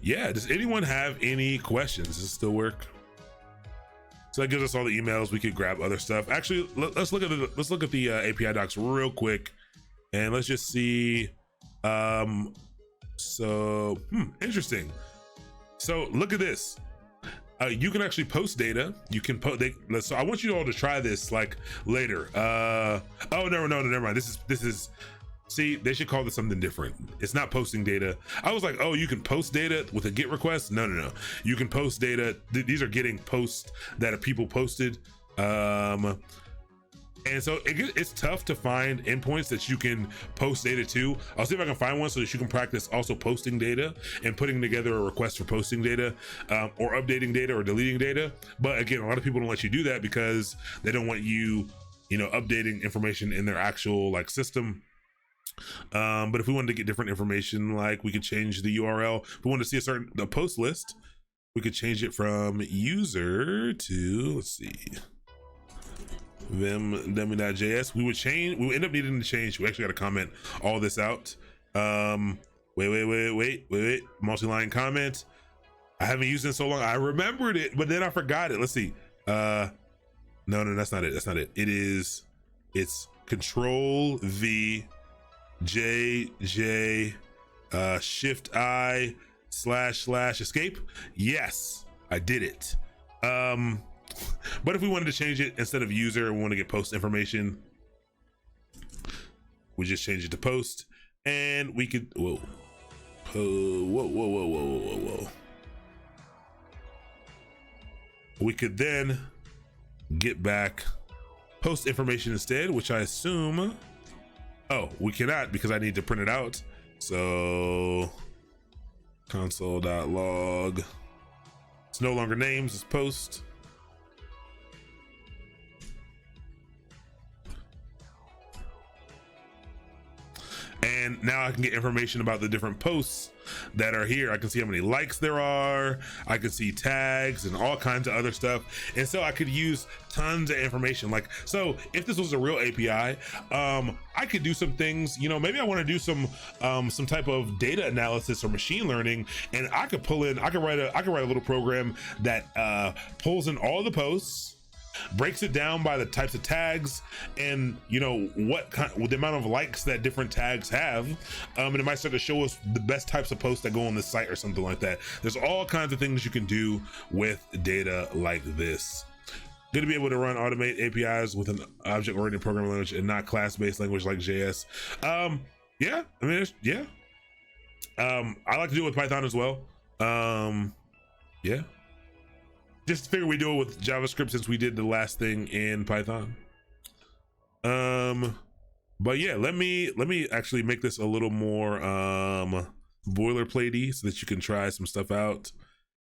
Yeah, does anyone have any questions? Does it still work? So that gives us all the emails. We could grab other stuff. Actually, let's look at the API docs real quick, and let's just see. Interesting. So look at this. You can actually post data. You can so I want you all to try this like later. Oh no, never mind. This is. See, they should call this something different. It's not posting data. I was like, oh, you can post data with a GET request. No. You can post data. These are getting posts that are people posted. And so it's tough to find endpoints that you can post data to. I'll see if I can find one so that you can practice also posting data and putting together a request for posting data, or updating data or deleting data. But again, a lot of people don't let you do that because they don't want you updating information in their actual like system. But if we wanted to get different information, like we could change the URL. If we wanted to see the post list, we could change it from user to, let's see, vim.js. We would end up needing to change. We actually got to comment all this out. Wait. Multi-line comment. I haven't used it in so long. I remembered it, but then I forgot it. Let's see. No, that's not it. It's Control V JJ Shift I / escape. Yes, I did it. But if we wanted to change it, instead of user, we want to get post information, we just change it to post, and we could whoa. We could then get back post information instead, which I assume, oh, we cannot because I need to print it out. So console.log, it's no longer names, it's post. And now I can get information about the different posts that are here. I can see how many likes there are. I can see tags and all kinds of other stuff. And so I could use tons of information. Like, so if this was a real API, I could do some things, maybe I want to do some type of data analysis or machine learning. And I could write a little program that pulls in all the posts, breaks it down by the types of tags and the amount of likes that different tags have, and it might start to show us the best types of posts that go on the site or something like that. There's all kinds of things you can do with data like this. Good to be able to automate APIs with an object-oriented programming language and not class-based language like JS. I like to do it with Python as well. Just figure we do it with JavaScript since we did the last thing in Python. But yeah, let me actually make this a little more boilerplatey so that you can try some stuff out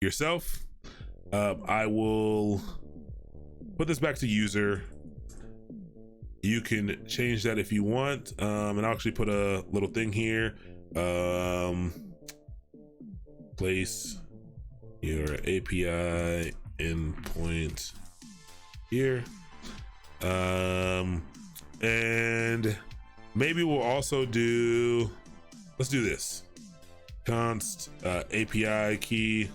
yourself. I will put this back to user. You can change that if you want, and I'll actually put a little thing here. Place your API endpoint here, and maybe we'll also let's do this const API key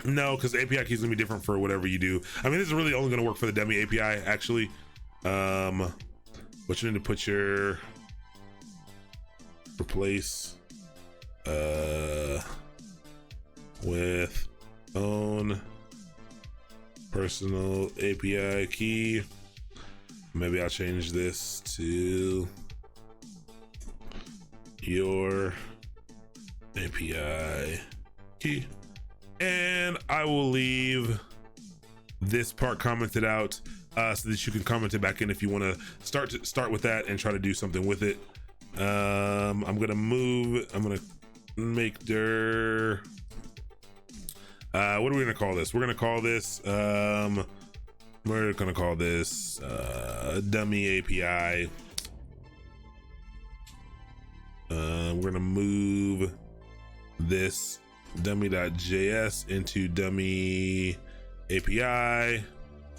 No, because API keys gonna be different for whatever you do. I mean, this is really only gonna work for the dummy API actually. But you need to put your replace with own personal API key. Maybe I'll change this to your API key, and I will leave this part commented out so that you can comment it back in if you want to start with that and try to do something with it. I'm gonna make dir what are we gonna call this? We're gonna call this dummy API. We're gonna move this dummy.js into dummy API.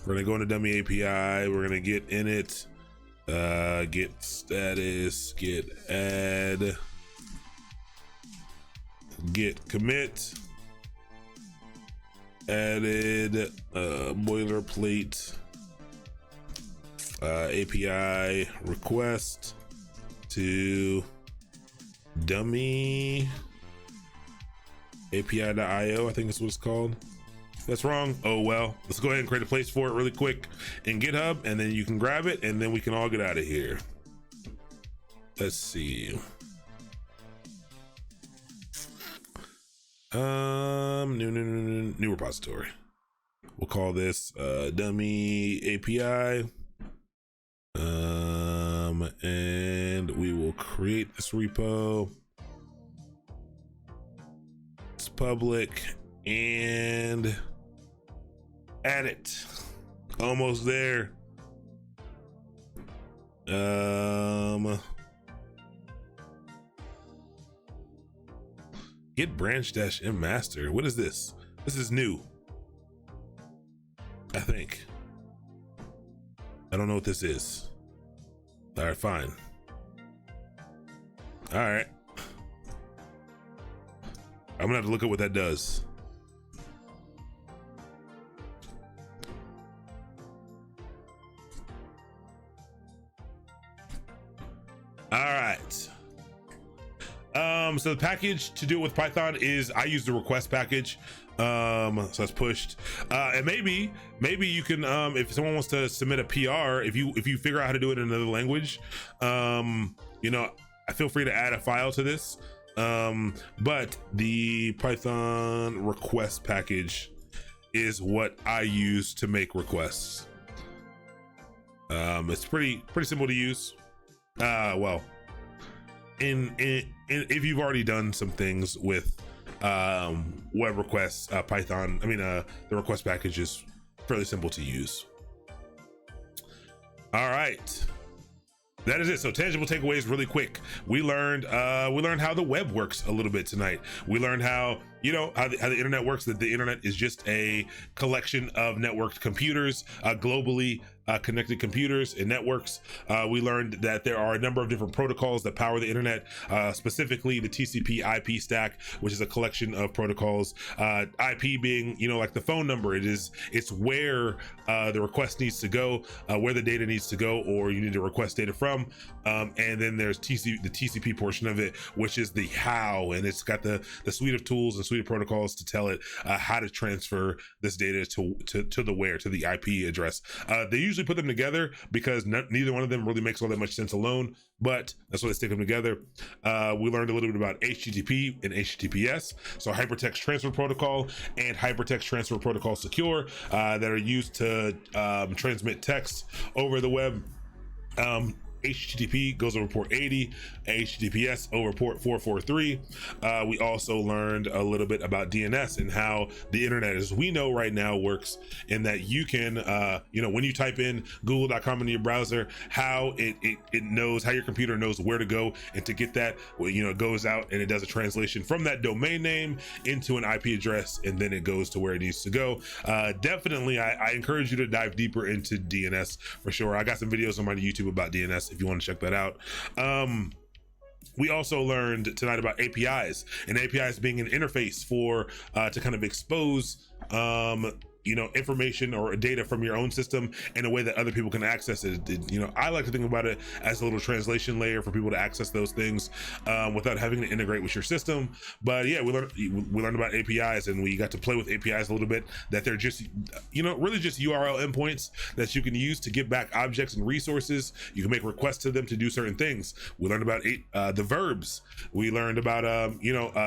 We're gonna go into dummy API. We're gonna get init, get status, get add, get commit, added boilerplate API request to dummy API.io, I think that's what it's called. If that's wrong, oh well. Let's go ahead and create a place for it really quick in GitHub, and then you can grab it, and then we can all get out of here. Let's see. New repository. We'll call this dummy API. And we will create this repo. It's public and add it. Almost there. Get branch-m master. What is this? This is new, I think. I don't know what this is. All right, fine. All right. I'm gonna have to look at what that does. All right. So the package to do it with Python is I use the request package. So that's pushed. And maybe you can, if someone wants to submit a PR, if you figure out how to do it in another language, you know, I feel free to add a file to this. But the Python request package is what I use to make requests. It's pretty simple to use. Well, if you've already done some things with web requests, Python, the request package is fairly simple to use. All right. That is it. So tangible takeaways really quick. We learned how the web works a little bit tonight. We learned how the internet works, that the internet is just a collection of networked computers, globally connected computers and networks. We learned that there are a number of different protocols that power the internet, specifically the TCP IP stack, which is a collection of protocols. IP being, like the phone number, it's where the request needs to go, where the data needs to go, or you need to request data from. And then there's the TCP portion of it, which is the how, and it's got the suite of tools and suite of protocols to tell it how to transfer this data to the where, to the IP address. They usually put them together because neither one of them really makes all that much sense alone, but that's why they stick them together. We learned a little bit about HTTP and HTTPS, so Hypertext Transfer Protocol and Hypertext Transfer Protocol Secure, that are used to transmit text over the web. HTTP goes over port 80, HTTPS over port 443. We also learned a little bit about DNS and how the internet, as we know right now, works, in that you can, when you type in google.com into your browser, how it knows, how your computer knows where to go, and to get that, it goes out and it does a translation from that domain name into an IP address, and then it goes to where it needs to go. Definitely, I encourage you to dive deeper into DNS for sure. I got some videos on my YouTube about DNS if you want to check that out. We also learned tonight about APIs, and APIs being an interface for to kind of expose information or data from your own system in a way that other people can access it. I like to think about it as a little translation layer for people to access those things without having to integrate with your system. But yeah, we learned about APIs, and we got to play with APIs a little bit, that they're just really just URL endpoints that you can use to give back objects and resources. You can make requests to them to do certain things. We learned about the verbs. We learned about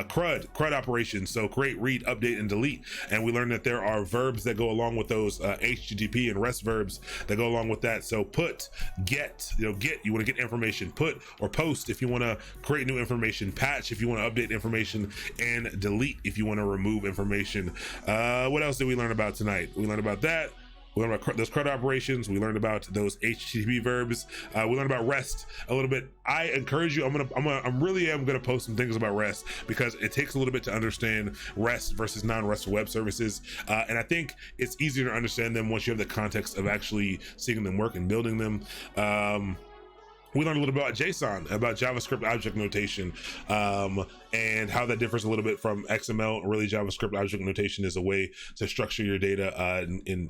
CRUD operations, so create, read, update, and delete. And we learned that there are verbs that go along with those HTTP and REST verbs that go along with that. So put, get, get, you want to get information, put or post if you want to create new information, patch if you want to update information, and delete if you want to remove information. What else did we learn about tonight? We learned about that. We learned about those CRUD operations. We learned about those HTTP verbs. We learned about REST a little bit. I encourage you. I really am gonna post some things about REST, because it takes a little bit to understand REST versus non-REST web services, and I think it's easier to understand them once you have the context of actually seeing them work and building them. We learned a little bit about JSON, about JavaScript object notation, and how that differs a little bit from XML. Really, JavaScript object notation is a way to structure your data in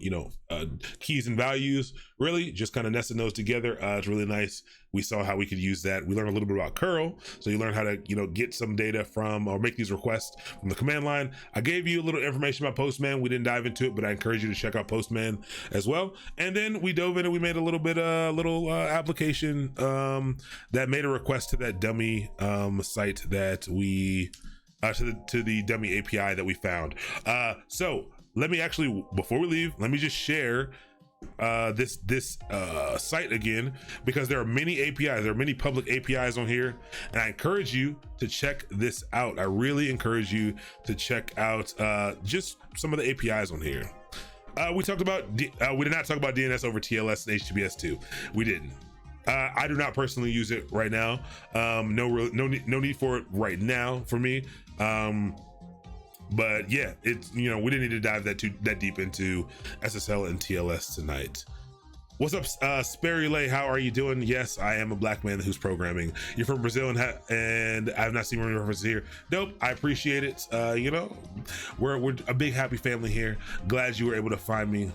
keys and values. Really, just kind of nesting those together. It's really nice. We saw how we could use that. We learned a little bit about curl, so you learn how to get some data from, or make these requests from the command line. I gave you a little information about Postman. We didn't dive into it, but I encourage you to check out Postman as well. And then we dove in and we made a little bit application that made a request to that dummy site that we to the dummy API that we found. So let me actually, before we leave, let me just share this site again, because there are many APIs, there are many public APIs on here, and I encourage you to check this out. I really encourage you to check out just some of the APIs on here. We talked about we did not talk about DNS over TLS and HTTPS2. We didn't. I do not personally use it right now. No need for it right now for me. But yeah, it's we didn't need to dive that deep into SSL and TLS tonight. What's up, Sperrylay? How are you doing? Yes, I am a black man who's programming. You're from Brazil, and I have not seen many references here. Nope, I appreciate it. We're a big happy family here. Glad you were able to find me.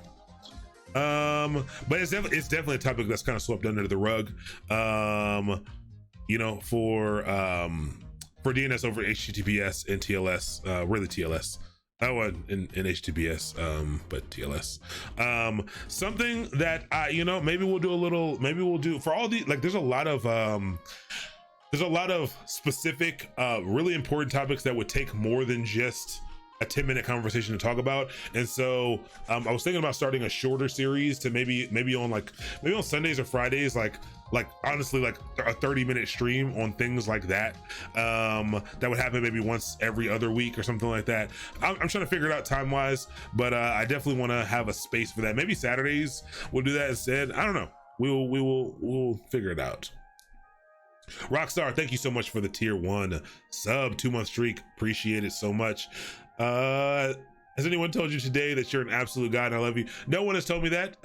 But it's definitely a topic that's kind of swept under the rug. For DNS over HTTPS and TLS, really TLS. In HTTPS, but TLS. Something that maybe we'll do for all the, like, there's a lot of specific, really important topics that would take more than just a 10-minute conversation to talk about. And so I was thinking about starting a shorter series to maybe on Sundays or Fridays, like honestly, like a 30-minute stream on things like that. That would happen maybe once every other week or something like that. I'm trying to figure it out time-wise, but I definitely want to have a space for that. Maybe Saturdays we'll do that instead. I don't know. We'll figure it out. Rockstar, thank you so much for the tier 1 sub, 2-month streak. Appreciate it so much. Has anyone told you today that you're an absolute god and I love you? No one has told me that.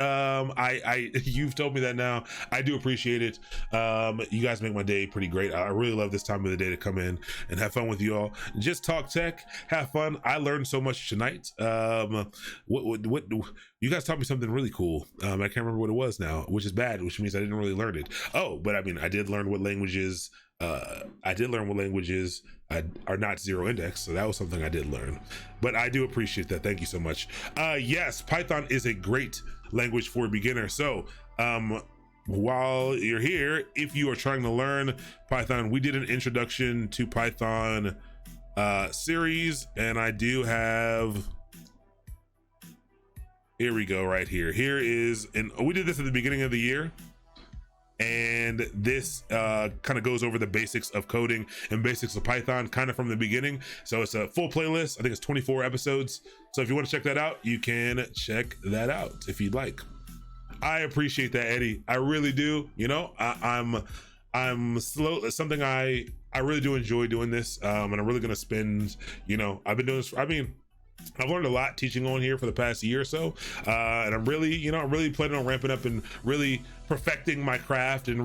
You've told me that now. I do appreciate it. You guys make my day pretty great. I really love this time of the day to come in and have fun with you all. Just talk tech, have fun. I learned so much tonight. What you guys taught me something really cool. I can't remember what it was now, which is bad, which means I didn't really learn it. Oh, but I mean, I did learn what languages are not zero index, so that was something I did learn. But I do appreciate that. Thank you so much. Yes, Python is a great language for a beginner. So while you're here, if you are trying to learn Python, we did an introduction to Python series, and I do have, here we go, right here. Here is, and we did this at the beginning of the year. And this kind of goes over the basics of coding and basics of Python kind of from the beginning. So it's a full playlist. I think it's 24 episodes. So if you want to check that out, you can check that out if you'd like. I appreciate that, Eddie. I really do. I'm slow. It's something I really do enjoy doing this. And I'm really going to spend, I've been doing this. I've learned a lot teaching on here for the past year or so, and I'm really planning on ramping up and really perfecting my craft, and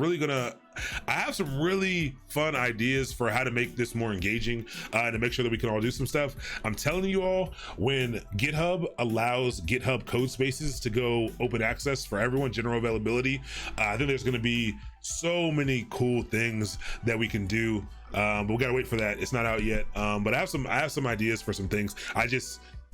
I have some really fun ideas for how to make this more engaging, to make sure that we can all do some stuff. I'm telling you all, when GitHub allows GitHub code spaces to go open access for everyone, general availability, I think there's going to be so many cool things that we can do, but we gotta wait for that. It's not out yet, but I have some ideas for some things.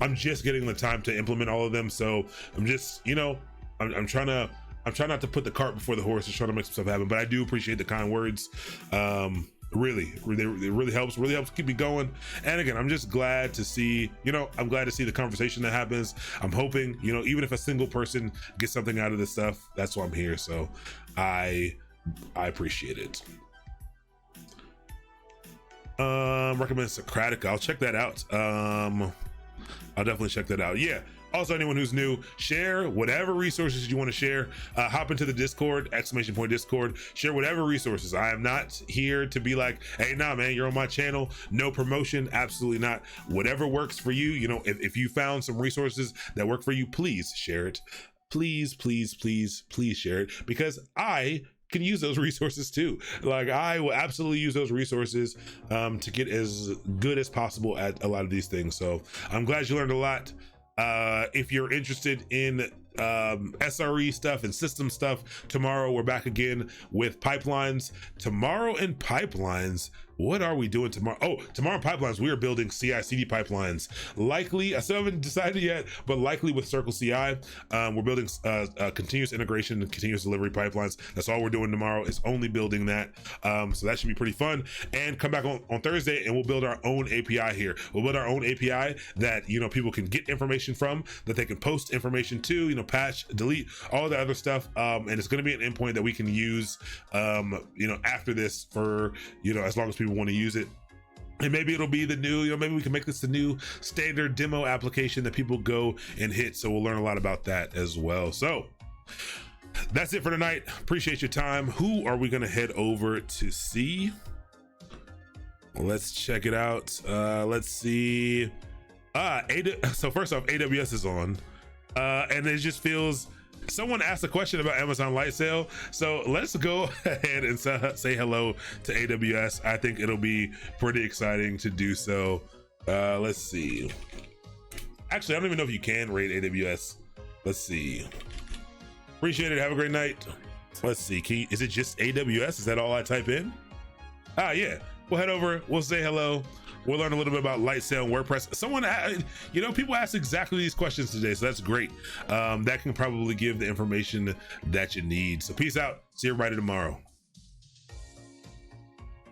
I'm just getting the time to implement all of them, so I'm just, I'm trying not to put the cart before the horse, just trying to make some stuff happen. But I do appreciate the kind words. It really helps keep me going. And again, I'm just glad to see, I'm glad to see the conversation that happens. I'm hoping, even if a single person gets something out of this stuff, that's why I'm here. So I appreciate it. Recommend Socratic. I'll check that out. I'll definitely check that out. Yeah. Also, anyone who's new, share whatever resources you want to share. Hop into the Discord, !Discord. Share whatever resources. I am not here to be like, hey, nah, man, you're on my channel. No promotion. Absolutely not. Whatever works for you. If you found some resources that work for you, please share it. Please share it, because I can use those resources too. Like, I will absolutely use those resources to get as good as possible at a lot of these things. So I'm glad you learned a lot. If you're interested in SRE stuff and system stuff, tomorrow we're back again with pipelines. Tomorrow in pipelines, what are we doing tomorrow? Oh, tomorrow in pipelines, we are building CI/CD pipelines. Likely, I still haven't decided yet, but likely with Circle CI. We're building continuous integration and continuous delivery pipelines. That's all we're doing tomorrow, is only building that. So that should be pretty fun. And come back on Thursday and we'll build our own API here. We'll build our own API that, people can get information from, that they can post information to, patch, delete, all the other stuff. And it's going to be an endpoint that we can use, after this for, as long as people want to use it. And maybe it'll be the new, maybe we can make this the new standard demo application that people go and hit. So we'll learn a lot about that as well. So that's it for tonight. Appreciate your time. Who are we going to head over to see? Let's check it out. Let's see. So first off, AWS is on. And it just feels, someone asked a question about Amazon Light Sail, so let's go ahead and say hello to AWS. I think it'll be pretty exciting to do so. Let's see. Actually, I don't even know if you can rate AWS. Let's see. Appreciate it. Have a great night. Let's see. Is it just AWS? Is that all I type in? Yeah. We'll head over. We'll say hello. We'll learn a little bit about Light Sail and WordPress. Someone, people ask exactly these questions today, so that's great. That can probably give the information that you need. So peace out. See everybody tomorrow.